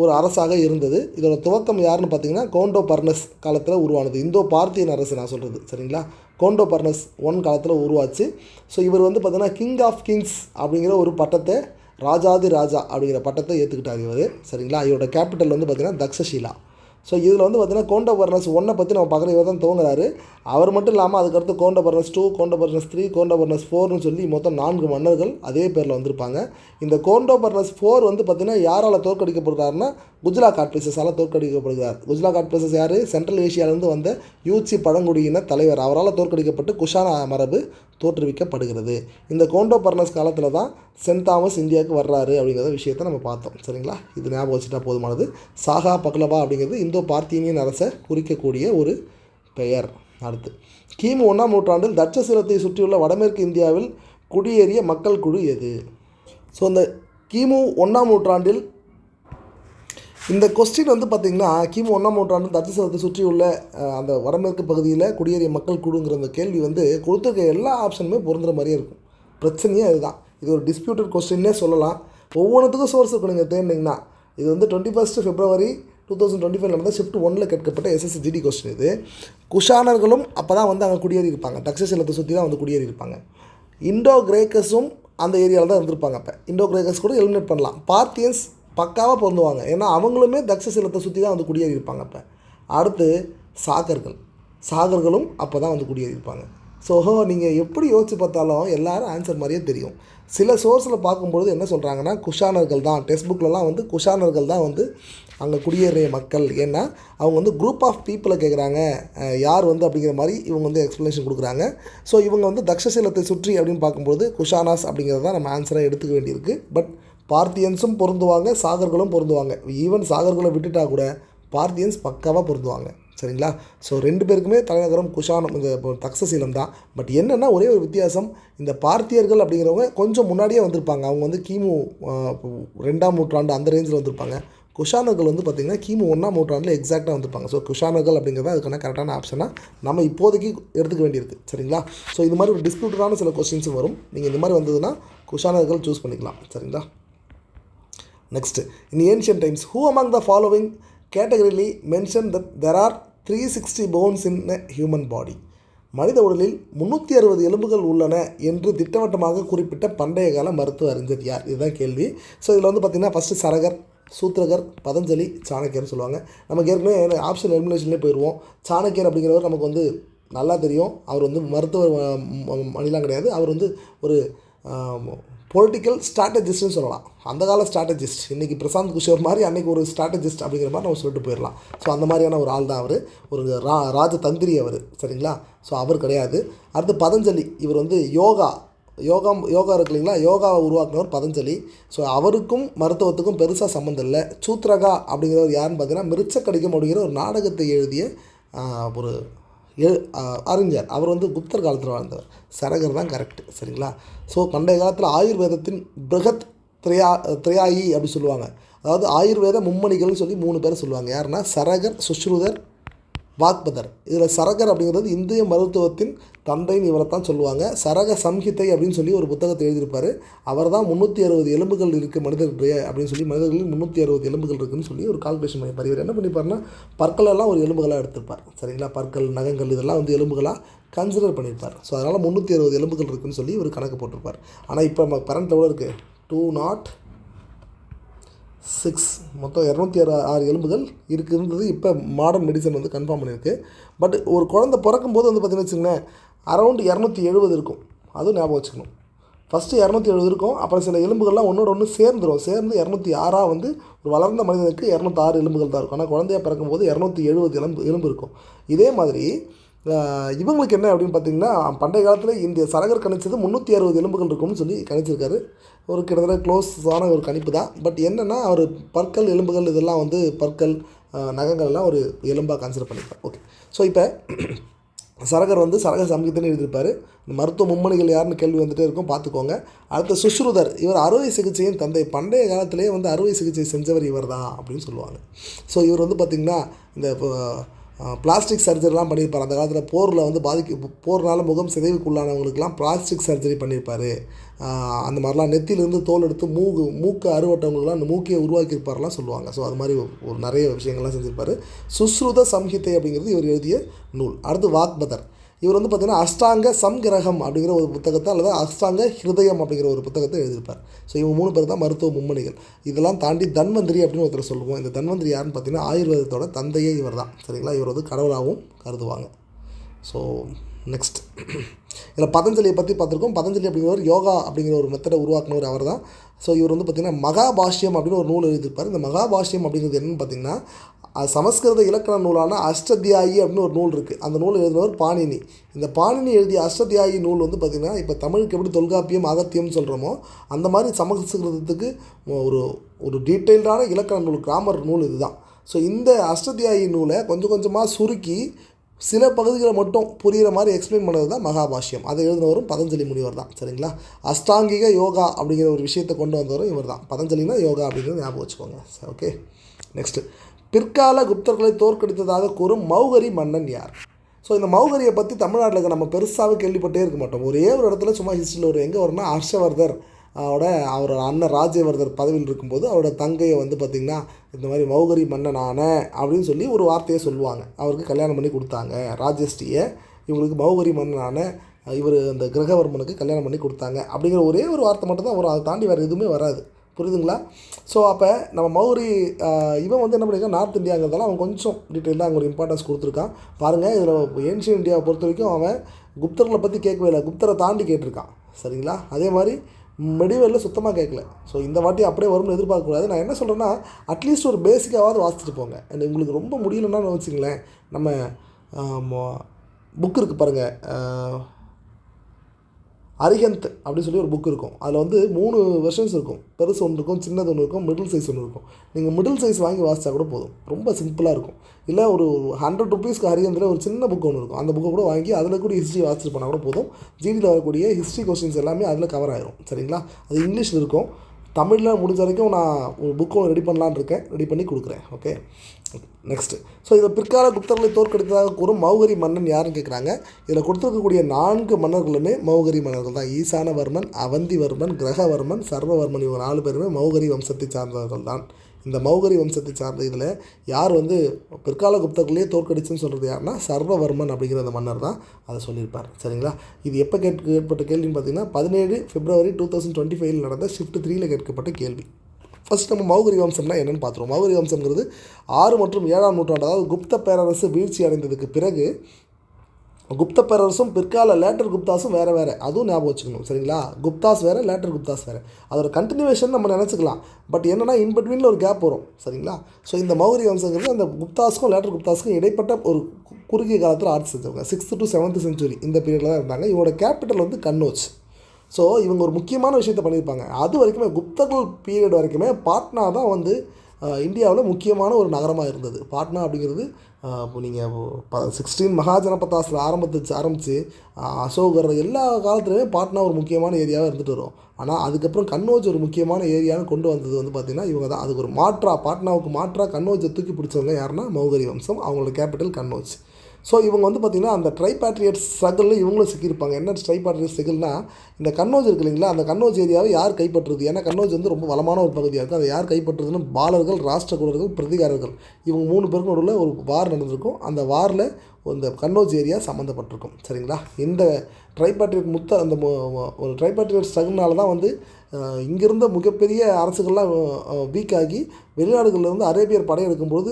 ஒரு அரசாக இருந்தது. இதோட துவக்கம் யாருன்னு பார்த்தீங்கன்னா கோண்டோ பர்னஸ் காலத்தில் உருவானது. இந்தோ பார்த்தியன் அரசு நான் சொல்கிறது. சரிங்களா? கோண்டோ பர்னஸ் 1 காலத்தில் உருவாச்சு. ஸோ இவர் வந்து பார்த்திங்கன்னா கிங் ஆஃப் கிங்ஸ் அப்படிங்கிற ஒரு பட்டத்தை, ராஜாதி ராஜா அப்படிங்கிற பட்டத்தை ஏற்றுக்கிட்டார் இவர். சரிங்களா? இவரோட கேபிட்டல் வந்து பார்த்திங்கன்னா தக்ஷஷீலா. ஸோ இதில் வந்து பார்த்திங்கன்னா கோண்டோ பர்னஸ் 1 பற்றி நம்ம பார்க்குற இவர் தான் துவங்குறாரு. அவர் மட்டும் இல்லாமல் அதுக்கடுத்து கோண்டோ பர்னஸ் 2, கோண்டோ பர்னஸ் 3, கோண்டோ பர்னஸ் 4னு சொல்லி மொத்தம் 4 மன்னர்கள் அதே பேரில் வந்திருப்பாங்க. இந்த கோண்டோ பர்னஸ் 4 வந்து பார்த்திங்கன்னா யாரால் தோற்கடிக்கப்படுறாருன்னா குஜ்ரா காட்பிசஸால் தோற்கடிக்கப்படுகிறார். குஜ்ரா காட்பிசஸ் யார்? சென்ட்ரல் ஏஷியாவிலேருந்து வந்த யூச்சி பழங்குடியின தலைவர். அவரால் தோற்கடிக்கப்பட்டு குஷான மரபு தோற்றுவிக்கப்படுகிறது. இந்த கோண்டோ பர்னஸ் காலத்தில் தான் சென்ட் தாமஸ் இந்தியாவுக்கு வர்றாரு அப்படிங்கிற விஷயத்தை நம்ம பார்த்தோம். சரிங்களா? இது ஞாபகம் வச்சுட்டா போதுமானது. சாகா பஹ்லவா அப்படிங்கிறது இந்தோ பார்த்தியனியன் அரசை குறிக்கக்கூடிய ஒரு பெயர். அடுத்து, கிமு 1ஆம் நூற்றாண்டில் தட்சசீலத்தை சுற்றியுள்ள வடமேற்கு இந்தியாவில் குடியேறிய மக்கள் குழு எது? ஸோ இந்த கிமு 1ஆம் நூற்றாண்டில் இந்த கொஸ்டின் வந்து பார்த்திங்கன்னா கிமு 1ஆம் நூற்றாண்டு தட்சசீலத்தை சுற்றியுள்ள அந்த வடமேற்கு பகுதியில் குடியேறிய மக்கள் குழுங்கிற அந்த கேள்வி வந்து கொடுத்துருக்க எல்லா ஆப்ஷனுமே பொருந்துற மாதிரியே இருக்கும். பிரச்சனையே அதுதான். இது ஒரு டிஸ்பியூட்டட் கொஸ்டின்னே சொல்லலாம். ஒவ்வொன்றுத்துக்கும் சோர்ஸ் இருக்கும். நீங்கள் தேடினீங்கன்னா இது வந்து 21 February 2025 நடந்த ஷிஃப்ட் 1 கேட்கப்பட்ட எஸ்எஸ்சி ஜிடி கொஸ்டின். இது குஷானர்களும் அப்போ தான் வந்து அங்கே குடியேறி இருப்பாங்க. தட்சசீலத்தை சுற்றி தான் வந்து குடியேறி இருப்பாங்க. இண்டோ கிரேக்கஸும் அந்த ஏரியாவில் தான் இருந்திருப்பாங்க. அப்போ இண்டோ கிரேக்கஸ் கூட எலிமினேட் பண்ணலாம். பார்த்தியன்ஸ் பக்காவாக பொருந்துவாங்க. ஏன்னா அவங்களுமே தட்சசீலத்தை சுற்றி தான் வந்து குடியேறி இருப்பாங்க. அப்போ அடுத்து சாகர்களும் அப்போ தான் வந்து குடியேறி இருப்பாங்க. ஸோ நீங்கள் எப்படி யோசித்து பார்த்தாலும் எல்லோரும் ஆன்சர் மாதிரியே தெரியும். சில சோர்ஸில் பார்க்கும்பொழுது என்ன சொல்கிறாங்கன்னா குஷானர்கள் தான், டெக்ஸ்ட் புக்கிலலாம் வந்து குஷானர்கள் தான் வந்து அங்கே குடியேறிய மக்கள். ஏன்னா அவங்க வந்து குரூப் ஆஃப் பீப்புளை கேட்குறாங்க, யார் வந்து அப்படிங்கிற மாதிரி இவங்க வந்து எக்ஸ்ப்ளனேஷன் கொடுக்குறாங்க. ஸோ இவங்க வந்து தட்சசீலத்தை சுற்றி அப்படின்னு பார்க்கும்போது குஷானாஸ் அப்படிங்கிறது தான் நம்ம ஆன்சராக எடுத்துக்க வேண்டியிருக்கு. பட் பார்த்தியன்ஸும் பொருந்துவாங்க, சாகர்களும் பொருந்துவாங்க. ஈவன் சாகர்களை விட்டுட்டா கூட பார்த்தியன்ஸ் பக்காவாக பொருந்துவாங்க. சரிங்களா? ஸோ 2 பேருக்குமே தலைநகரம் குஷானம், இந்த தக்சசீலம் தான். பட் என்னென்னா ஒரே ஒரு வித்தியாசம், இந்த பார்த்தியர்கள் அப்படிங்கிறவங்க கொஞ்சம் முன்னாடியே வந்திருப்பாங்க. அவங்க வந்து கிமு 2ஆம் நூற்றாண்டு அந்த ரேஞ்சில் வந்திருப்பாங்க. குஷானர்கள் வந்து பார்த்திங்கன்னா கிமு 1ஆம் நூற்றாண்டில் எக்ஸாக்டாக வந்திருப்பாங்க. ஸோ குஷானர்கள் அப்படிங்கிறது அதுக்கான கரெக்டான ஆப்ஷனாக நம்ம இப்போதைக்கு எடுத்துக்க வேண்டியிருக்கு. சரிங்களா? ஸோ இது மாதிரி ஒரு டிஸ்பியூட்டடான சில கொஸ்டின்ஸும் வரும். நீங்கள் இந்த மாதிரி வந்ததுன்னா குஷானர்கள் சூஸ் பண்ணிக்கலாம். சரிங்களா? Next, in ancient times who among the following categorically mention that there are 360 bones in a human body. மனித உடலில் 360 எலும்புகள் உள்ளன என்று திட்டவட்டமாக குறிப்பிட்ட பண்டைய கால மருத்துவ அறிஞர் யார்? இதுதான் கேள்வி. ஸோ இதில் வந்து பார்த்திங்கன்னா ஃபஸ்ட்டு சரகர், சூத்திரகர், பதஞ்சலி, சாணக்கியர்னு சொல்லுவாங்க. நமக்கு ஏற்கனவே ஆப்ஷன் எலிமினேஷன்லேயே போயிடுவோம். சாணக்கியர் அப்படிங்கிறவர் நமக்கு வந்து நல்லா தெரியும். அவர் வந்து மருத்துவ மணிலாம் கிடையாது. அவர் வந்து ஒரு பொலிட்டிக்கல் ஸ்ட்ராட்டஜிஸ்ட்னு சொல்லலாம். அந்த கால ஸ்ட்ராட்டஜிஸ்ட். இன்றைக்கி பிரசாந்த் கிஷோர் மாதிரி அன்றைக்கி ஒரு ஸ்ட்ராட்டஜிஸ்ட் அப்படிங்கிற மாதிரி நம்ம சொல்லிட்டு போயிடலாம். ஸோ அந்த மாதிரியான ஒரு ஆள் தான் அவர். ஒரு ராஜதந்திரி அவர். சரிங்களா? ஸோ அவர் கிடையாது. அடுத்து பதஞ்சலி. இவர் வந்து யோகா இருக்கு இல்லைங்களா, யோகாவை உருவாக்குனவர் பதஞ்சலி. ஸோ அவருக்கும் மருத்துவத்துக்கும் பெருசாக சம்மந்தம் இல்லை. சூத்ரகா அப்படிங்கிறவர் யாருன்னு பார்த்தீங்கன்னா மிருச்சக்கடிகம் அப்படிங்கிற ஒரு நாடகத்தை எழுதிய ஒரு அறிஞர். அவர் வந்து குப்தர் காலத்தில் வாழ்ந்தவர். சரகர் தான் கரெக்டு. சரிங்களா? ஸோ பண்டைய காலத்தில் ஆயுர்வேதத்தின் பிருகத் திரையாயி அப்படி சொல்லுவாங்க. அதாவது ஆயுர்வேத மும்மணிகள்னு சொல்லி 3 பேரை சொல்லுவாங்க. யாருன்னா சரகர், சுஷ்ருதர், வாக்பதர். இதில் சரகர் அப்படிங்கிறது இந்திய மருத்துவத்தின் தந்தைன்னு இவரை தான் சொல்லுவாங்க. சரக சம்ஹிதை அப்படின்னு சொல்லி ஒரு புத்தகத்தை எழுதியிருப்பார். அவர் தான் 360 எலும்புகள் இருக்குது மனிதர்களுடைய அப்படின்னு சொல்லி, மனிதர்களில் 360 எலும்புகள் இருக்குதுன்னு சொல்லி ஒரு கால்குலேஷன் பண்ணியிருப்பார். இவர் என்ன பண்ணியிருப்பாருன்னா பற்களெல்லாம் ஒரு எலும்புகளாக எடுத்திருப்பார். சரிங்களா? பற்கள், நகங்கள் இதெல்லாம் வந்து எலும்புகளாக கன்சிடர் பண்ணியிருப்பார். ஸோ அதனால் 360 எலும்புகள் இருக்குதுன்னு சொல்லி இவர் கணக்கு போட்டிருப்பார். ஆனால் இப்போ நம்ம கரண்ட் எவ்வளோ இருக்குது? 206, மொத்தம் 206 எலும்புகள் இருக்குன்றது இப்போ மாடர்ன் மெடிசன் வந்து கன்ஃபார்ம் பண்ணியிருக்கு. பட் ஒரு குழந்தை பிறக்கும்போது வந்து பார்த்திங்கன்னு வச்சுக்கோங்களேன், அரௌண்ட் 270 இருக்கும். அதுவும் ஞாபகம் வச்சுக்கணும். ஃபஸ்ட்டு 270 இருக்கும். அப்புறம் சில எலும்புகள்லாம் ஒன்றோட ஒன்று சேர்ந்து 206 வந்து ஒரு வளர்ந்த மனிதனுக்கு 206 எலும்புகள் தான் இருக்கும். ஆனால் குழந்தையாக பிறக்கும்போது 270 எலும்பு இருக்கும். இதே மாதிரி இவங்களுக்கு என்ன அப்படின்னு பார்த்திங்கன்னா, பண்டைய காலத்தில் இந்த சரகர் கணிச்சது 360 எலும்புகள் இருக்கும்னு சொல்லி கணிச்சிருக்காரு. ஒரு கிட்டத்தட்ட க்ளோஸான ஒரு கணிப்பு தான். பட் என்னென்னா அவர் பற்கள், எலும்புகள் இதெல்லாம் வந்து பற்கள், நகங்கள்லாம் ஒரு எலும்பாக கன்சிடர் பண்ணியிருப்பார். ஓகே. ஸோ இப்போ சரகர் வந்து சரக சம்ஹிதைன்னு எழுதியிருப்பார். இந்த மருத்துவ மும்மணிகள் யாருன்னு கேள்வி வந்துகிட்டே இருக்கும், பார்த்துக்கோங்க. அடுத்த சுஷ்ருதர். இவர் அறுவை சிகிச்சையின் தந்தை. பண்டைய காலத்திலே வந்து அறுவை சிகிச்சை செஞ்சவர் இவர் தான் அப்படின்னு சொல்லுவாங்க. ஸோ இவர் வந்து பார்த்திங்கன்னா இந்த பிளாஸ்டிக் சர்ஜரிலாம் பண்ணியிருப்பார். அந்த காலத்தில் போரில் வந்து போர்னால முகம் சிதைவுக்குள்ளானவங்களுக்கெல்லாம் பிளாஸ்டிக் சர்ஜரி பண்ணியிருப்பார். அந்த மாதிரிலாம் நெத்தியிலேருந்து தோல் எடுத்து மூக்கு அறுவட்டவங்களுக்குலாம் அந்த மூக்கையை உருவாக்கியிருப்பாரெலாம் சொல்லுவாங்க. ஸோ அது மாதிரி ஒரு நிறைய விஷயங்கள்லாம் செஞ்சுருப்பார். சுஸ்ருத சம்ஹிதை அப்படிங்கிறது இவர் எழுதிய நூல். அடுத்து வாக்பதர். இவர் வந்து பார்த்திங்கன்னா அஷ்டாங்க சம்கிரகம் அப்படிங்கிற ஒரு புத்தகத்தை, அல்லது அஷ்டாங்க ஹிருதயம் அப்படிங்கிற ஒரு புத்தகத்தை எழுதியிருப்பார். ஸோ இவங்க 3 பேர் தான் மருத்துவ மும்மணிகள். இதெல்லாம் தாண்டி தன்வந்திரி அப்படின்னு ஒருத்தர் சொல்லுவோம். இந்த தன்வந்திரி யாருன்னு பார்த்தீங்கன்னா ஆயுர்வேதத்தோட தந்தையே இவர் தான். சரிங்களா? இவர் வந்து கடவுளாகவும் கருதுவாங்க. ஸோ நெக்ஸ்ட், இதில் பதஞ்சலியை பற்றி பார்த்துருக்கோம். பதஞ்சலி அப்படிங்கிறவர் யோகா அப்படிங்கிற ஒரு மெத்தடை உருவாக்குனவர் அவர் தான். ஸோ இவர் வந்து பார்த்திங்கன்னா மகாபாஷ்யம் அப்படின்னு ஒரு நூல் எழுதியிருப்பார். இந்த மகாபாஷ்யம் அப்படிங்கிறது என்னென்னு பார்த்திங்கன்னா, சமஸ்கிருத இலக்கண நூலான அஷ்டத்தியாயி அப்படின்னு ஒரு நூல் இருக்குது. அந்த நூல் எழுதினவர் பாணினி. இந்த பாணினி எழுதிய அஷ்டத்தியாயி நூல் வந்து பார்த்திங்கன்னா, இப்போ தமிழுக்கு எப்படி தொல்காப்பியம், அகத்தியம்னு சொல்கிறோமோ அந்த மாதிரி சமஸ்கிருதத்துக்கு ஒரு டீட்டெயில்டான இலக்கண நூல், கிராமர் நூல் இதுதான். ஸோ இந்த அஷ்டத்தியாயி நூலை கொஞ்சம் கொஞ்சமாக சுருக்கி சில பகுதிகளை மட்டும் புரிகிற மாதிரி எக்ஸ்பிளைன் பண்ணது தான் மகாபாஷ்யம். அதை எழுதினவரும் பதஞ்சலி முனிவர் தான். சரிங்களா? அஷ்டாங்கிக யோகா அப்படிங்கிற ஒரு விஷயத்தை கொண்டு வந்தவரும் இவர் தான். பதஞ்சலினா யோகா அப்படிங்கிறது ஞாபகம் வச்சுக்கோங்க. ஓகே, நெக்ஸ்ட்டு, பிற்கால குப்தர்களை தோற்கடித்ததாக கூறும் மௌகரி மன்னன் யார்? ஸோ இந்த மௌகரியை பற்றி தமிழ்நாட்டில் நம்ம பெருசாகவே கேள்விப்பட்டே இருக்க மாட்டோம். ஒரே ஒரு இடத்துல சும்மா ஹிஸ்ட்ரியில் ஒரு எங்கே வரும்னா, ஹர்ஷவர்தர் அவரோட அண்ணன் ராஜ்யவர்தர் பதவியில் இருக்கும்போது அவரோட தங்கையை வந்து பார்த்திங்கன்னா இந்த மாதிரி மௌகரி மன்னனான அப்படின்னு சொல்லி ஒரு வார்த்தையை சொல்லுவாங்க. அவருக்கு கல்யாணம் பண்ணி கொடுத்தாங்க ராஜஸ்ரீயை. இவங்களுக்கு மௌகரி மன்னனான இவர் அந்த கிரகவர்மனுக்கு கல்யாணம் பண்ணி கொடுத்தாங்க அப்படிங்கிற ஒரே ஒரு வார்த்தை மட்டும் தான் வரும். அதை தாண்டி வேறு எதுவுமே வராது. புரியுதுங்களா? ஸோ அப்போ நம்ம மௌரி இவன் வந்து என்ன பண்ணியிருக்கான், நார்த் இந்தியாங்கிறதால அவன் கொஞ்சம் டீட்டெயிலாக அங்கே ஒரு இம்பார்ட்டன்ஸ் கொடுத்துருக்கான். பாருங்கள், இதில் ஏன்ஷியன் இந்தியாவை பொறுத்த வரைக்கும் அவன் குப்தர்களை பற்றி கேட்கவே இல்லை, குப்தரை தாண்டி கேட்டிருக்கான். சரிங்களா? அதே மாதிரி மெடிவலில் சுத்தமாக கேட்கல. ஸோ இந்த வாட்டி அப்படியே வரும்னு எதிர்பார்க்கக்கூடாது. நான் என்ன சொல்கிறேன்னா, அட்லீஸ்ட் ஒரு பேசிக்காவது வாசிச்சுட்டு போங்க. உங்களுக்கு ரொம்ப முடியலன்னா வச்சுங்களேன், நம்ம புக் இருக்குது பாருங்கள், அரிஹந்த் அப்படின்னு சொல்லி ஒரு புக் இருக்கும். அதில் வந்து 3 வெர்ஷன்ஸ் இருக்கும். பெருசு ஒன்று இருக்கும், சின்னது ஒன்று இருக்கும், மிடில் சைஸ் ஒன்று இருக்கும். நீங்கள் மிடில் சைஸ் வாங்கி வாசித்தா கூட போதும், ரொம்ப சிம்பிளாக இருக்கும். இல்லை ஒரு 100 ருபீஸ்க்கு அரிஹந்தில் ஒரு சின்ன புக் ஒன்று இருக்கும், அந்த புக்கை கூட வாங்கி அதில் கூட ஹிஸ்ட்ரி வாசிட்டு போனால் கூட போதும். ஜிடியில் வரக்கூடிய ஹிஸ்ட்ரி கொஸ்டின்ஸ் எல்லாமே அதில் கவர் ஆகிரும். சரிங்களா? அது இங்கிலீஷில் இருக்கும். தமிழில் முடிஞ்ச வரைக்கும் நான் ஒரு புக் ஒன்று ரெடி பண்ணலான்னு இருக்கேன், ரெடி பண்ணி கொடுக்குறேன். Okay, next. ஸோ இதை பிற்கால குப்தர்களை தோற்கடித்ததாக கூறும் மௌகரி மன்னன் யாருன்னு கேட்குறாங்க. இதில் கொடுத்துருக்கக்கூடிய 4 மன்னர்களுமே மௌகரி மன்னர்கள் தான். ஈசானவர்மன், அவந்திவர்மன், கிரகவர்மன், சர்வவர்மன், இவங்க 4 பேருமே மௌகரி வம்சத்தை சார்ந்தவர்கள் தான். இந்த மௌகரி வம்சத்தை சார்ந்த இதில் யார் வந்து பிற்கால குப்தர்களையே தோற்கடிச்சுன்னு சொல்கிறது யாருன்னா சர்வவர்மன் அப்படிங்கிற அந்த மன்னர் தான் அதை சொல்லியிருப்பார். சரிங்களா? இது எப்போ கேட்கப்பட்ட கேள்வின்னு பார்த்தீங்கன்னா 17 பிப்ரவரி 2025 நடந்த ஷிஃப்ட் 3 கேட்கப்பட்ட கேள்வி. ஃபஸ்ட் நம்ம மௌகரி வம்சம்னா என்னென்னு பார்த்துருவோம். மௌகரி வம்சம்ங்கிறது 6 மற்றும் 7ஆம் நூற்றாண்டு, அதாவது குப்த பேரரசு வீழ்ச்சி அடைந்ததுக்கு பிறகு குப்த பேரரசும் பிற்கால லேட்டர் குப்தாஸும் வேறு வேறு, அதுவும் ஞாபகம் வச்சுக்கணும். சரிங்களா? குப்தாஸ் வேறு, லேட்டர் குப்தாஸ் வேறு. அதோட கண்டினியூவேஷன் நம்ம நினச்சிக்கலாம். பட் என்னென்னா இன்பிட்வீனில் ஒரு கேப் வரும். சரிங்களா? ஸோ இந்த மௌகரி வம்சங்கிறது அந்த குப்தாஸுக்கும் லேட்டர் குப்தாஸுக்கும் இடைப்பட்ட ஒரு குறுகிய காலத்தில் ஆட்சி செஞ்சவங்க. 6th to 7th century இந்த பீரியடில் தான் இருந்தாங்க. இவங்களோட கேபிட்டல் வந்து கன்னோஜ். ஸோ இவங்க ஒரு முக்கியமான விஷயத்தை பண்ணியிருப்பாங்க. அது வரைக்குமே குப்தர்கள் பீரியட் வரைக்குமே பாட்னா தான் வந்து இந்தியாவில் முக்கியமான ஒரு நகரமாக இருந்தது. பாட்னா அப்படிங்கிறது இப்போ நீங்கள் 16 மகாஜனபதாஸில் ஆரம்பித்து அசோகர் எல்லா காலத்துலேயுமே பாட்னா ஒரு முக்கியமான ஏரியாவாக இருந்துட்டு வரும். ஆனால் அதுக்கப்புறம் கன்னோஜ் ஒரு முக்கியமான ஏரியான்னு கொண்டு வந்தது வந்து பார்த்திங்கன்னா இவங்க தான். அதுக்கு ஒரு பாட்னாவுக்கு மாற்றாக கன்னோஜை தூக்கி பிடிச்சவங்க யாருன்னா மௌகரி வம்சம். அவங்களோட கேபிட்டல் கன்னோஜ். ஸோ இவங்க வந்து பார்த்திங்கன்னா அந்த ட்ரைபாட்ரியட் ஸ்ட்ரகிளில் இவங்களும் சிக்கியிருப்பாங்க. என்ன ட்ரைபாட்ரியட் ஸ்ட்ரகிள்னா, இந்த கன்னோஜ் இருக்குது இல்லைங்களா, அந்த கன்னோஜ் ஏரியாவை யார் கைப்பற்றுறது? ஏன்னா கன்னோஜ் வந்து ரொம்ப வளமான ஒரு பகுதியாக இருக்குது. அதை யார் கைப்பற்றுறதுன்னு பாலர்கள், ராஷ்டிரகூடர்கள், பிரதிகாரர்கள், இவங்க 3 பேருக்கும் நடுவில் ஒரு வார் நடந்திருக்கும். அந்த வாரில் இந்த கன்னோஜ் ஏரியா சம்மந்தப்பட்டிருக்கும். சரிங்களா? இந்த ட்ரைபாட்ரியட் அந்த ஒரு ட்ரைபாட்ரியட் ஸ்ட்ரகிள்னால தான் வந்து இங்கிருந்த மிகப்பெரிய அரசுகள்லாம் வீக் ஆகி வெளிநாடுகளிலிருந்து அரேபியர் படையெடுக்கும்போது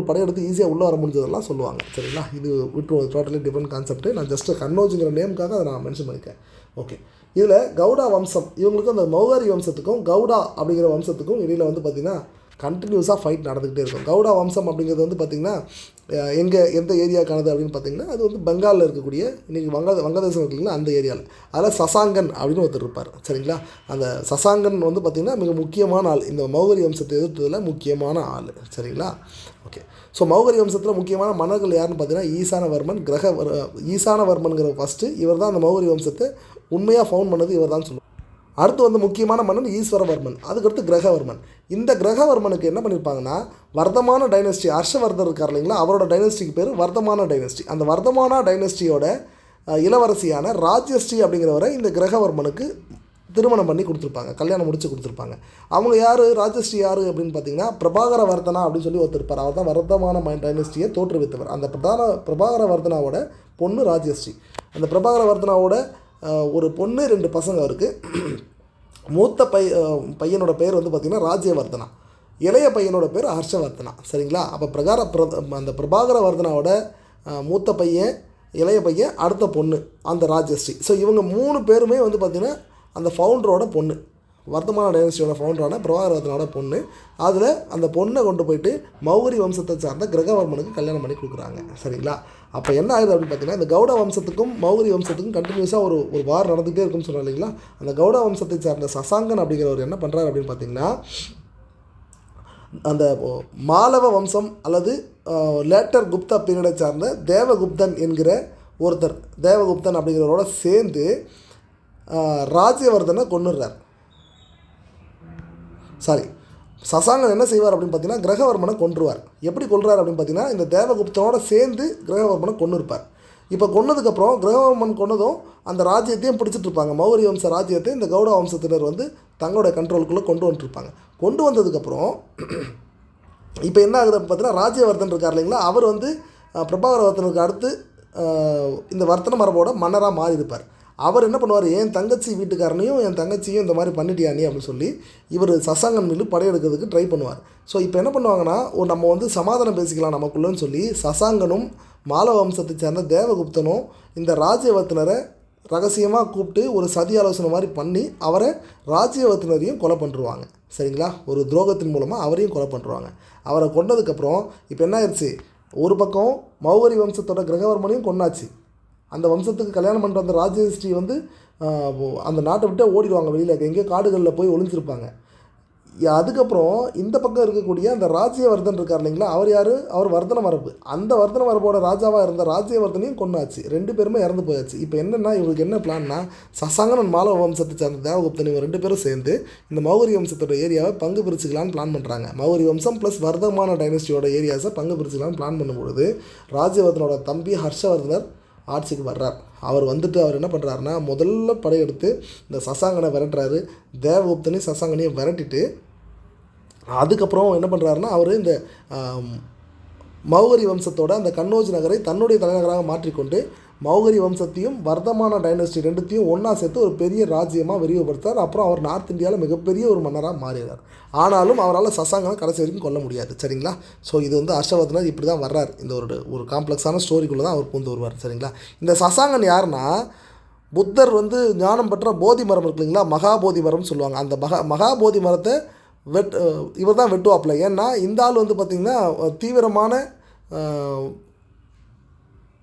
படையெடுத்து ஈஸியாக உள்ளே வர முடிஞ்சதெல்லாம் சொல்லுவாங்க. சரிங்களா? இது விட்டுருவோம், டோட்டலி டிஃப்ரெண்ட் கான்செப்ட்டு. நான் ஜஸ்ட்டு கன்னோஜுங்கிற நேமுக்காக அதை நான் மென்ஷன் பண்ணியிருக்கேன். ஓகே, இதில் கவுடா வம்சம், இவங்களுக்கும் அந்த மௌகரி வம்சத்துக்கும் கவுடா அப்படிங்கிற வம்சத்துக்கும் இடையில் வந்து பார்த்திங்கன்னா கண்டினியூஸாக ஃபைட் நடந்துக்கிட்டே இருக்கும். கவுடா வம்சம் அப்படிங்கிறது வந்து பார்த்திங்கன்னா எந்த ஏரியாக்கானது அப்படின்னு பார்த்திங்கன்னா அது வந்து பெங்காலில் இருக்கக்கூடிய இன்றைக்கி வங்கதேசம் இருக்குல்லைங்களா, அந்த ஏரியாவில். அதில் சசாங்கன் அப்படின்னு ஒருத்தர் இருப்பார். சரிங்களா? அந்த சசாங்கன் வந்து பார்த்திங்கன்னா மிக முக்கியமான ஆள், இந்த மௌகரி வம்சத்தை எதிர்த்ததில் முக்கியமான ஆள். சரிங்களா? ஓகே, ஸோ மௌகரி வம்சத்தில் முக்கியமான மன்னர்கள் யாருன்னு பார்த்தீங்கன்னா ஈசானவர்மன்கிற ஃபஸ்ட்டு இவர் தான் அந்த மௌகரி வம்சத்தை உண்மையாக ஃபவுண்ட் பண்ணது இவர் தான் சொல்லுவார். அடுத்து வந்து முக்கியமான மன்னன் ஈஸ்வரவர்மன், அதுக்கடுத்து கிரகவர்மன். இந்த கிரகவர்மனுக்கு என்ன பண்ணியிருப்பாங்கன்னா வர்தமான டைனஸ்டி, ஹர்ஷவர்தர் இருக்கார் இல்லைங்களா, அவரோட டைனஸ்டிக்கு பேர் வர்தமான டைனஸ்டி. அந்த வர்தமான டைனஸ்டியோட இளவரசியான ராஜ்யஸ்ரீ அப்படிங்கிறவரை இந்த கிரகவர்மனுக்கு திருமணம் பண்ணி கொடுத்துருப்பாங்க, கல்யாணம் முடிச்சு கொடுத்துருப்பாங்க. அவங்க யார், ராஜஸ்ரீ யார் அப்படின்னு பார்த்தீங்கன்னா பிரபாகர வர்தனா அப்படின்னு சொல்லி ஒருத்தர் இருப்பார். அவர் தான் வர்தமான டைனஸ்டியை தோற்றுவித்தவர். அந்த பிரபாகர வர்தனாவோட பொண்ணு ராஜஸ்ரீ. அந்த பிரபாகர வர்தனாவோட ஒரு பொண்ணு 2 பசங்க அவருக்கு. மூத்த பையனோட பேர் வந்து பார்த்திங்கன்னா ராஜ்யவர்தனா, இளைய பையனோட பேர் ஹர்ஷவர்தனா. சரிங்களா? அப்போ அந்த பிரபாகர வர்தனாவோட மூத்த பையன், இளைய பையன், அடுத்த பொண்ணு அந்த ராஜஸ்ரீ. ஸோ இவங்க 3 பேருமே வந்து பார்த்திங்கன்னா அந்த ஃபவுண்டரோட பொண்ணு, வர்தமான டைனஸ்டியோட ஃபவுண்டரான பிரபாகர வர்தனாவோட பொண்ணு. அதில் அந்த பொண்ணை கொண்டு போயிட்டு மௌகரி வம்சத்தை சார்ந்த கிரகவர்மனுக்கு கல்யாணம் பண்ணி கொடுக்குறாங்க. சரிங்களா? அப்போ என்ன ஆகுது அப்படின்னு பார்த்தீங்கன்னா இந்த கவுட வம்சத்துக்கும் மௌகரி வம்சத்துக்கும் கண்டினியூஸாக ஒரு வார் நடந்துகிட்டே இருக்குன்னு சொன்னோம் இல்லைங்களா. அந்த கவுட வம்சத்தை சார்ந்த சசாங்கன் அப்படிங்கிறவர் என்ன பண்ணுறாரு அப்படின்னு பார்த்தீங்கன்னா அந்த மாலவ வம்சம் அல்லது லேட்டர் குப்தா பீரியடை சார்ந்த தேவகுப்தன் என்கிற ஒருத்தர், தேவகுப்தன் அப்படிங்கிறவரோட சேர்ந்து ராஜ்யவர்தனை கொன்னுடுறார். சசாங்கன் என்ன செய்வார் அப்படின்னு பார்த்தீங்கன்னா கிரகவர்மனை கொன்றுவார். எப்படி கொல்றார் அப்படின்னு பார்த்தீங்கன்னா இந்த தேவகுப்தனோட சேர்ந்து கிரகவர்மனை கொன்னிருப்பார். இப்போ கொன்னதுக்கப்புறம் கிரகவர்மன் கொன்னதும் அந்த ராஜ்யத்தையும் பிடிச்சிட்டு இருப்பாங்க. மௌரிய வம்ச ராஜ்யத்தை இந்த கௌட வம்சத்தினர் வந்து தங்களுடைய கண்ட்ரோலுக்குள்ளே கொண்டு வந்துட்டுருப்பாங்க. கொண்டு வந்ததுக்கப்புறம் இப்போ என்ன ஆகுது அப்படின்னு பார்த்தீங்கன்னா ராஜ்யவர்தன் இருக்கார் இல்லைங்களா, அவர் வந்து பிரபாகரவர்த்தனுக்கு அடுத்து இந்த வர்த்தன மரபோட மன்னராக மாறி இருப்பார். அவர் என்ன பண்ணுவார், என் தங்கச்சி வீட்டுக்காரனையும் என் தங்கச்சியும் இந்த மாதிரி பண்ணிட்டியா நீ அப்படின்னு சொல்லி இவர் சசாங்கன் மீது படையெடுக்கிறதுக்கு ட்ரை பண்ணுவார். ஸோ இப்போ என்ன பண்ணுவாங்கன்னா நம்ம வந்து சமாதானம் பேசிக்கலாம் நமக்குள்ளன்னு சொல்லி சசாங்கனும் மாலவ வம்சத்தை சேர்ந்த தேவகுப்தனும் இந்த ராஜ்யவர்த்தனரை ரகசியமாக கூப்பிட்டு ஒரு சதி ஆலோசனை மாதிரி பண்ணி அவரை ராஜ்யவர்த்தனரையும் கொலை பண்ணுருவாங்க. சரிங்களா, ஒரு துரோகத்தின் மூலமாக அவரையும் கொலை பண்ணுருவாங்க. அவரை கொண்டதுக்கப்புறம் இப்போ என்ன ஆயிடுச்சு, ஒரு பக்கம் மௌவரி வம்சத்தோட கிரகவர்மனையும் கொண்டாச்சு. அந்த வம்சத்துக்கு கல்யாணம் பண்ணுற அந்த ராஜஸ்ரீ வந்து அந்த நாட்டை விட்டு ஓடிடுவாங்க, வெளியில் எங்கேயோ காடுகளில் போய் ஒளிஞ்சிருப்பாங்க. அதுக்கப்புறம் இந்த பக்கம் இருக்கக்கூடிய அந்த ராஜ்யவர்தன் இருக்கார் இல்லைங்களா, அவர் யார், அவர் வர்தன மரபு. அந்த வர்தன மரபோட ராஜாவாக இருந்த ராஜ்யவர்தனையும் கொண்டாச்சு. 2 பேருமே இறந்து போயாச்சு. இப்போ என்னென்னா இவங்களுக்கு என்ன பிளான்னா சசாங்கன் மாலவ வம்சத்தை சேர்ந்த தேவகுப்தன் இவங்க 2 பேரும் சேர்ந்து இந்த மௌரிய வம்சத்தோட ஏரியாவை பங்கு பிரிச்சுக்கலான்னு பிளான் பண்ணுறாங்க. மௌரிய வம்சம் ப்ளஸ் வர்தமான டைனஸ்டியோட ஏரியாஸை பங்கு பிரிச்சுக்கலான்னு பிளான் பண்ணும்பொழுது ராஜ்யவர்தனோட தம்பி ஹர்ஷவர்தனர் ஆட்சிக்கு வர்றார். அவர் வந்துட்டு அவர் என்ன பண்ணுறாருன்னா முதல்ல படையெடுத்து இந்த சசாங்கனை விரட்டுறாரு. தேவகுப்தனையும் சசாங்கனையும் விரட்டிட்டு அதுக்கப்புறம் என்ன பண்ணுறாருன்னா அவர் இந்த மௌகரி வம்சத்தோட அந்த கன்னோஜ் நகரை தன்னுடைய தலைநகராக மாற்றிக்கொண்டு மௌகரி வம்சத்தையும் வர்தமான டைனஸ்டி 2த்தையும் ஒன்றா சேர்த்து ஒரு பெரிய ராஜ்யமாக விரிவுபடுத்தார். அப்புறம் அவர் நார்த் இந்தியாவில் மிகப்பெரிய ஒரு மன்னராக மாறினார். ஆனாலும் அவரால் சசாங்கனை கடைசி வரைக்கும் கொல்ல முடியாது. சரிங்களா, ஸோ இது வந்து ஹர்ஷவர்தனர் இப்படி தான் வர்றார். இந்த ஒரு காம்ப்ளெக்ஸான ஸ்டோரிக்குள்ளே தான் அவர் பூந்து வருவார். சரிங்களா, இந்த சசாங்கன் யாருன்னா புத்தர் வந்து ஞானம் பெற்ற போதி மரம் இருக்கு இல்லைங்களா, மகாபோதி மரம்னு சொல்லுவாங்க. அந்த மகாபோதி மரத்தை இவர் தான் வெட்டுவாப்பில். ஏன்னா இந்த ஆள் வந்து பார்த்திங்கன்னா தீவிரமான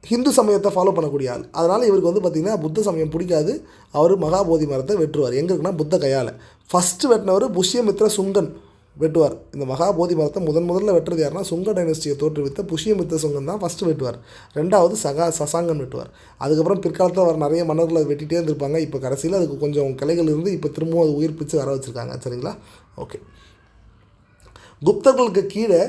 ஹிந்து சமயத்தை ஃபாலோ பண்ணக்கூடிய ஆள். அதனால் இவருக்கு வந்து பார்த்திங்கன்னா புத்த சமயம் பிடிக்காது. அவர் மகாபோதி மரத்தை வெட்டுவார். எங்கே இருக்குன்னா புத்த கையால். ஃபஸ்ட்டு வெட்டினவர் புஷ்யமித்ர சுங்கன் வெட்டுவார். இந்த மகாபோதி மரத்தை முதல்ல வெட்டுறது யாருன்னா சுங்க டைனஸ்டியை தோற்றுவித்த புஷ்யமித்ர சுங்கன் தான் ஃபஸ்ட்டு வெட்டுவார். 2வது சசாங்கன் வெட்டுவார். அதுக்கப்புறம் பிற்காலத்தில் வர நிறைய மன்னர்களை வெட்டிகிட்டே இருந்திருப்பாங்க. இப்போ கடைசியில் அதுக்கு கொஞ்சம் கிளைகள் இருந்து இப்போ திரும்பவும் அது உயிர்ப்பிச்சு வர வச்சுருக்காங்க. சரிங்களா, ஓகே. குப்தர்களுக்கு கீழே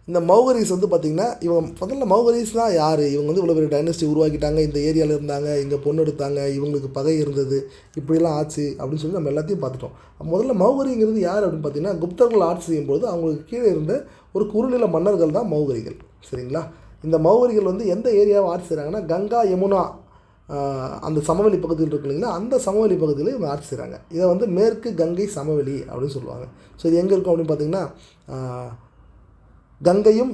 இந்த மௌகரிஸ் வந்து பார்த்திங்கன்னா இவங்க முதல்ல மௌகரிஸ்லாம் யார், இவங்க வந்து இவ்வளோ பெரிய டைனஸ்டி உருவாக்கிட்டாங்க, இந்த ஏரியாவில் இருந்தாங்க, இங்கே பொண்ணு எடுத்தாங்க, இவங்களுக்கு பகை இருந்தது, இப்படிலாம் ஆச்சு அப்படின்னு சொல்லி நம்ம எல்லாத்தையும் பார்த்துட்டோம். முதல்ல மௌகரிங்கிறது யார் அப்படின்னு பார்த்திங்கன்னா குப்தர்கள் ஆட்சி செய்யும்போது அவங்களுக்கு கீழே இருந்த ஒரு குறுநில மன்னர்கள் தான் மௌகரிகள். சரிங்களா, இந்த மௌகரிகள் வந்து எந்த ஏரியாவை ஆட்சி செய்கிறாங்கன்னா கங்கா யமுனா அந்த சமவெளி பகுதியில் இருக்கு இல்லைங்களா, அந்த சமவெளி பகுதியில் இவங்க ஆட்சி செய்கிறாங்க. இதை வந்து மேற்கு கங்கை சமவெளி அப்படின்னு சொல்லுவாங்க. ஸோ இது எங்கே இருக்கும் அப்படின்னு பார்த்திங்கன்னா கங்கையும்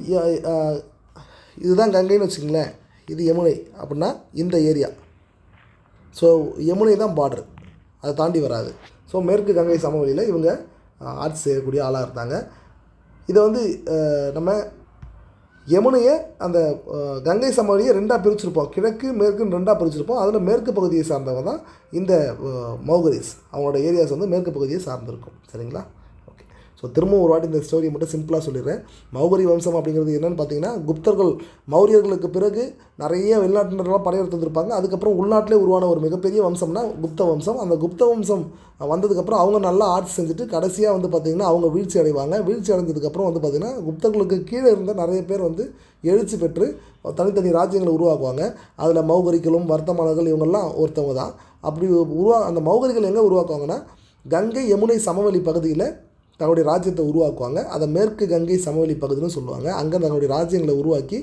இதுதான் கங்கைன்னு வச்சுங்களேன், இது யமுனை அப்படின்னா இந்த ஏரியா. ஸோ யமுனை தான் பார்டர், அதை தாண்டி வராது. ஸோ மேற்கு கங்கை சமவெளியில் இவங்க ஆட்சி செய்யக்கூடிய ஆளாக இருந்தாங்க. இதை வந்து நம்ம யமுனையை அந்த கங்கை சமவெளியை 2ஆக பிரிச்சுருப்போம், கிழக்கு மேற்குன்னு 2ஆக பிரிச்சுருப்போம். அதில் மேற்கு பகுதியை சார்ந்தவங்க தான் இந்த மௌகரிஸ். அவங்களோட ஏரியாஸ் வந்து மேற்கு பகுதியை சார்ந்திருக்கும். சரிங்களா, ஓகே. ஸோ திரும்பவும் ஒரு வாட்டி இந்த ஸ்டோரியை மட்டும் சிம்பிளாக சொல்லிடுறேன். மௌகரி வம்சம் அப்படிங்கிறது என்னென்னு பார்த்தீங்கன்னா குப்தர்கள் மௌரியர்களுக்கு பிறகு நிறைய வெளிநாட்டினர்கள்லாம் படையெடுத்து வந்திருப்பாங்க. அதுக்கப்புறம் உள்நாட்டிலே உருவான ஒரு மிகப்பெரிய வம்சம்னா குப்த வம்சம். அந்த குப்த வம்சம் வந்ததுக்கப்புறம் அவங்க நல்லா ஆட்சி செஞ்சுட்டு கடைசியாக வந்து பார்த்திங்கன்னா அவங்க வீழ்ச்சி அடைவாங்க. வீழ்ச்சி அடைஞ்சதுக்கப்புறம் வந்து பார்த்திங்கன்னா குப்தர்களுக்கு கீழே இருந்த நிறைய பேர் வந்து எழுச்சி பெற்று தனித்தனி ராஜ்யங்களை உருவாக்குவாங்க. அதில் மௌகரிகளும் வர்த்தமானர்கள் இவங்கெல்லாம் ஒருத்தவங்க தான். அப்படி அந்த மௌகரிகள் எங்கே உருவாக்குவாங்கன்னா கங்கை யமுனை சமவெளி பகுதியில் தன்னுடைய ராஜ்யத்தை உருவாக்குவாங்க. அதை மேற்கு கங்கை சமவெளி பகுதின்னு சொல்லுவாங்க. அங்கே தன்னுடைய ராஜ்யங்களை உருவாக்கி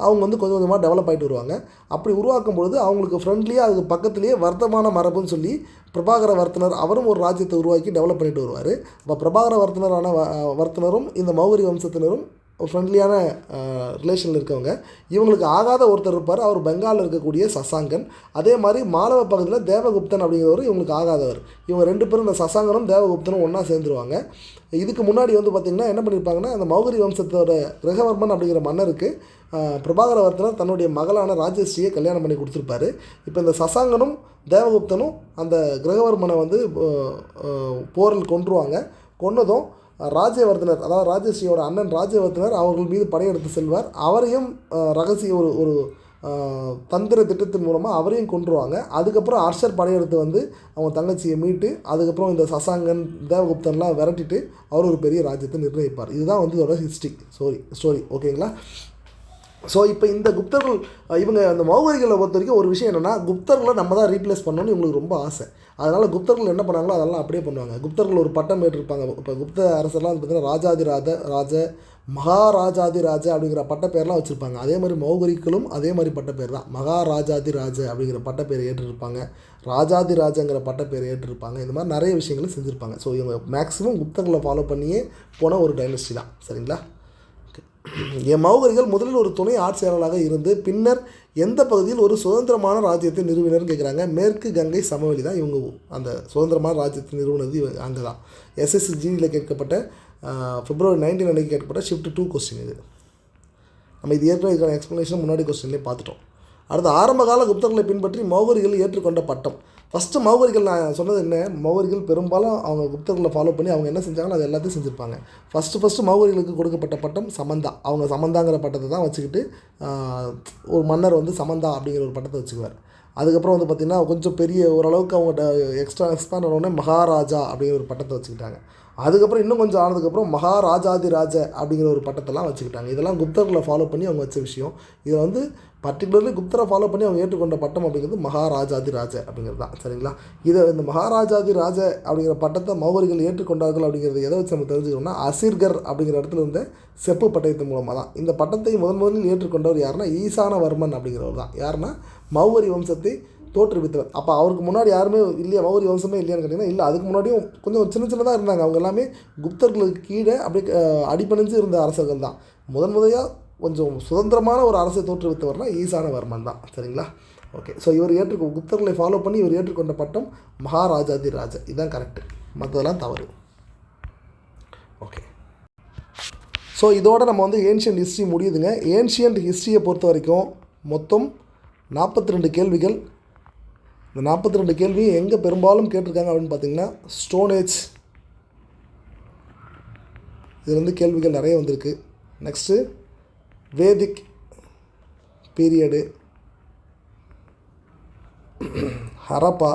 அவங்க வந்து கொஞ்சம் கொஞ்சமாக டெவலப் ஆகிட்டு வருவாங்க. அப்படி உருவாக்கும் பொழுது அவங்களுக்கு ஃப்ரெண்ட்லியாக அதுக்கு பக்கத்துலேயே வர்த்தமான மரபுன்னு சொல்லி பிரபாகர வர்த்தனர் அவரும் ஒரு ராஜ்யத்தை உருவாக்கி டெவலப் பண்ணிட்டு வருவார். அப்போ பிரபாகர வர்த்தனரான வர்த்தனரும் இந்த மௌகரி வம்சத்தினரும் ஃப்ரெண்ட்லியான ரிலேஷனில் இருக்கவங்க. இவங்களுக்கு ஆகாத ஒருத்தர் இருப்பார், அவர் பெங்காலில் இருக்கக்கூடிய சசாங்கன். அதே மாதிரி மாலவ பகுதியில் தேவகுப்தன் அப்படிங்கிறவர் இவங்களுக்கு ஆகாதவர். இவங்க 2 பேரும் இந்த சசாங்கனும் தேவகுப்தனும் ஒன்றா சேர்ந்துருவாங்க. இதுக்கு முன்னாடி வந்து பார்த்திங்கன்னா என்ன பண்ணியிருப்பாங்கன்னா அந்த மௌகரி வம்சத்தோட கிரகவர்மன் அப்படிங்கிற மன்னருக்கு பிரபாகர வர்த்தனர் தன்னுடைய மகளான ராஜஸ்ரீயை கல்யாணம் பண்ணி கொடுத்துருப்பாரு. இப்போ இந்த சசாங்கனும் தேவகுப்தனும் அந்த கிரகவர்மனை வந்து போரில் கொன்றுவாங்க. கொன்னதும் ராஜ்யவர்தனர், அதாவது ராஜஸ்ரீயோட அண்ணன் ராஜ்யவர்தனர் அவர்கள் மீது படையெடுத்து செல்வார். அவரையும் ரகசிய ஒரு ஒரு தந்திர திட்டத்தின் மூலமாக அவரையும் கொன்றுவாங்க. அதுக்கப்புறம் அர்ஷர் படையெடுத்து வந்து அவங்க தங்கச்சியை மீட்டு அதுக்கப்புறம் இந்த சசாங்கன் தேவகுப்தன்லாம் விரட்டிட்டு அவர் ஒரு பெரிய ராஜ்யத்தை நிர்ணயிப்பார். இதுதான் வந்து இதோட ஸ்டோரி. ஓகேங்களா? ஸோ இப்போ இந்த குப்தர்கள் இவங்க அந்த மௌகரிகளை பொறுத்த வரைக்கும் ஒரு விஷயம் என்னென்னா, குப்தர்களை நம்ம தான் ரீப்ளேஸ் பண்ணணும்னு இவங்களுக்கு ரொம்ப ஆசை. அதனால் குப்தர்கள் என்ன பண்ணாங்களோ அதெல்லாம் அப்படியே பண்ணுவாங்க. குப்தர்கள் ஒரு பட்டம் ஏற்றிருப்பாங்க. இப்போ குப்த அரசர்லாம் வந்து பார்த்திங்கன்னா ராஜ மகாராஜாதிராஜ அப்படிங்கிற பட்டப்பேர்லாம் வச்சுருப்பாங்க. அதே மாதிரி மௌகரிகளும் அதே மாதிரி பட்டப்பேர் தான். மகாராஜாதிராஜ அப்படிங்கிற பட்டப்பேரை ஏற்றிருப்பாங்க. ராஜாதிராஜங்கிற பட்டப்பேரை ஏற்றிருப்பாங்க. இந்த மாதிரி நிறைய விஷயங்களும் செஞ்சுருப்பாங்க. ஸோ இவங்க மேக்ஸிமம் குப்தர்களை ஃபாலோ பண்ணியே போன ஒரு டைனஸ்டி தான். சரிங்களா? மௌகரிகள் முதலில் ஒரு துணை ஆட்சியாளராக இருந்து பின்னர் எந்த பகுதியில் ஒரு சுதந்திரமான ராஜ்யத்தை நிறுவினர்னு கேட்குறாங்க. மேற்கு கங்கை சமவெளி தான் இவங்க அந்த சுதந்திரமான ராஜ்யத்தை நிறுவனது அங்கே தான். SSGயில் கேட்கப்பட்ட February 19 அன்றைக்கி கேட்கப்பட்ட ஷிஃப்ட் 2 கொஸ்டின் இது. நம்ம இது ஏற்கனவே இதுக்கான எக்ஸ்ப்ளனேஷன் முன்னாடி கொஸ்டின்லேயே பார்த்துட்டோம். அடுத்து ஆரம்பகால குப்தர்களை பின்பற்றி மௌகரிகள் ஏற்றுக்கொண்ட பட்டம். ஃபஸ்ட்டு மௌகரிகள் நான் சொன்னது என்ன, மௌகரிகள் பெரும்பாலும் அவங்க குப்தர்களை ஃபாலோ பண்ணி அவங்க என்ன செஞ்சாங்களோ அது எல்லாத்தையும் செஞ்சுருப்பாங்க. ஃபஸ்ட்டு மௌகரிகளுக்கு கொடுக்கப்பட்ட பட்டம் சமந்தா. அவங்க சமந்தாங்கிற பட்டத்தை தான் வச்சுக்கிட்டு ஒரு மன்னர் வந்து சமந்தா அப்படிங்கிற ஒரு பட்டத்தை வச்சுக்குவார். அதுக்கப்புறம் வந்து பார்த்திங்கன்னா கொஞ்சம் பெரிய ஓரளவுக்கு அவங்கள்ட்ட எக்ஸ்பேண்ட் ஆனவுடனே மகாராஜா அப்படிங்கிற ஒரு பட்டத்தை வச்சுக்கிட்டாங்க. அதுக்கப்புறம் இன்னும் கொஞ்சம் ஆனதுக்கப்புறம் மகாராஜாதிராஜ அப்படிங்கிற ஒரு பட்டத்தெல்லாம் வச்சுக்கிட்டாங்க. இதெல்லாம் குப்தர்களை ஃபாலோ பண்ணி அவங்க வச்ச விஷயம். இதை வந்து பர்டிகுலர்லி குப்தரை ஃபாலோ பண்ணி அவங்க ஏற்றுக்கொண்ட பட்டம் அப்படிங்கிறது மகாராஜாதிராஜ அப்படிங்கிறது தான். சரிங்களா? இந்த மகாராஜாதிராஜ அப்படிங்கிற பட்டத்தை மௌகரிகள் ஏற்றுக்கொண்டார்கள் அப்படிங்கிறது எதை வச்சு நம்ம தெரிஞ்சுக்கணும்னா, அசிர்கர் அப்படிங்கிற இடத்துல இருந்த செப்பு பட்டயத்தின் மூலமாக தான். இந்த பட்டத்தை முதலில் ஏற்றுக்கொண்டவர் யாருன்னா ஈசானவர்மன் அப்படிங்கிறவர் தான். யாருன்னா மௌகரி வம்சத்தை தோற்றுவித்தவர். அப்போ அவருக்கு முன்னாடி யாருமே இல்லையா, மௌகரி வம்சமே இல்லையான்னு கேட்டிங்கன்னா இல்லை. அதுக்கு முன்னாடியும் கொஞ்சம் சின்னதாக இருந்தாங்க. அவங்க எல்லாமே குப்தர்களுக்கு கீழே அப்படியே அடிபணிஞ்சு இருந்த அரசர்கள் தான். முதன்முறையாக கொஞ்சம் சுதந்திரமான ஒரு அரசை தோற்றுவித்தவர்னா ஈசானவர்மன் தான். சரிங்களா? ஓகே. ஸோ இவர் குப்தர்களை ஃபாலோ பண்ணி இவர் ஏற்றுக்கொண்ட பட்டம் மகாராஜாதிராஜ. இதுதான் கரெக்டு, மற்றதெல்லாம் தவறு. ஓகே. ஸோ இதோட நம்ம வந்து ஏன்ஷியன்ட் ஹிஸ்ட்ரி முடியுதுங்க. ஏன்ஷியன்ட் ஹிஸ்ட்ரியை பொறுத்த வரைக்கும் மொத்தம் 42 கேள்விகள். இந்த 42 கேள்வி எங்கே பெரும்பாலும் கேட்டிருக்காங்க அப்படின்னு பார்த்தீங்கன்னா ஸ்டோன் ஏஜ், இதுலேருந்து கேள்விகள் நிறைய வந்திருக்கு. நெக்ஸ்ட்டு வேதிக் பீரியடு, ஹரப்பா,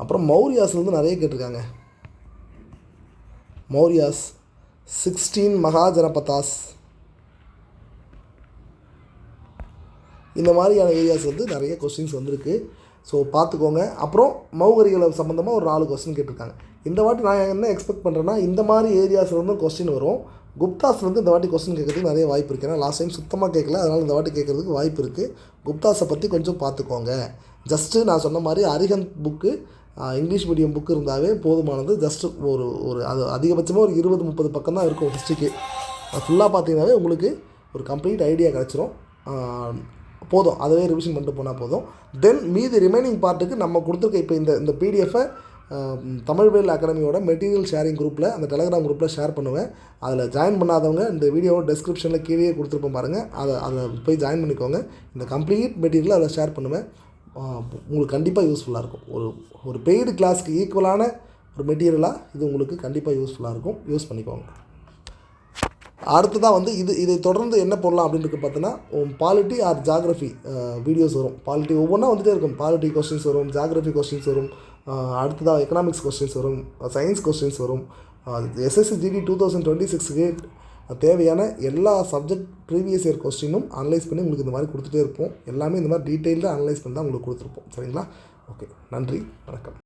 அப்புறம் மௌரியாஸ்லேருந்து நிறைய கேட்டிருக்காங்க. மௌரியாஸ், 16 மகாஜனபதாஸ், இந்த மாதிரியான ஏரியாஸ் வந்து நிறைய கொஸ்டின்ஸ் வந்திருக்கு. ஸோ பார்த்துக்கோங்க. அப்புறம் மௌகரிகளை சம்மந்தமாக ஒரு 4 கொஸ்டின் கேட்டிருக்காங்க. இந்த வாட்டி நான் என்ன எக்ஸ்பெக்ட் பண்ணுறேன்னா, இந்த மாதிரி ஏரியாஸ்லேருந்து கொஸ்டின் வரும். குப்தாஸ்லேருந்து இந்த வாட்டி கொஸ்டின் கேட்கறதுக்கு நிறைய வாய்ப்பு இருக்குது. ஏன்னா லாஸ்ட் டைம் சுத்தமாக கேட்கல, அதனால் இந்த வாட்டி கேட்குறதுக்கு வாய்ப்பு இருக்குது. குப்தாஸை பற்றி கொஞ்சம் பார்த்துக்கோங்க. ஜஸ்ட்டு நான் சொன்ன மாதிரி Arihant book, English medium book இருந்தாவே போதுமானது. ஜஸ்ட்டு ஒரு அது அதிகபட்சமாக ஒரு 20-30 பக்கம் தான் இருக்கும் ஹிஸ்ட்ரிக்கு. அது ஃபுல்லாக பார்த்தீங்கன்னாவே உங்களுக்கு ஒரு கம்ப்ளீட் ஐடியா கிடச்சிரும். போதும், அதுவே ரிவிஷன் பண்ணிட்டு போனால் போதும். தென் மீதி ரிமைனிங் பார்ட்டுக்கு நம்ம கொடுத்துருக்க இப்போ இந்த பிடிஎஃபை தமிழ்வேல் அகாடமியோட மெட்டீரியல் ஷேரிங் குரூப்பில், அந்த டெலகிராம் குரூப்பில் ஷேர் பண்ணுவேன். அதில் ஜாயின் பண்ணாதவங்க இந்த வீடியோவோட டெஸ்கிரிப்ஷனில் கீழே கொடுத்துருப்போம் பாருங்கள், அதில் போய் ஜாயின் பண்ணிக்கோங்க. இந்த கம்ப்ளீட் மெட்டீரியல் அதில் ஷேர் பண்ணுவேன். உங்களுக்கு கண்டிப்பாக யூஸ்ஃபுல்லாக இருக்கும். ஒரு பெய்டு கிளாஸ்க்கு ஈக்குவலான ஒரு மெட்டீரியலாக இது உங்களுக்கு கண்டிப்பாக யூஸ்ஃபுல்லாக இருக்கும். யூஸ் பண்ணிக்கோங்க. அடுத்ததாக வந்து இதை தொடர்ந்து என்ன போடலாம் அப்படின்னு பார்த்தோன்னா, பாலிட்டி ஆர் ஜாகிரஃபி வீடியோஸ் வரும். பாலிட்டி ஒவ்வொன்றா வந்துகிட்டே இருக்கும். பாலிட்டி கொஸ்டின்ஸ் வரும், ஜாகிரஃபி கொஸ்டின்ஸ் வரும், அடுத்ததாக எக்கனாமிக்ஸ் கொஸ்டின்ஸ் வரும், சயின்ஸ் கொஸ்டின்ஸ் வரும். SSGD 2026க்கு தேவையான எல்லா சப்ஜெக்ட் ப்ரீவியஸ் இயர் கொஸ்டினும் அனலைஸ் பண்ணி உங்களுக்கு இந்த மாதிரி கொடுத்துட்டே இருப்போம். எல்லாமே இந்த மாதிரி டீட்டெயில்டாக அனலைஸ் பண்ணி தான் உங்களுக்கு கொடுத்துருப்போம். சரிங்களா? ஓகே, நன்றி, வணக்கம்.